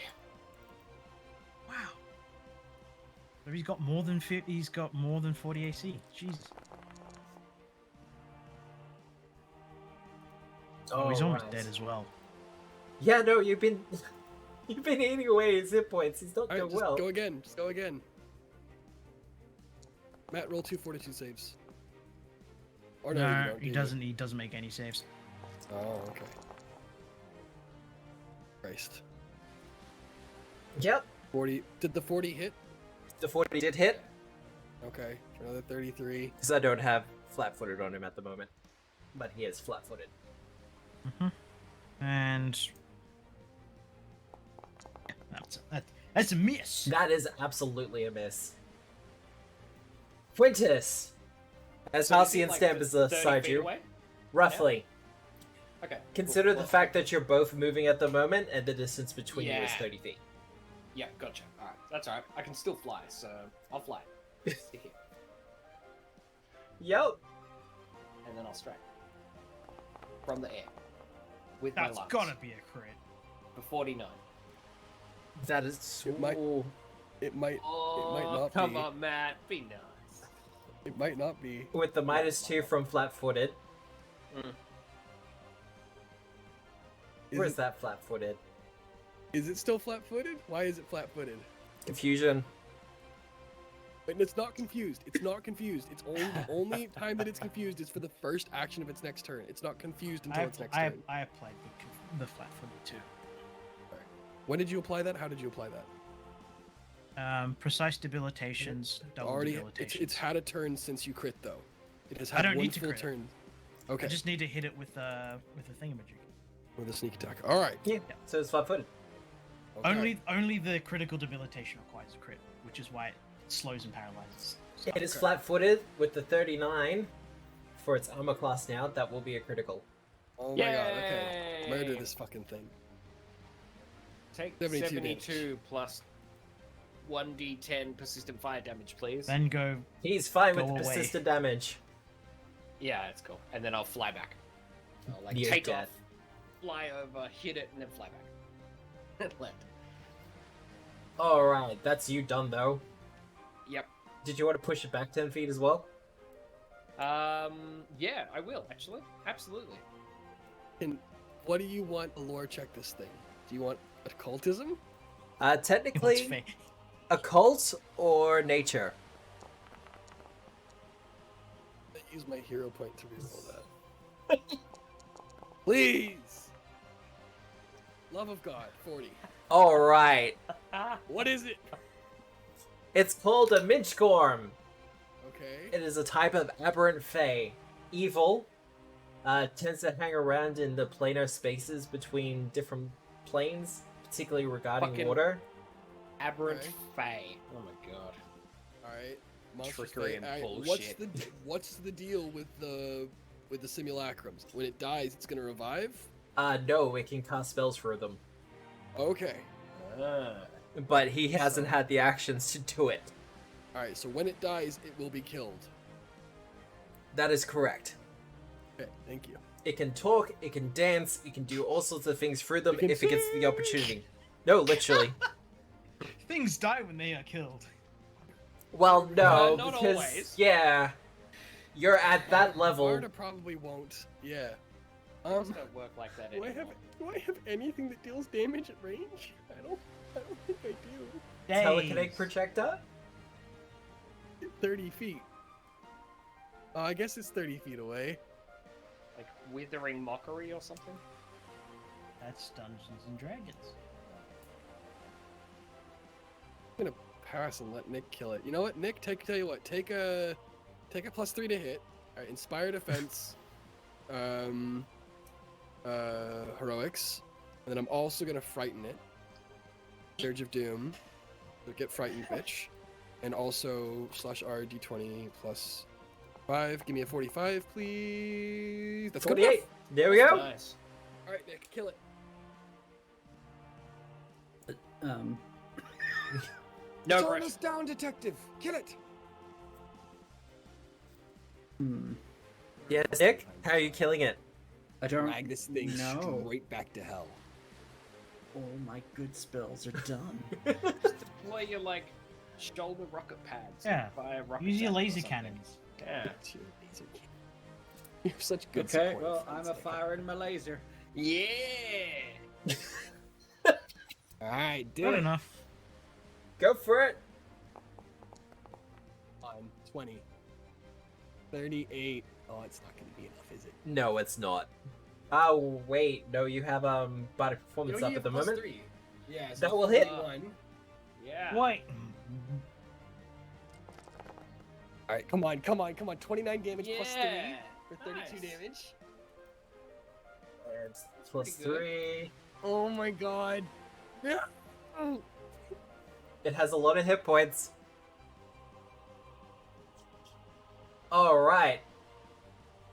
Wow. So he's got more than 50, he's got more than 40 AC. Jesus. Oh, he's almost Alright. dead as well. Yeah, no, you've been you've been eating away his hit points. He's not All right, doing just well. go again. Just go again. Matt, roll 2 fortitude saves. Or no, you No, don't, do he you? doesn't. He doesn't make any saves. Oh, okay. Christ. Yep. 40. Did the 40 hit? The 40 did hit, Okay, for another 33. because I don't have flat-footed on him at the moment. But he is flat-footed. And that's a miss. That is absolutely a miss. Quintus! As So is he, Halcyon like, Stamp is 30 aside feet you. away? Roughly. Okay. Consider cool. the Well, fact that you're both moving at the moment, and the distance between you is Yeah. 30 feet. Yeah, gotcha. Alright, that's alright. I can still fly, so I'll fly. Stick here. Yep. And then I'll strike. From the air. With That's my lungs. gotta be a crit. For 49. That is. It might- Ooh. It might Oh, not come be. on, Matt. Be nice. It might not be. With the -2 from flat-footed. Where's that flat-footed? Is it still flat-footed? Why is it flat-footed? Confusion. And it's not confused. It's not confused. It's only the only time that it's confused is for the first action of its next turn. It's not confused until its next turn. I applied the flat-footed too. When did you apply that? How did you apply that? Precise debilitations, double Already, debilitations. it's had a turn since you crit though. It has I had don't one need to full crit. turn. Okay, I just need to hit it with a thingamajig. with a sneak attack. All right. Yeah. So it's flat-footed. Okay. Only the critical debilitation requires a crit, which is why it slows and paralyzes. stuff. It is flat-footed with the 39 for its armor class now. That will be a critical. Oh my god. Okay. Yay! Murder this fucking thing. Take 72 72 plus 1d10 persistent fire damage, please. Then go. He's fine with Go the away. persistent damage. Yeah, that's cool. And then I'll fly back. I'll like Near take death. off, fly over, hit it, and then fly back. Land. Alright, that's you done though. Yep. Did you want to push it back 10 feet as well? Yeah, I will actually. Absolutely. And what do you want to lore check this thing? Do you want occultism? What's Technically, fake? occult or nature? I use my hero point to reroll that. Please. Love of God, 40. Alright. What is it? It's called a Minchcorm. Okay. It is a type of aberrant fae. Evil. Tends to hang around in the planar spaces between different planes, particularly regarding Fucking- water. Aberrant Okay. Fae. Oh my god. All right. Monsters Trickery Fae. and All right, bullshit. What's the deal with the simulacrums? When it dies, it's gonna revive. No, it can cast spells for them. Okay. But he hasn't had the actions to do it. All right. So when it dies, it will be killed. That is correct. Okay. Thank you. It can talk, it can dance, it can do all sorts of things through them It can if it gets the opportunity. No, literally. Things die when they are killed. Well, no, Not because always. yeah, you're at that level. Barda probably won't. Yeah. Things don't work like that Do I anymore. have anything that deals damage at range? I don't think I do. Telekinetic Days. projector. 30 feet. I guess it's 30 feet away. Like Withering Mockery or something? That's Dungeons and Dragons. I'm gonna pass and let Nick kill it. You know what, Nick? Tell you what. Take a +3 to hit. All right, Inspire Defense. Heroics, and then I'm also gonna frighten it. Surge of Doom. So get frightened, bitch. And also /R D20 plus 5. Give me a 45, please. That's good 48. There we go. Nice. All right, Nick, kill it. Um, No Turn pressure. us down, detective. Kill it. Yes, Nick. How are you killing it? I don't Drag this thing know. straight back to hell. All my good spells are done. Deploy your like shoulder rocket pads. Yeah. Fire rocket Use your pads or laser something. cannons. Yeah. You're such good Okay, support, well, friends, I'm a Nick. firing my laser. Yeah. All right, do Good it. enough. Go for it. 20. 38. Oh, it's not going to be enough, is it? No, it's not. Oh wait, no, you have body performance up at the moment. Yeah, so That will hit. 41. Yeah. Wait. All right, come on. 29 damage plus 3 Yeah. for 32 Nice. damage. And plus Pretty good. 3. Oh my god. Yeah. It has a lot of hit points. All right.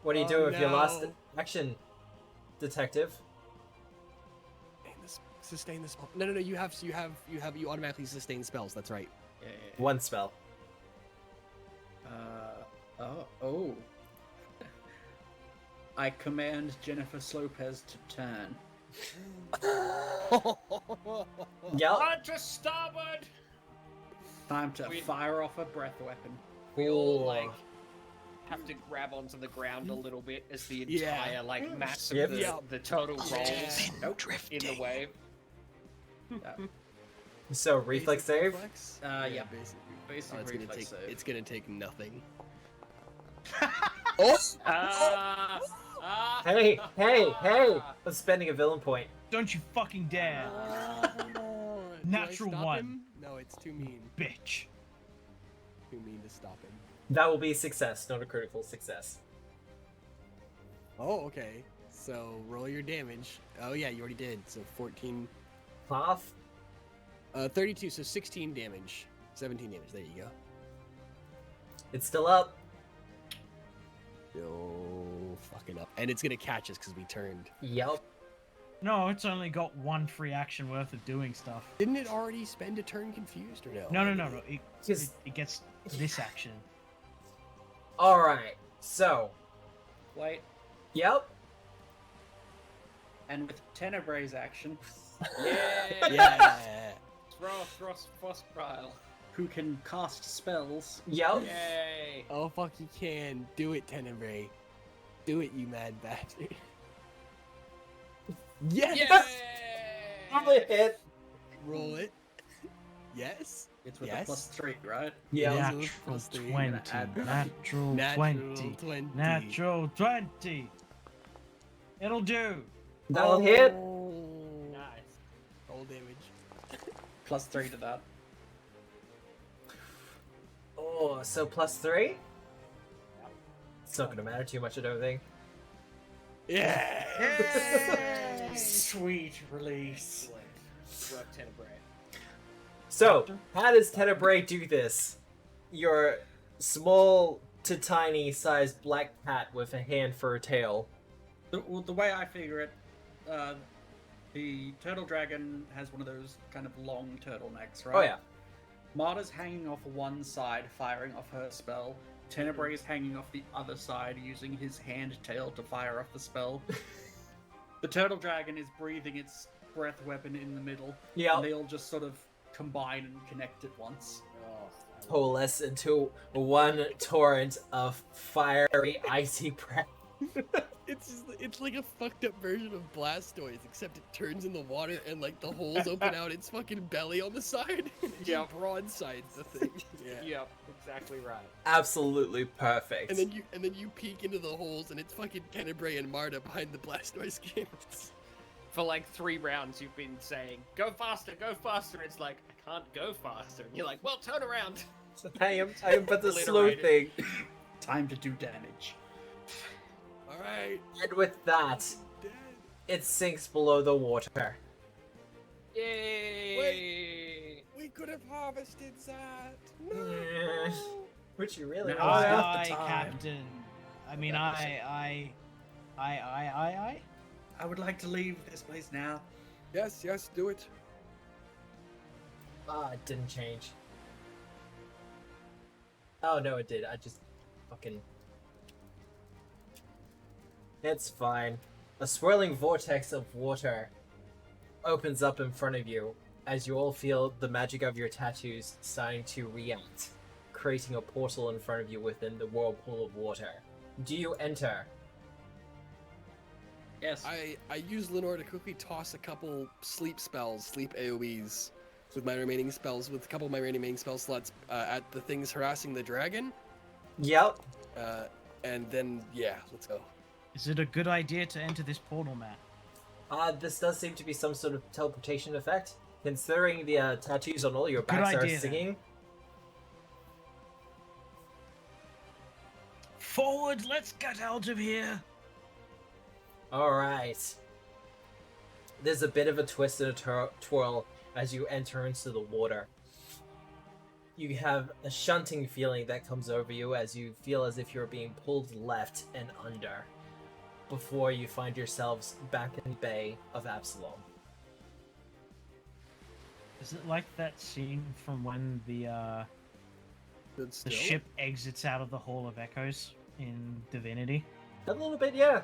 What do you do Oh, with your last no. Action, detective. Sustain the spell. No. You automatically sustain spells. That's right. Yeah. One spell. Oh. I command Jennifer Lopez to turn. Yep. Onto starboard! Time to We- fire off a breath weapon. We all, like, have to grab onto the ground a little bit as the Yeah. entire, like, mass of Yep. the total rolls Nope. in the wave. So reflex save. Reflex? Yeah. Basically. Basic Oh, reflex save. it's gonna take nothing. Hey! I'm spending a villain point. Don't you fucking dare, Do I Natural stop one. him? No, it's too mean. bitch. Too mean to stop him. That will be a success, not a critical success. Oh, okay. So roll your damage. Oh yeah, you already did. So 14, Half. 32. So 16 damage, 17 damage. There you go. It's still up. No fucking up, and it's gonna catch us because we turned. Yep. No, it's only got one free action worth of doing stuff. Didn't it already spend a turn confused or no? No. It gets this action. Alright, so. Wait. Yep. And with Tenebrae's action, Yeah. Frost Pile. who can cast spells, Yep. Yay! Oh fuck, you can do it, Tenebrae. Do it, you mad bastard. Yes. Probably hit. Roll it. Yes. it's with Yes. a +3, right? Yeah. Yeah. Natural plus three. 20. Gonna add that. Natural Natural 20. 20. Natural 20. It'll do. That'll hit. Nice. Roll damage. +3 to that. Oh, so +3? It's not gonna matter too much, I don't think. Yeah. Sweet release. Work Tenebrae. So, how does Tenebrae do this? Your small to tiny sized black cat with a hand for a tail. The way I figure it, the turtle dragon has one of those kind of long turtlenecks, right? Oh yeah. Marta's hanging off one side, firing off her spell. Tenebrae is hanging off the other side, using his hand tail to fire off the spell. The turtle dragon is breathing its breath weapon in the middle. Yeah. And they all just sort of combine and connect at once. Coalesce into one torrent of fiery, icy breath. It's like a fucked up version of Blastoise, except it turns in the water and like the holes open out its fucking belly on the side. Yeah. Broadsides the thing. Yeah. Yep, exactly right. Absolutely perfect. And then you peek into the holes and it's fucking Tenebrae and Marta behind the Blastoise scales. For like 3 rounds, you've been saying, go faster. It's like, I can't go faster. And you're like, well, turn around. I am but the slow thing. Time to do damage. Alright. And with that, Dead. it sinks below the water. Yay! We could have harvested that. Yeah. Which you really No. are. not Aye, the time. Captain. I mean, I. I would like to leave this place now. Yes, do it. Ah, it didn't change. Oh no, it did. I just fucking. It's fine. A swirling vortex of water opens up in front of you as you all feel the magic of your tattoos starting to react, creating a portal in front of you within the whirlpool of water. Do you enter? Yes. I use Lenore to quickly toss a couple sleep AoEs with my remaining spells, with a couple of my remaining spell slots at the things harassing the dragon. Yep. And then, yeah, let's go. Is it a good idea to enter this portal, Matt? This does seem to be some sort of teleportation effect, considering the tattoos on all your backs are idea, then. singing. Forward, let's get out of here. Alright. There's a bit of a twist and a twirl as you enter into the water. You have a shunting feeling that comes over you as you feel as if you're being pulled left and under. before you find yourselves back in the Bay of Absalom. Is it like that scene from when the Still? ship exits out of the Hall of Echoes in Divinity? A little bit, yeah.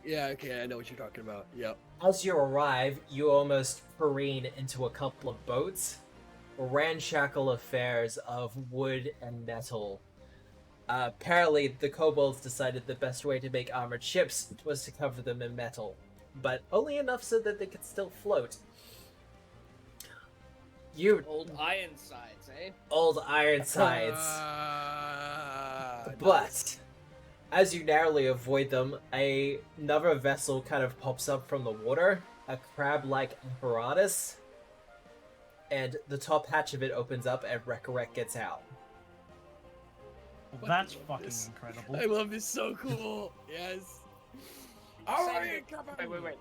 Yeah, okay, I know what you're talking about. Yep. As you arrive, you almost careen into a couple of boats, ramshackle affairs of wood and metal. Apparently, the kobolds decided the best way to make armored ships was to cover them in metal, but only enough so that they could still float. You Old Ironsides, eh? old Ironsides. But as you narrowly avoid them, another vessel kind of pops up from the water, a crab-like apparatus, and the top hatch of it opens up and Rekarek gets out. Well, that's love fucking this. incredible. I love this, so cool. Yes. Wait.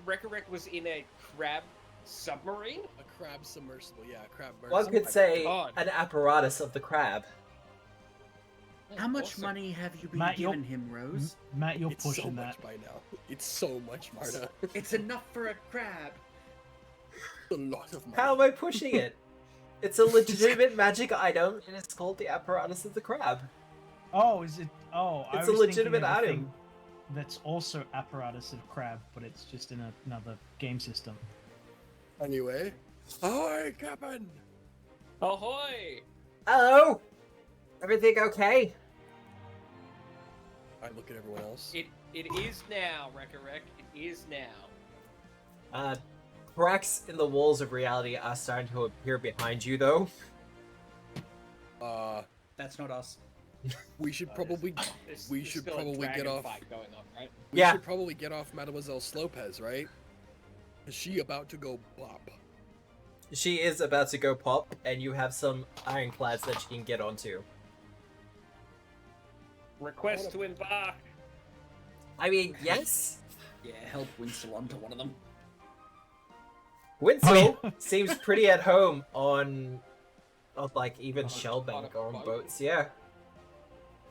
Rekarek was in a crab submarine? A crab submersible, yeah, a crab One submersible. could say God. an apparatus of the crab. How much Awesome. money have you been Matt, you're- giving him, Rose? Matt, you're It's so pushing much that. by now. It's so much, Marta. It's enough for a crab. A lot of money. How am I pushing it? It's a legitimate magic item, and it's called the apparatus of the crab. Oh, is it? Oh, I It's a was legitimate thinking of a item. thing that's also apparatus of crab, but it's just in another game system. Anyway. Ahoy, Captain! Ahoy! Hello? Everything okay? I look at everyone else. It is now, Rekarek. It is now. Cracks in the walls of reality are starting to appear behind you, though. That's not us. We should probably We There's should still a probably get dragon off. fight going on, right? we Yeah. should probably get off Mademoiselle Slopez, right? Is she about to go bop? She is about to go pop, and you have some ironclads that she can get onto. Request to embark. I mean, yes? Yeah, help Wynsal onto one of them. Wynsal Oh, seems pretty at home on like, even On Shellbank a or on boat? boats, yeah.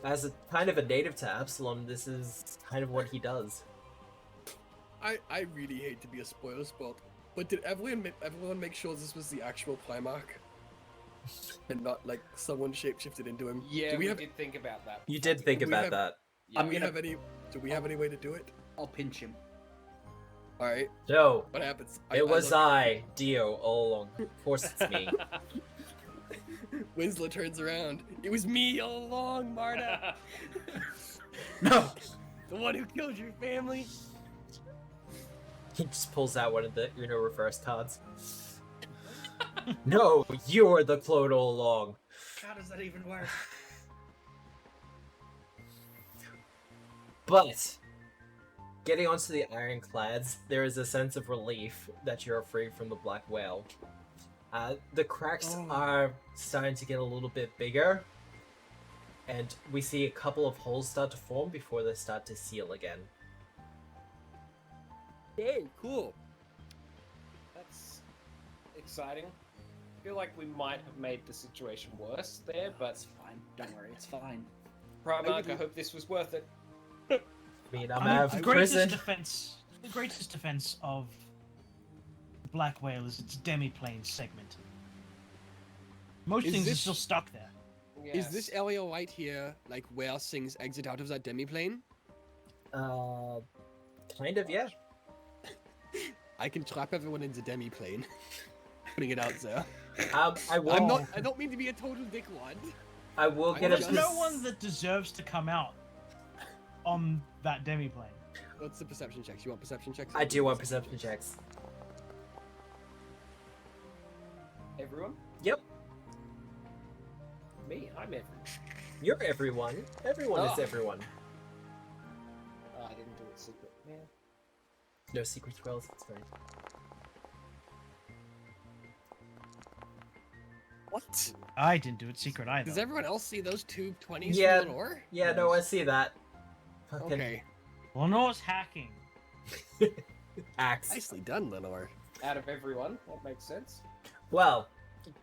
As a kind of a native to Absalom, this is kind of what he does. I really hate to be a spoiler spot, but did everyone make sure this was the actual Primarch? And not like someone shapeshifted into him? Yeah, Do we we have did think about that. You did think We about have- that. Yeah, do we have any way to do it? I'll pinch him. Alright, No, what happens? it was look- Dio, all along. Of course it's me. Winslow turns around. It was me all along, Marta. No! The one who killed your family. He just pulls out one of the Uno reverse cards. No, you were the clone all along. How does that even work? But getting onto the ironclads, there is a sense of relief that you're free from the black whale. The cracks are starting to get a little bit bigger, and we see a couple of holes start to form before they start to seal again. Oh, cool. That's exciting. I feel like we might have made the situation worse there, but It's fine. Don't worry, it's fine. Primarch, I hope this was worth it. I mean, I'm I mean, out the of greatest prison. the greatest defense of the Black Whale is its demi-plane segment. Most Is things are this- still stuck there. Is this area right here like where things exit out of that demiplane? Kind of, yeah. I can trap everyone in the demiplane. Putting it out there. I will. I don't mean to be a total dickwad. I will I get a. There's just- no one that deserves to come out on that demi-plane. What's the perception checks? You want perception checks? I do want perception checks. Everyone? Yep, Me? I'm everyone. you're everyone. Everyone is Oh. everyone. I didn't do it secret. Yeah. No secret spells. It's fine. What? I didn't do it secret either. Does everyone else see those two 20s Yeah. from Lenore? Yeah, no, I see that. Fucking Okay. Lenore's hacking. axe. Nicely done, Lenore. Out of everyone, that makes sense. Well,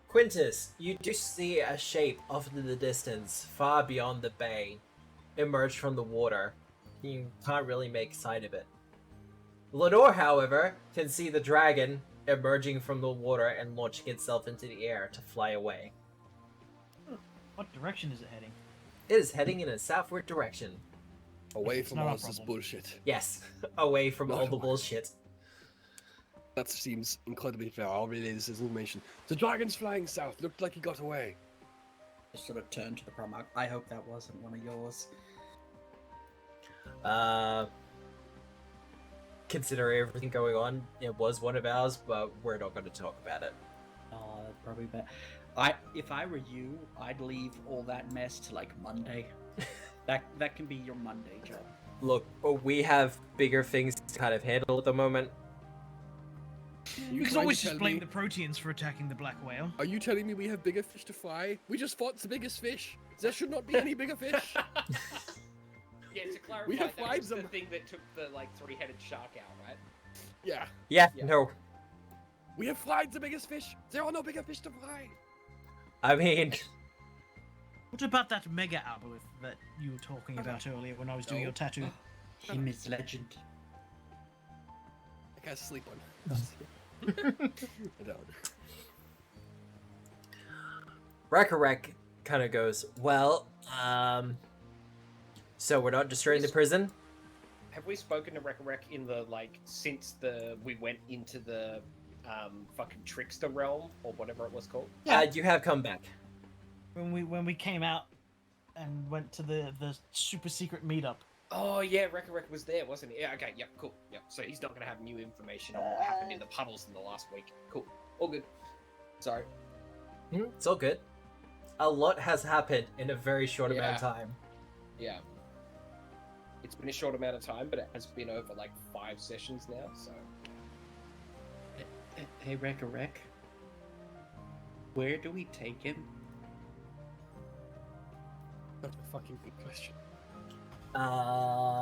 Quintus, you do see a shape off in the distance, far beyond the bay, emerge from the water. You can't really make sight of it. Lenore, however, can see the dragon emerging from the water and launching itself into the air to fly away. What direction is it heading? It is heading in a southward direction. Away It's from not all our this problem. bullshit. Yes, away from Not all the away. bullshit. That seems incredibly fair. I'll relay this as information. The dragon's flying south. Looked like he got away. Just sort of turn to the Promog. I hope that wasn't one of yours. Considering everything going on, it was one of ours, but we're not going to talk about it. Probably better. If I were you, I'd leave all that mess to like Monday. that can be your Monday job. Look, we have bigger things to kind of handle at the moment. You can trying always to just tell blame me- the proteins for attacking the black whale. Are you telling me we have bigger fish to fry? We just fought the biggest fish. There should not be any bigger fish. Yeah, to clarify, We have that fried was the them. thing that took the like three-headed shark out, right? Yeah. Yeah, Yeah. no. We have fried the biggest fish. There are no bigger fish to fry. I mean, What about that mega aboleth that you were talking about earlier when I was doing No. your tattoo? Him is legend. I can't sleep on. I don't. Rakarek kind of goes, well, so we're not destroying the prison? Have we spoken to Rekarek in the like since we went into the fucking trickster realm or whatever it was called? You have come back. When we came out and went to the super secret meetup. Oh yeah, Rekarek was there, wasn't he? Yeah, okay, yep, cool. Yep. So he's not gonna have new information on what happened in the puddles in the last week. Cool. All good. Sorry. It's all good. A lot has happened in a very short amount of Yeah. time. Yeah. It's been a short amount of time, but it has been over like 5 sessions now, so Hey, Wreck. Where do we take him? That's a fucking good question. I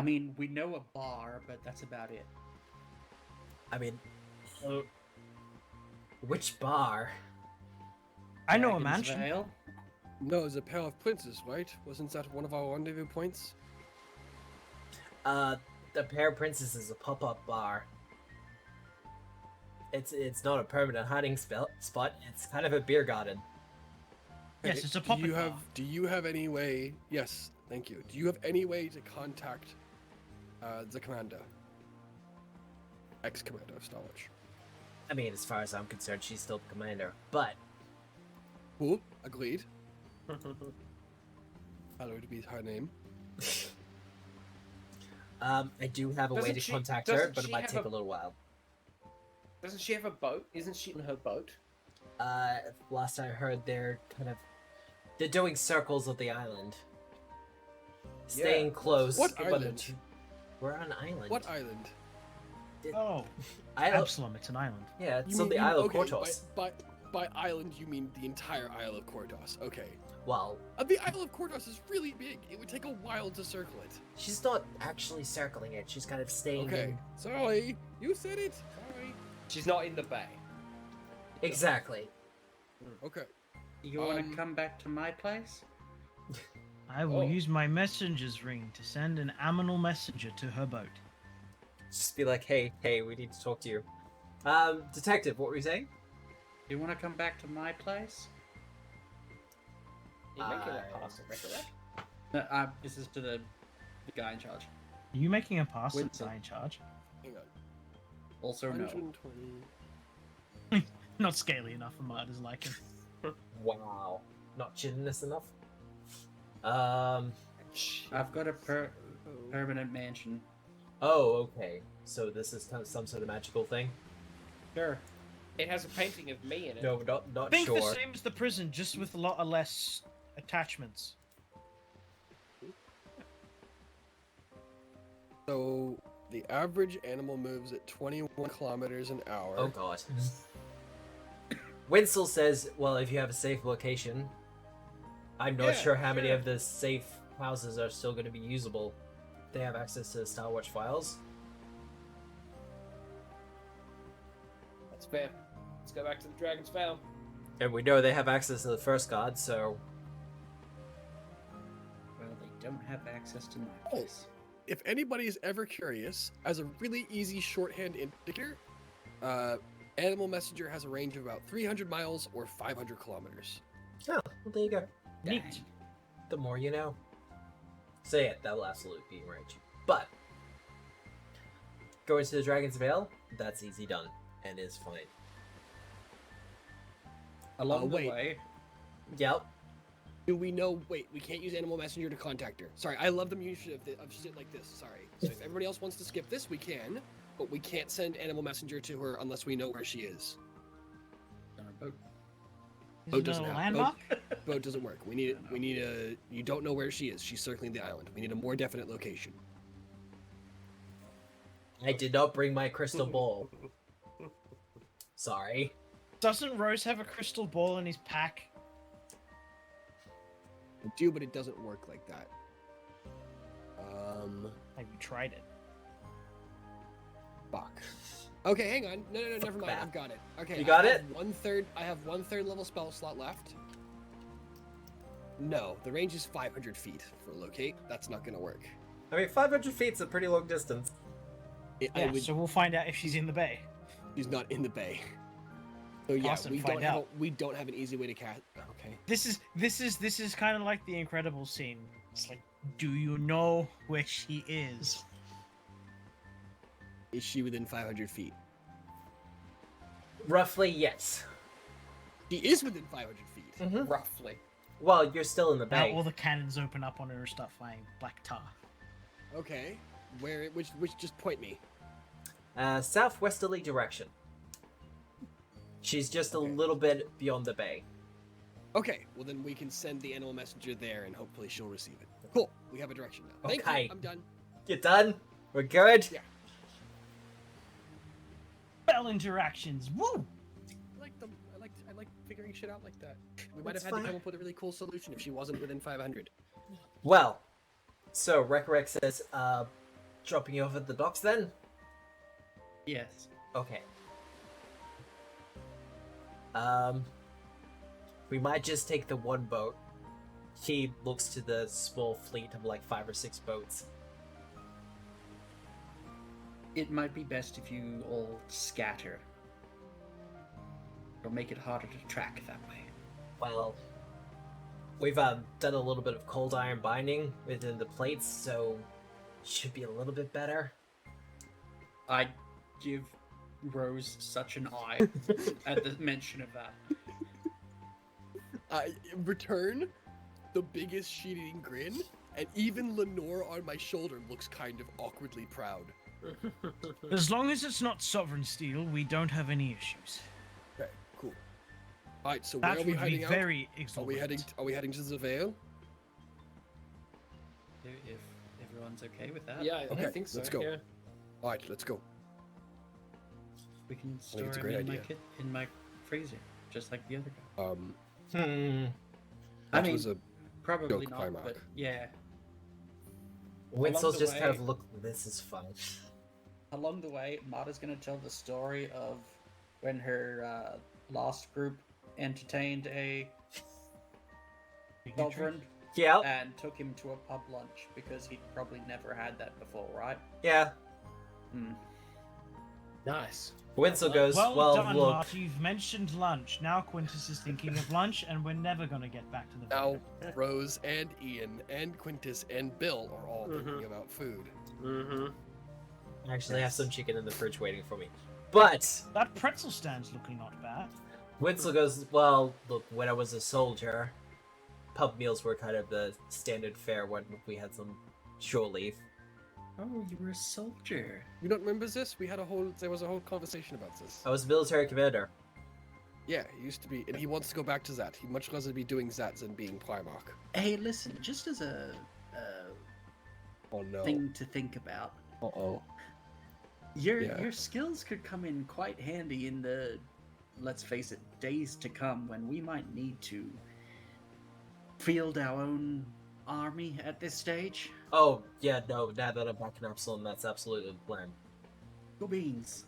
mean, we know a bar, but that's about it. I mean, which bar? I know a Dragon's mansion. Vale? No, it's a pair of princes, right? Wasn't that one of our rendezvous points? The Pear Princess is a pop-up bar. It's not a permanent hiding spot. It's kind of a beer garden. Yes, Okay, it's a do pop-up you bar. have Do you have any way? Yes, thank you. Do you have any way to contact the commander, ex-commander of Starwatch? I mean, as far as I'm concerned, she's still the commander. But Cool. Agreed. Hallowed be her name. I do have a way Doesn't to she- contact her, doesn't but it she might have take a- a little while. doesn't she have a boat? Isn't she in her boat? Last I heard, they're doing circles of the island, staying Yeah. close. What but the island? two- We're on an island. What island? Oh, Isle? Absalom, it's an island. Yeah, it's You on the mean- Isle of okay, Kortos. By island, you mean the entire Isle of Kortos. Okay. Well, The Isle of Kortos is really big. It would take a while to circle it. she's not actually circling it. She's kind of staying Okay. in. Sorry. You said it. Sorry. She's not in the bay. Exactly. Okay. You want Um, to come back to my place? I will Oh. use my messenger's ring to send an aminal messenger to her boat. Just be like, hey, we need to talk to you. Detective, what were you saying? You want to come back to my place? You're making that pass at Rekarek? No, this is to the guy in charge. Are you making a pass at the Wynsal. guy in charge? Hang on. Also, no. 120. Not scaly enough for Marta's liking. Wow. Not chitinous enough? I've got a permanent mansion. Oh, okay. So this is kind of some sort of magical thing? Sure. It has a painting of me in it. No, not Think sure. the same as the prison, just with a lot of less attachments. So the average animal moves at 21 kilometers an hour. Oh god. Wynsal says, well, if you have a safe location, I'm not Yeah, sure how many sure. of the safe houses are still going to be usable. They have access to the Star Watch files. That's fair. Let's go back to the Dragon's Vow. And we know they have access to the first god, so Well, they don't have access to my Oh. place. If anybody is ever curious, as a really easy shorthand indicator, Animal Messenger has a range of about 300 miles or 500 kilometers. oh, well, there you go. Neat. The more you know. So yeah, that will absolutely be in range. But going to the Dragon's Veil, that's easy done and is fine. Along the wait. way, Yep. Do we know? Wait, we can't use Animal Messenger to contact her. Sorry, I love the music of shit like this. Sorry. So if everybody else wants to skip this, we can, but we can't send Animal Messenger to her unless we know where she is. on our boat. Is Oh, it doesn't a have- landmark? Boat doesn't work. We need a. You don't know where she is. She's circling the island. We need a more definite location. I did not bring my crystal ball. Sorry. Doesn't Rose have a crystal ball in his pack? I do, but it doesn't work like that. Have you tried it? Fuck. Okay, hang on. No, never mind. Crap. I've got it. Okay, You got I it? have 1/3. I have 1/3 level spell slot left. No, the range is 500 feet for locate. That's not gonna work. I mean, 500 feet's a pretty long distance. Yeah, so we'll find out if she's in the bay. She's not in the bay. So yeah, Awesome, we find don't have out. we don't have an easy way to cast. Okay. This is kind of like the Incredible scene. It's like, do you know where she is? Is she within 500 feet? Roughly, yes. She is within 500 feet. Mhm. Roughly. Well, you're still in the Now bay. all the cannons open up on her and start flying black tar. Okay. Where? Which? Just point me. Southwesterly direction. She's just Okay. a little bit beyond the bay. Okay. Well, then we can send the animal messenger there, and hopefully she'll receive it. Cool. We have a direction now. Thank Okay. you. I'm done. You done? We're good? Yeah. Spell interactions. Woo! I like them. I like figuring shit out like that. We might That's have had to fine. come up with a really cool solution if she wasn't within 500. Well, so Recorrect says, dropping you off at the docks then? Yes. Okay. We might just take the one boat. He looks to the small fleet of like 5 or 6 boats. It might be best if you all scatter. It'll make it harder to track that way. Well, we've done a little bit of cold iron binding within the plates, so should be a little bit better. I give Rose such an eye at the mention of that. I return the biggest shit-eating grin, and even Lenore on my shoulder looks kind of awkwardly proud. As long as it's not sovereign steel, we don't have any issues. Okay, cool. All right, so That where are we would be heading out? very Are exorbitant. we heading to the Vale? If everyone's okay with that, Yeah, Okay, I think so. let's go. Yeah. All right, let's go. we can think store it's a him great in idea. in my freezer, just like the other guy. Hmm. I That mean, was a probably joke, not, Primarch. but yeah. Winsel's the just kind of way- look, this is fun. Along the way, Mata's going to tell the story of when her last group entertained a sovereign Yeah, and took him to a pub lunch because he'd probably never had that before, right? yeah. Hmm. Nice. Winsel goes, well, done, look. Marty. You've mentioned lunch. Now Quintus is thinking of lunch, and we're never going to get back to the now Rose and Ian and Quintus and Bill are all Mhm. thinking about food. Mm-hmm. I actually have some chicken in the fridge waiting for me. But That pretzel stand's looking not bad. Winsel goes, well, look, when I was a soldier, pub meals were kind of the standard fare when we had some shore leave. Oh, you were a soldier. You don't remember this? There was a whole conversation about this. I was a military commander. Yeah, he used to be, and he wants to go back to that. He'd much rather be doing that than being Primarch. Hey, listen, just as a Oh no. thing to think about, Uh-oh. your Yeah. your skills could come in quite handy in the, let's face it, days to come when we might need to field our own army at this stage. Oh, yeah, no, now that I'm back in Absalom, that's absolutely the plan. Cool beans.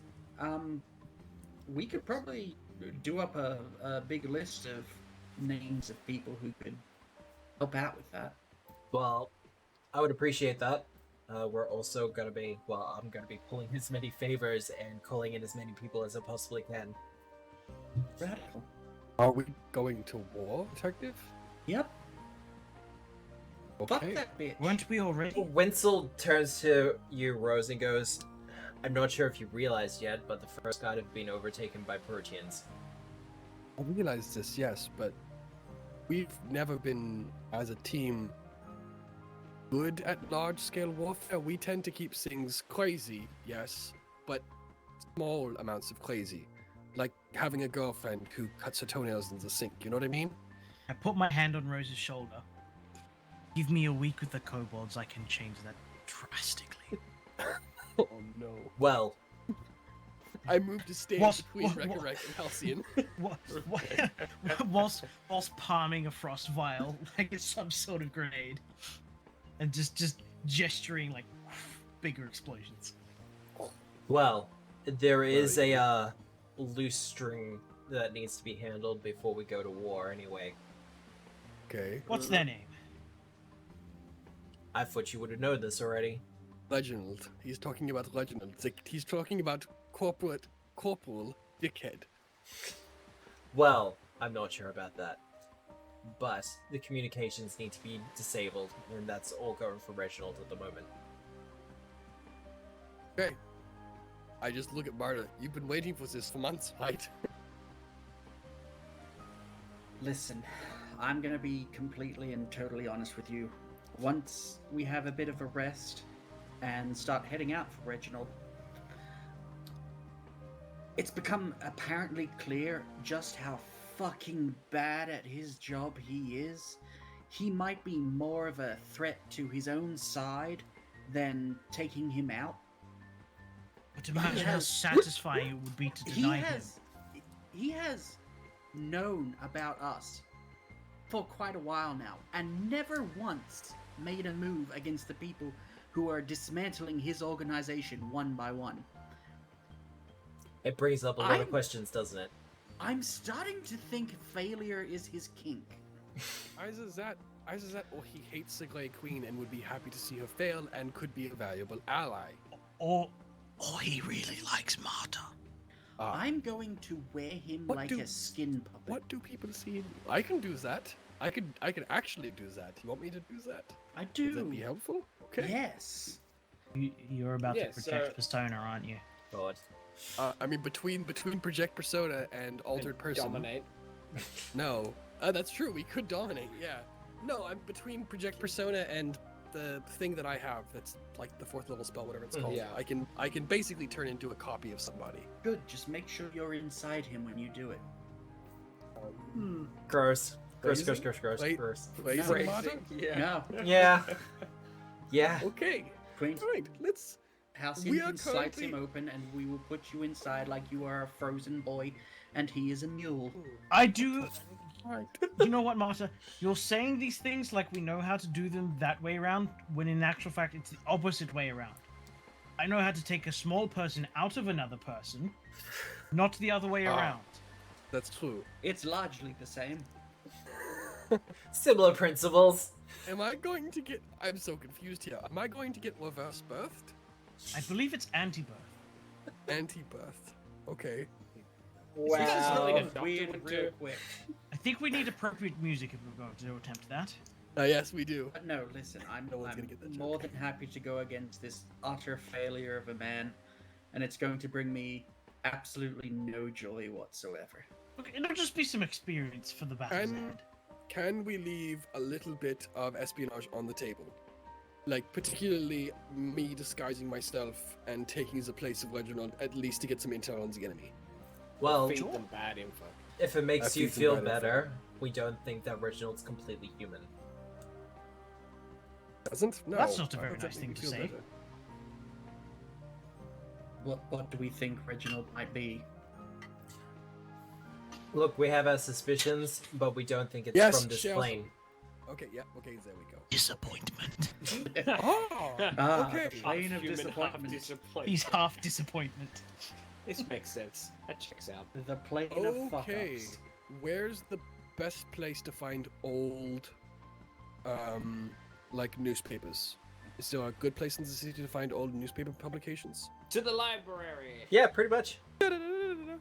We could probably do up a big list of names of people who could help out with that. Well, I would appreciate that. We're also gonna be, well, I'm gonna be pulling as many favors and calling in as many people as I possibly can. Radical. Are we going to war, detective? Yep. Fuck Okay. that bitch. Weren't we already? Wenzel turns to you, Rose, and goes, I'm not sure if you realized yet, but the first god have been overtaken by Proteans. I realize this, yes, but we've never been, as a team, good at large-scale warfare. We tend to keep things crazy, yes, but small amounts of crazy. Like having a girlfriend who cuts her toenails in the sink, you know what I mean? I put my hand on Rose's shoulder. Give me a week with the kobolds, I can change that drastically. Oh no. Well, I moved a stage Whilst- between wha- wha- Resurrect and Halcyon. whilst palming a frost vial like it's some sort of grenade, and just gesturing like bigger explosions. well, there is a loose string that needs to be handled before we go to war anyway. Okay. What's their name? I thought you would have known this already. Reginald. He's talking about Reginald. He's talking about Corporal Dickhead. Well, I'm not sure about that. But the communications need to be disabled, and that's all going for Reginald at the moment. Okay. I just look at Marta. You've been waiting for this for months, right? Listen, I'm gonna be completely and totally honest with you. Once we have a bit of a rest and start heading out for Reginald, it's become apparently clear just how fucking bad at his job he is. He might be more of a threat to his own side than taking him out. But imagine how has- satisfying it would be to He deny him. has known about us for quite a while now and never once made a move against the people who are dismantling his organization one by one. It brings up a lot of I'm- questions, doesn't it? I'm starting to think failure is his kink. Either that, or he hates the Grey Queen and would be happy to see her fail and could be a valuable ally. Or he really likes Marta. I'm going to wear him What like do- a skin puppet. What do people see in you? I can do that. I can actually do that. You want me to do that? I Would do. that be helpful? Okay. Yes. You're about Yeah, to protect so- Persona, aren't you? God. I mean, between Project Persona and Altered Person. Dominate. No, that's true. We could dominate. Yeah. No, I'm between Project Persona and the thing that I have. That's like the 4th level spell, whatever it's called. Yeah. I can basically turn into a copy of somebody. Good. Just make sure you're inside him when you do it. Gross. Gross, Phrasing? gross, gross, gross, Wait. gross. Phrasing, Marta? No. Yeah. Yeah. Okay. Queen, Right. Let's. Halcyon We are can slice him currently- open and we will put you inside like you are a frozen boy and he is a mule. I do. Right. You know what, Marta? You're saying these things like we know how to do them that way around, when in actual fact it's the opposite way around. I know how to take a small person out of another person, not the other way Ah. around. That's true. It's largely the same. Similar principles. Am I going to get? I'm so confused here. Am I going to get reverse birthed? I believe it's anti-birth. Anti-birthed. Okay. Wow. Weird Doctor would real do. quick. I think we need appropriate music if we're going to attempt that. Yes, we do. But no, listen, I'm No one's gonna get that more joke. than happy to go against this utter failure of a man, and it's going to bring me absolutely no joy whatsoever. Okay, it'll just be some experience for the battle's And- end. Can we leave a little bit of espionage on the table? Like, particularly me disguising myself and taking the place of Reginald, at least to get some intel on the enemy. Well, Feed them bad info. if it makes I you think feel about it. better, we don't think that Reginald's completely human. Doesn't? No. That's not a why very would that nice make thing me to feel say. better? What do we think Reginald might be? Look, we have our suspicions, but we don't think it's Yes, from this Shell. plane. Okay, yeah, okay, there we go. Disappointment. Oh! Ah, Okay. the plane of Human, half disappointment. disappointment. He's half disappointment. This makes sense. That checks out. The plane of fuck Okay. ups. Where's the best place to find old, like newspapers? Is there a good place in the city to find old newspaper publications? To the library. Yeah, pretty much. The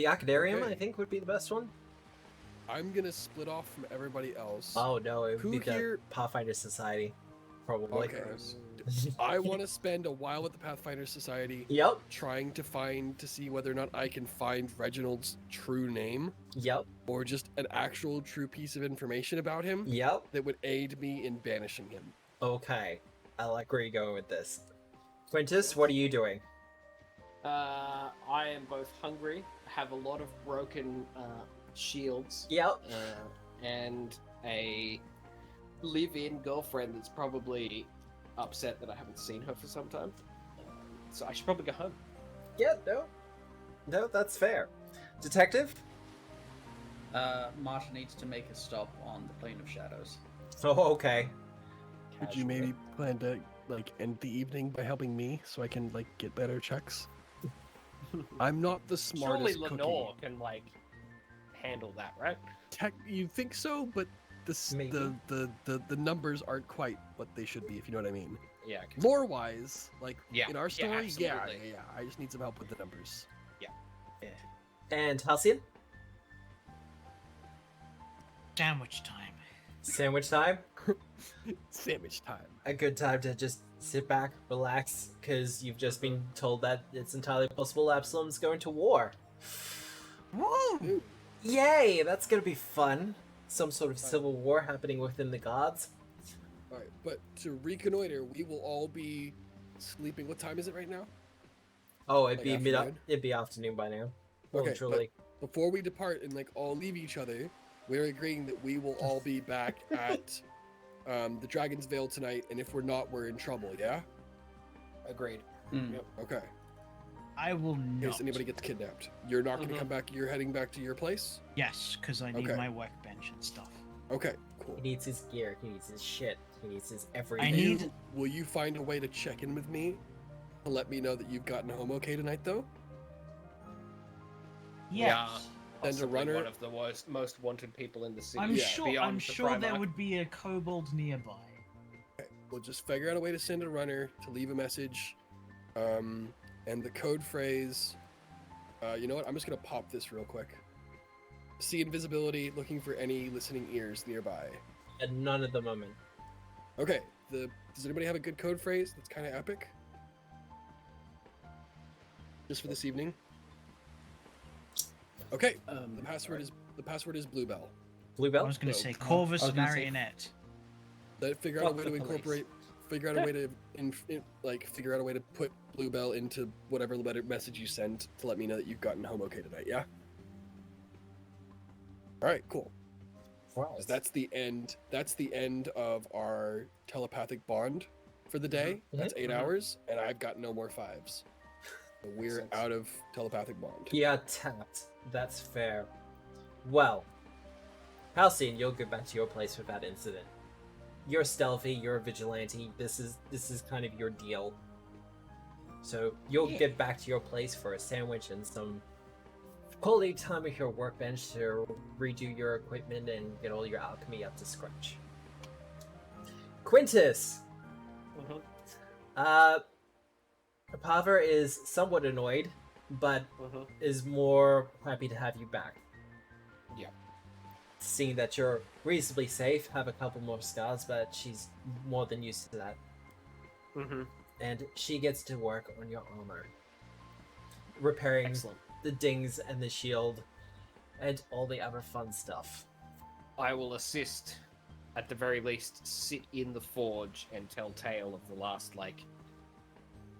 Acadarium, Okay. I think, would be the best one. I'm gonna split off from everybody else. Oh no, it would Who be the here- Pathfinder Society, probably. Okay. I want to spend a while with the Pathfinder Society Yep, trying to see whether or not I can find Reginald's true name yep, or just an actual true piece of information about him yep. that would aid me in banishing him. Okay, I like where you're going with this. Quintus, what are you doing? I am both hungry, have a lot of broken shields, Yep. and a live-in girlfriend that's probably upset that I haven't seen her for some time. So I should probably go home. Yeah, no, that's fair. Detective? Marshall needs to make a stop on the plane of shadows. Oh, okay. Would you maybe plan to like end the evening by helping me so I can like get better checks? I'm not the Surely smartest Lenore cookie. can like handle that, right? You think so, but Maybe. the numbers aren't quite what they should be, if you know what I mean. Yeah. Lore wise, like Yeah, in our yeah, story, yeah, absolutely. I just need some help with the numbers. And Halcyon? Sandwich time. Sandwich time? Sandwich time. A good time to just sit back, relax, because you've just been told that it's entirely possible Absalom's going to war. Woo! Yay! That's gonna be fun. Some sort of civil war happening within the gods. All right, but to reconnoiter, we will all be sleeping. What time is it right now? Oh, it'd Like be afternoon? it'd be afternoon by now. Well, Okay, truly. Before we depart and like all leave each other, we're agreeing that we will all be back at the Dragon's Veil tonight, and if we're not, we're in trouble. Yeah. Agreed. Yep. Okay. I will In not. case anybody gets kidnapped, you're not going to Mhm. come back. You're heading back to your place. Yes, because I need Okay. my workbench and stuff. Okay. Cool. He needs his gear. He needs his shit. He needs his I everything. need- Will you find a way to check in with me to let me know that you've gotten home okay tonight, though? Yes. Send a Possibly runner. one of the most wanted people in the city. I'm Yeah. sure. beyond I'm the sure there Primarch. would be a kobold nearby. Okay. We'll just figure out a way to send a runner to leave a message, and the code phrase. You know what? I'm just gonna pop this real quick. See invisibility, looking for any listening ears nearby. And none at the moment. Okay. Does anybody have a good code phrase that's kind of epic? Just for this evening. Okay. The password is Bluebell. I Bluebell? was going to No. say I Corvus was gonna say- Marionette. Figure out a Fuck way the to police. incorporate. Figure out a way to figure out a way to put Bluebell into whatever letter message you send to let me know that you've gotten home okay tonight. Yeah. All right. Cool. 'Cause that's the end. That's the end of our telepathic bond for the day. That's 8 hours, and I've got no more fives. So we're sense. out of telepathic bond. Yeah, tapped. That's fair. Well, Halcyon, you'll get back to your place with that incident. You're stealthy, you're a vigilante, this is kind of your deal. So you'll get back to your place for a sandwich and some quality time with your workbench to redo your equipment and get all your alchemy up to scratch. Quintus! Mhm. Paver is somewhat annoyed, but Mhm. is more happy to have you back. Yeah. Seeing that you're reasonably safe, have a couple more scars, but she's more than used to that. Mhm. And she gets to work on your armor, repairing Excellent. the dings and the shield, and all the other fun stuff. I will assist, at the very least, sit in the forge and tell tale of the last,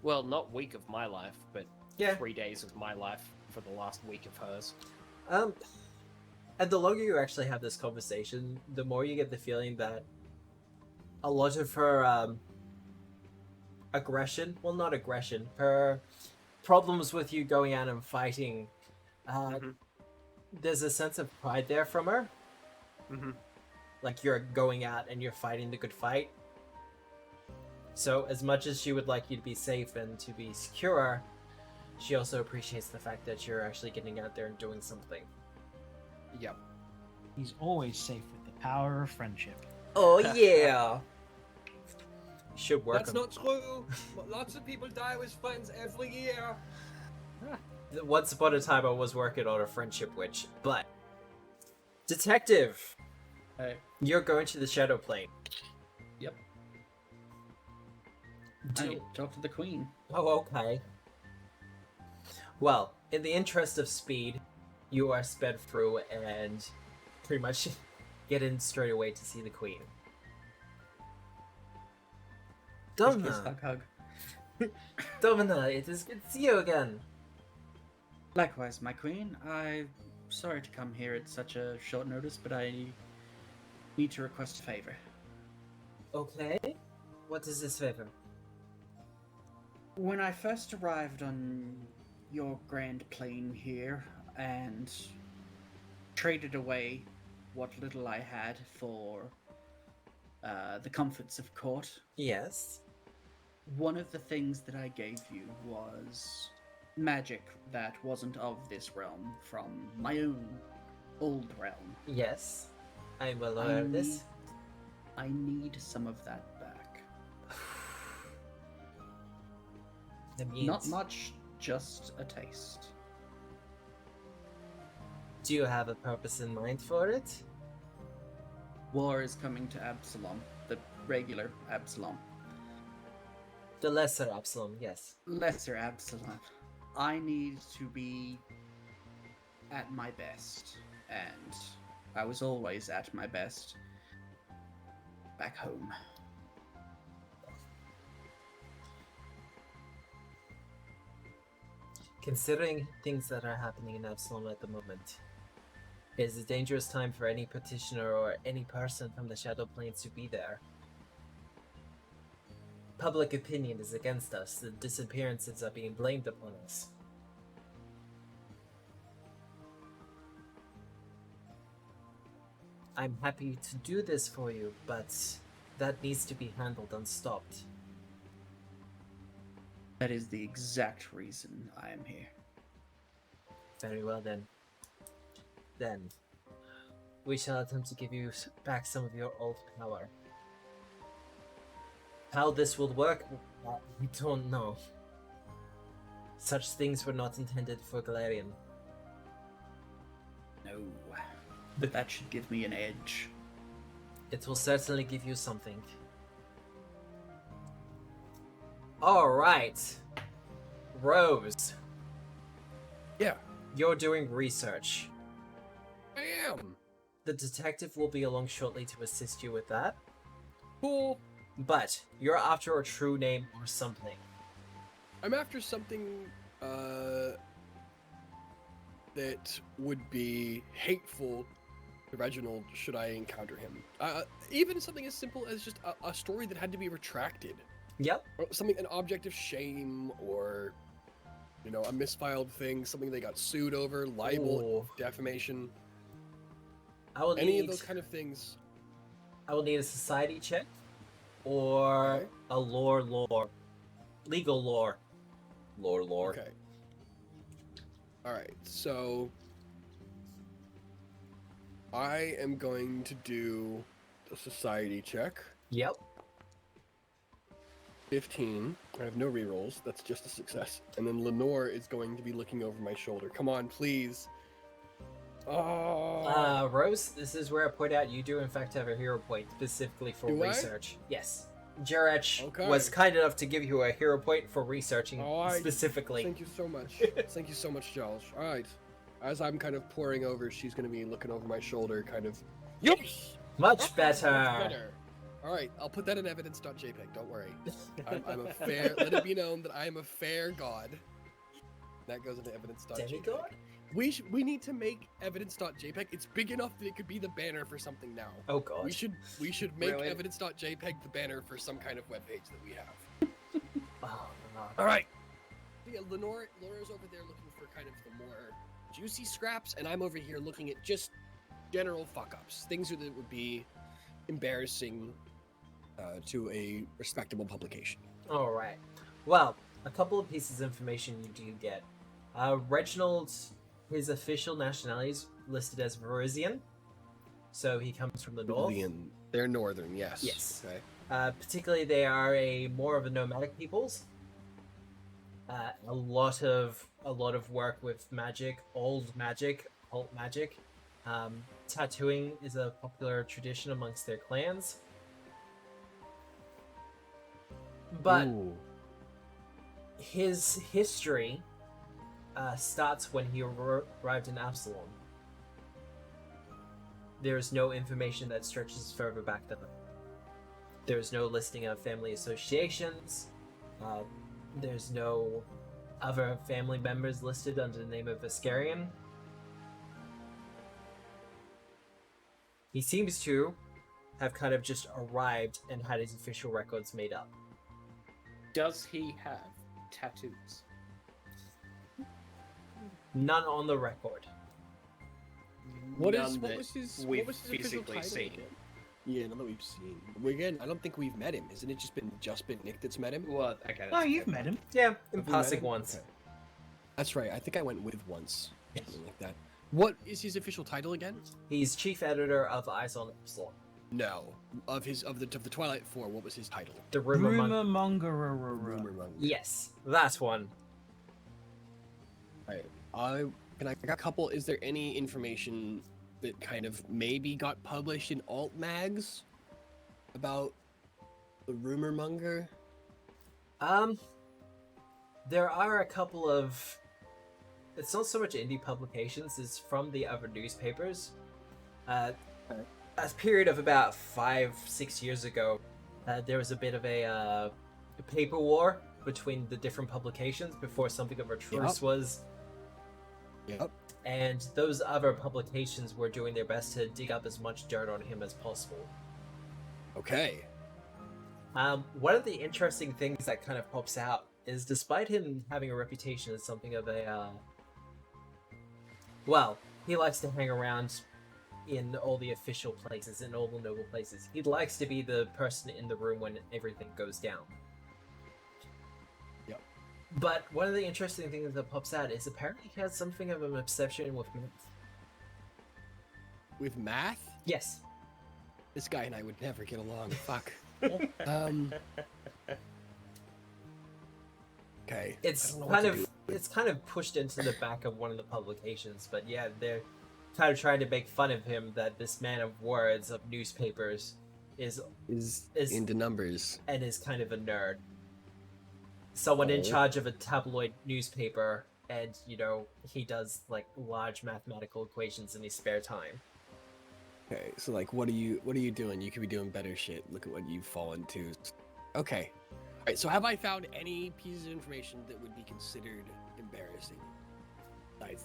well, not week of my life, but Yeah. 3 days of my life for the last week of hers. And the longer you actually have this conversation, the more you get the feeling that a lot of her aggression, well, not aggression, her problems with you going out and fighting, Mhm. there's a sense of pride there from her. Mhm. Like you're going out and you're fighting the good fight. So as much as she would like you to be safe and to be secure, she also appreciates the fact that you're actually getting out there and doing something. Yep. He's always safe with the power of friendship. Oh yeah. Should work. That's not true. Lots of people die with friends every year. Once upon a time, I was working on a friendship witch, but detective, Hey. you're going to the shadow plane. Yep. Do- I need to talk to the queen. Oh, okay. Well, in the interest of speed, you are sped through and pretty much get in straight away to see the queen. Kiss, kiss, Domina, hug, hug. Domina, it is good to see you again. Likewise, my queen. I'm sorry to come here at such a short notice, but I need to request a favor. Okay. What is this favor? When I first arrived on your grand plane here and traded away what little I had for the comforts of court, Yes. one of the things that I gave you was magic that wasn't of this realm, from my own old realm. Yes. I'm well aware of this. I need some of that back. That means... Not much, just a taste. Do you have a purpose in mind for it? War is coming to Absalom, the regular Absalom. The lesser Absalom, yes. Lesser Absalom. I need to be at my best, and I was always at my best back home. Considering things that are happening in Absalom at the moment, it is a dangerous time for any petitioner or any person from the Shadow Planes to be there. Public opinion is against us. The disappearances are being blamed upon us. I'm happy to do this for you, but that needs to be handled unstopped. That is the exact reason I am here. Very well then. Then, we shall attempt to give you back some of your old power. How this will work, we don't know. Such things were not intended for Galarian. No. But that should give me an edge. It will certainly give you something. Alright. Rose, Yeah, you're doing research. I am. The detective will be along shortly to assist you with that. Cool. But you're after a true name or something. I'm after something that would be hateful to Reginald should I encounter him. Even something as simple as just a story that had to be retracted. Yep. Or something, an object of shame, or, you know, a misfiled thing, something they got sued over, libel, Ooh. defamation, I will any need of those kind of things. I will need a society check or Okay. a lore. Legal lore. Lore. Okay. Alright, so I am going to do the society check. Yep. 15. I have no rerolls. That's just a success. And then Lenore is going to be looking over my shoulder. Come on, please. Oh. Rose, this is where I point out you do in fact have a hero point specifically for Do I? research. Yes. Jarech Okay. was kind enough to give you a hero point for researching Oh, specifically. Thank you so much. Thank you so much, Josh. All right. As I'm kind of pouring over, she's going to be looking over my shoulder, kind of. Yes. Much better. Much better. All right. I'll put that in evidence.jpg. Don't worry. I'm a fair. Let it be known that I am a fair god. That goes into evidence.jpg. Demigod? We need to make evidence.jpg. It's big enough that it could be the banner for something now. Oh god. We should make Really? evidence.jpg the banner for some kind of webpage that we have. Oh, god. All right. Yeah, Laura's over there looking for kind of the more juicy scraps, and I'm over here looking at just general fuck-ups, things that would be embarrassing to a respectable publication. Alright. Well, a couple of pieces of information you do get. Reginald, his official nationality is listed as Varisian, so he comes from the north. They're northern, yes. Yes. Okay. Particularly, they are more of a nomadic peoples. A lot of work with magic, old magic, occult magic. Tattooing is a popular tradition amongst their clans. But Ooh. his history starts when he arrived in Absalom. There's no information that stretches further back than that. There's no listing of family associations. There's no other family members listed under the name of Viscarian. He seems to have kind of just arrived and had his official records made up. Does he have tattoos? None on the record. What None that was his we've official physically title seen. again? Yeah, none that we've seen. Again, I don't think we've met him. Isn't it just been Nick that's met him? Well, okay. Oh, you've met him. Yeah, in Have we met passing him? once. Okay. That's right. I think I went with once. Yes. Something like that. What is his official title again? He's chief editor of Eyes on Absalom. No. Of the Twilight Four, what was his title? The Rumor monger. Rumor Monger. Yes, that one. Right. I got a couple. Is there any information that kind of maybe got published in alt mags about the rumor monger? There are a couple of. It's not so much indie publications; it's from the other newspapers. A period of about 5-6 years ago, there was a bit of a paper war between the different publications before something of a truce was. Yep. And those other publications were doing their best to dig up as much dirt on him as possible. Okay. One of the interesting things that kind of pops out is, despite him having a reputation as something of a, well, he likes to hang around in all the official places, in all the noble places. He likes to be the person in the room when everything goes down. Yep. But one of the interesting things that pops out is apparently he has something of an obsession with math. With math? Yes. This guy and I would never get along. Fuck. Okay. It's I don't know what kind to of do. it's kind of pushed into the back of one of the publications, but yeah, they're kind of trying to make fun of him that this man of words of newspapers is into numbers. and is kind of a nerd. Someone in Oh. charge of a tabloid newspaper, and he does like large mathematical equations in his spare time. Okay, so like, what are you doing? You could be doing better shit. Look at what you've fallen to. Okay. All right. So have I found any pieces of information that would be considered embarrassing? I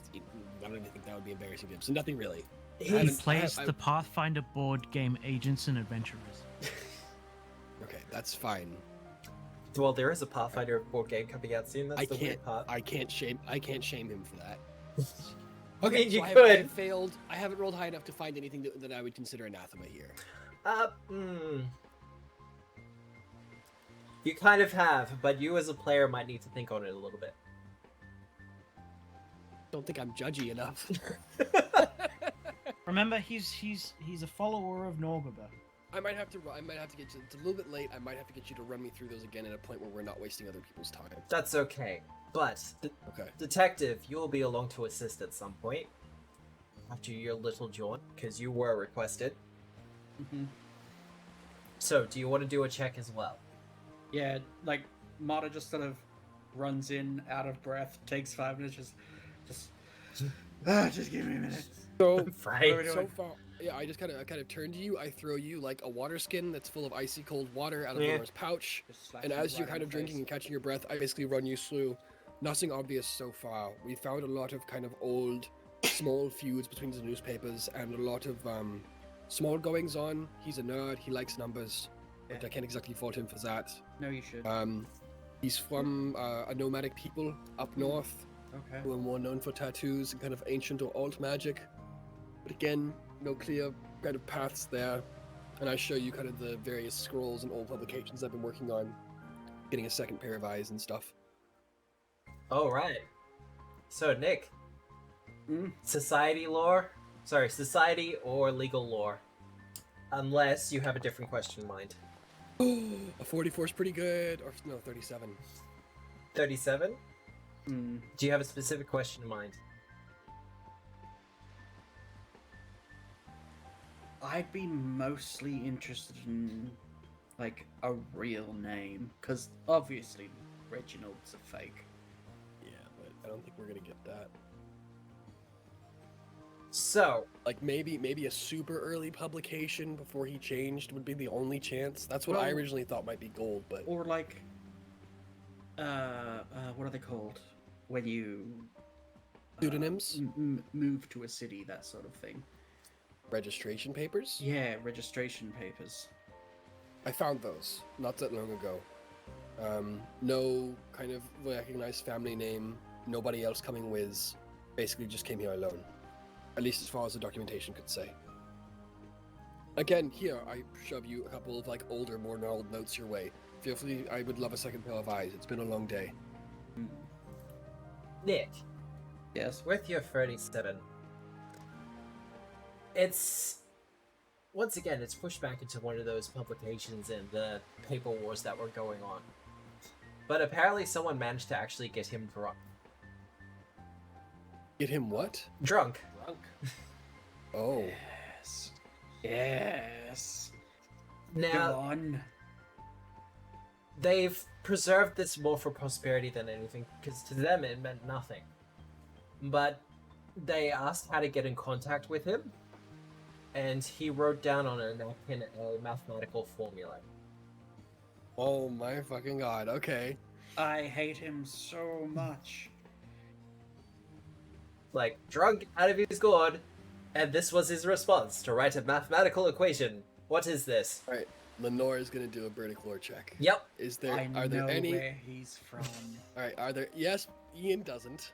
don't even think that would be embarrassing to him. So nothing really. He He's, plays the Pathfinder board game Agents and Adventurers. Okay, that's fine. well, there is a Pathfinder board game coming out soon. That's I the weird part. can't shame him for that. I mean, you so I could. have failed. I haven't rolled high enough to find anything that I would consider anathema here. You kind of have, but you as a player might need to think on it a little bit. Don't think I'm judgy enough. Remember, he's a follower of Norgaba. I might have to get you. It's a little bit late. I might have to get you to run me through those again at a point where we're not wasting other people's time. That's okay. But, Okay. Detective, you will be along to assist at some point. After your little jaunt, because you were requested. Mhm. So, do you want to do a check as well? Yeah, like Mata just sort of runs in, out of breath, takes 5 minutes, just give me a minute. So Right. so far, yeah, I just kind of turn to you. I throw you like a water skin that's full of icy cold water out of Yeah. Laura's pouch, Just slaps and you as you're right kind in of the drinking face. and catching your breath, I basically run you through. Nothing obvious so far. We found a lot of kind of old, small feuds between the newspapers and a lot of small goings on. He's a nerd. He likes numbers, but I can't exactly fault him for that. No, you should. He's from a nomadic people up north Okay. who are more known for tattoos and kind of ancient or alt magic. But again, no clear kind of paths there. And I show you kind of the various scrolls and old publications I've been working on, getting a second pair of eyes and stuff. All right. So, Nick, Mm. society or legal lore? Unless you have a different question in mind. A 44 is pretty good. Or no, 37. 37? Mm. Do you have a specific question in mind? I'd be mostly interested in, like, a real name, because obviously Reginald's a fake. Yeah, but I don't think we're gonna get that. So, Like maybe a super early publication before he changed would be the only chance. That's what I Well- originally thought might be gold, but Or like, what are they called? When you Pseudonyms? move to a city, that sort of thing. registration papers. Yeah, registration papers. I found those not that long ago. No kind of recognized family name. Nobody else coming with. Basically, just came here alone. At least as far as the documentation could say. Again, here I shove you a couple of like older, more gnarled notes your way. Feel free. I would love a second pair of eyes. It's been a long day. Nick, Yes. with your 37, it's once again it's pushed back into one of those publications and the paper wars that were going on. But apparently someone managed to actually get him drunk. Get him what? Drunk. Drunk. Oh, Yes. Yes. Go Now, on. they've preserved this more for prosperity than anything, because to them it meant nothing. But they asked how to get in contact with him, and he wrote down on a napkin a mathematical formula. oh my fucking god. Okay. I hate him so much. Like, drunk out of his gourd, and this was his response, to write a mathematical equation. What is this? All right. Lenore is gonna do a Burdick lore check. Yep. Is there? I Are there know any? where he's from. All right. Are there? Yes. Ian doesn't.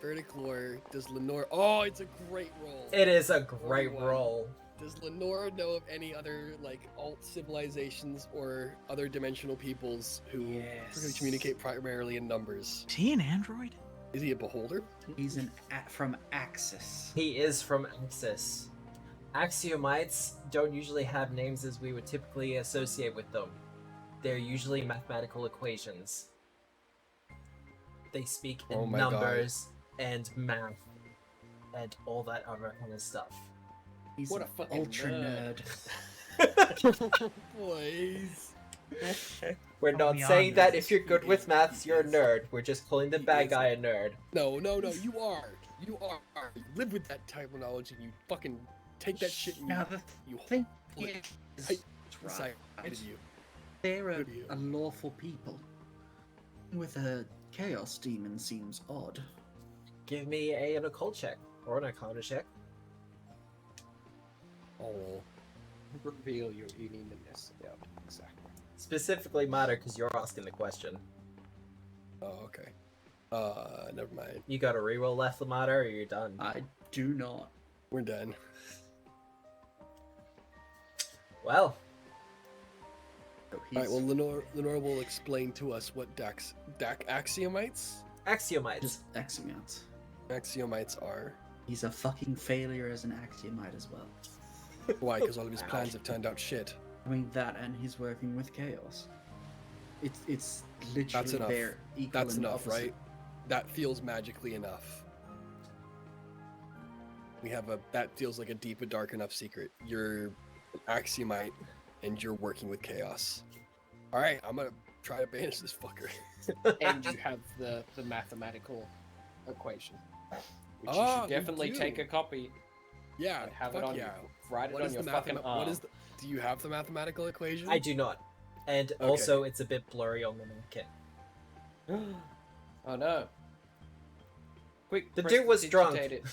Burdick lore. Does Lenore? Oh, it's a great roll. It is a great 41. roll. Does Lenore know of any other like alt civilizations or other dimensional peoples who Yes. communicate primarily in numbers? Is he an android? Is he a beholder? He's from Axis. He is from Axis. Axiomites don't usually have names as we would typically associate with them. They're usually mathematical equations. They speak in Oh my God. numbers and math and all that other kind of stuff. He's What an a fucking ultra nerd. nerd. Boys. We're Oh, not we saying are that nerds. if you're good with maths, you're a He is. nerd. We're just calling the He bad is. guy a nerd. No. You are. You are. You live with that type of knowledge and you fucking take that shit and Now the you thing hold it is, tight right, inside of you. they're Good you. a lawful people. With a chaos demon seems odd. Give me an occult check or an arcana check. Oh. Reveal your unanimous. Yeah, exactly. Specifically matter because you're asking the question. Oh, okay. Never mind. You got a reroll left, Lamata, or you're done? I do not. We're done. Well, So All right. Well, Lenore will explain to us what axiomites axiomites. just axiomates. axiomites are. He's a fucking failure as an axiomite as well. Why? Because all of his plans have turned out shit. I mean that, and he's working with chaos. It's literally That's enough. their equal That's and enough, opposite. right? That feels magically enough. That feels like a deep and dark enough secret. You're an axiomite, and you're working with chaos. All right, I'm gonna try to banish this fucker. And you have the mathematical equation, which you Ah, should you definitely do. take a copy Yeah, and have fuck it on yeah. you. Write it What on is your the fucking arm. What is the? Do you have the mathematical equation? I do not. And Okay. also, it's a bit blurry on the napkin. Oh no! Quick, The dude was drunk. prestidigitate it.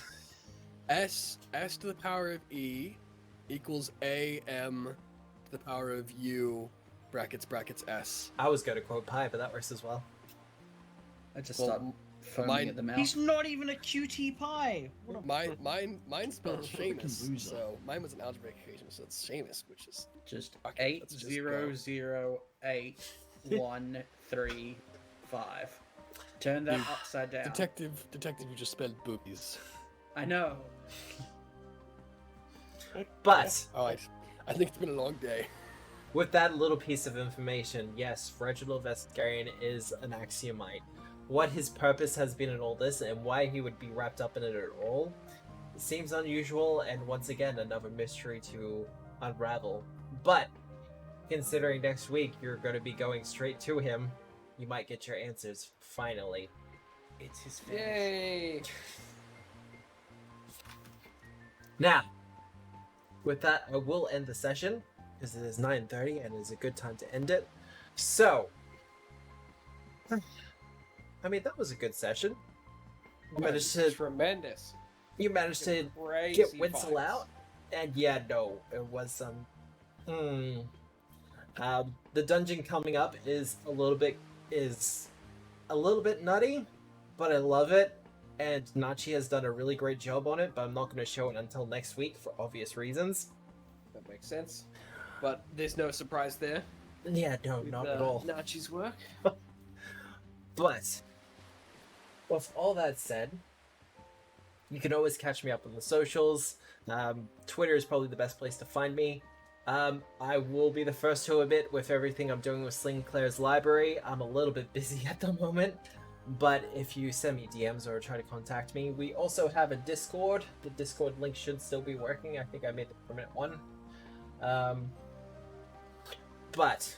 S to the power of E equals AM to the power of U brackets S. I was going to quote pi, but that works as well. I just Well, start foaming mine- at the mouth. He's not even a QT pie. What a Mine spelled Fucking Seamus, loser. so mine was an algebraic equation, so it's Seamus, which is Just Okay, eight let's just zero go. zero 8 1 3 5. Turn that Dude, upside down. Detective, you just spelled boobies. I know. But All right. I think it's been a long day. with that little piece of information, yes, Reginald Vescarian is an Axiomite. What his purpose has been in all this and why he would be wrapped up in it at all seems unusual, and once again, another mystery to unravel. But considering next week you're going to be going straight to him, you might get your answers finally. It's his face. Yay! Now, with that, I will end the session because it is 9:30 and it is a good time to end it. So, I mean, that was a good session. You managed to Tremendous. get Crazy Wynsal fights. out, and yeah, no, it was some. The dungeon coming up is a little bit nutty, but I love it, and Nachi has done a really great job on it. But I'm not going to show it until next week for obvious reasons. That makes sense. But there's no surprise there. Yeah, no, with, not at all. Nachi's work. But with all that said, you can always catch me up on the socials. Twitter is probably the best place to find me. I will be the first to admit, with everything I'm doing with Sling Claire's library, I'm a little bit busy at the moment. But if you send me DMs or try to contact me, we also have a Discord. The Discord link should still be working. I think I made the permanent one. But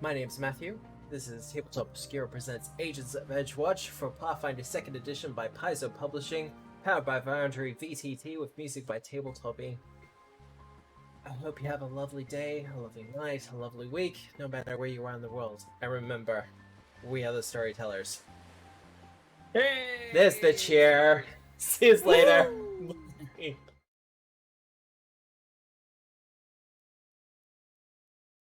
my name's Matthew. This is Tabletop Obscura presents Agents of Edgewatch for Pathfinder 2nd Edition by Paizo Publishing, powered by Voluntary VTT with music by Tabletopy. I hope you have a lovely day, a lovely night, a lovely week, no matter where you are in the world. And remember, we are the storytellers. Hey! There's the cheer. See you later.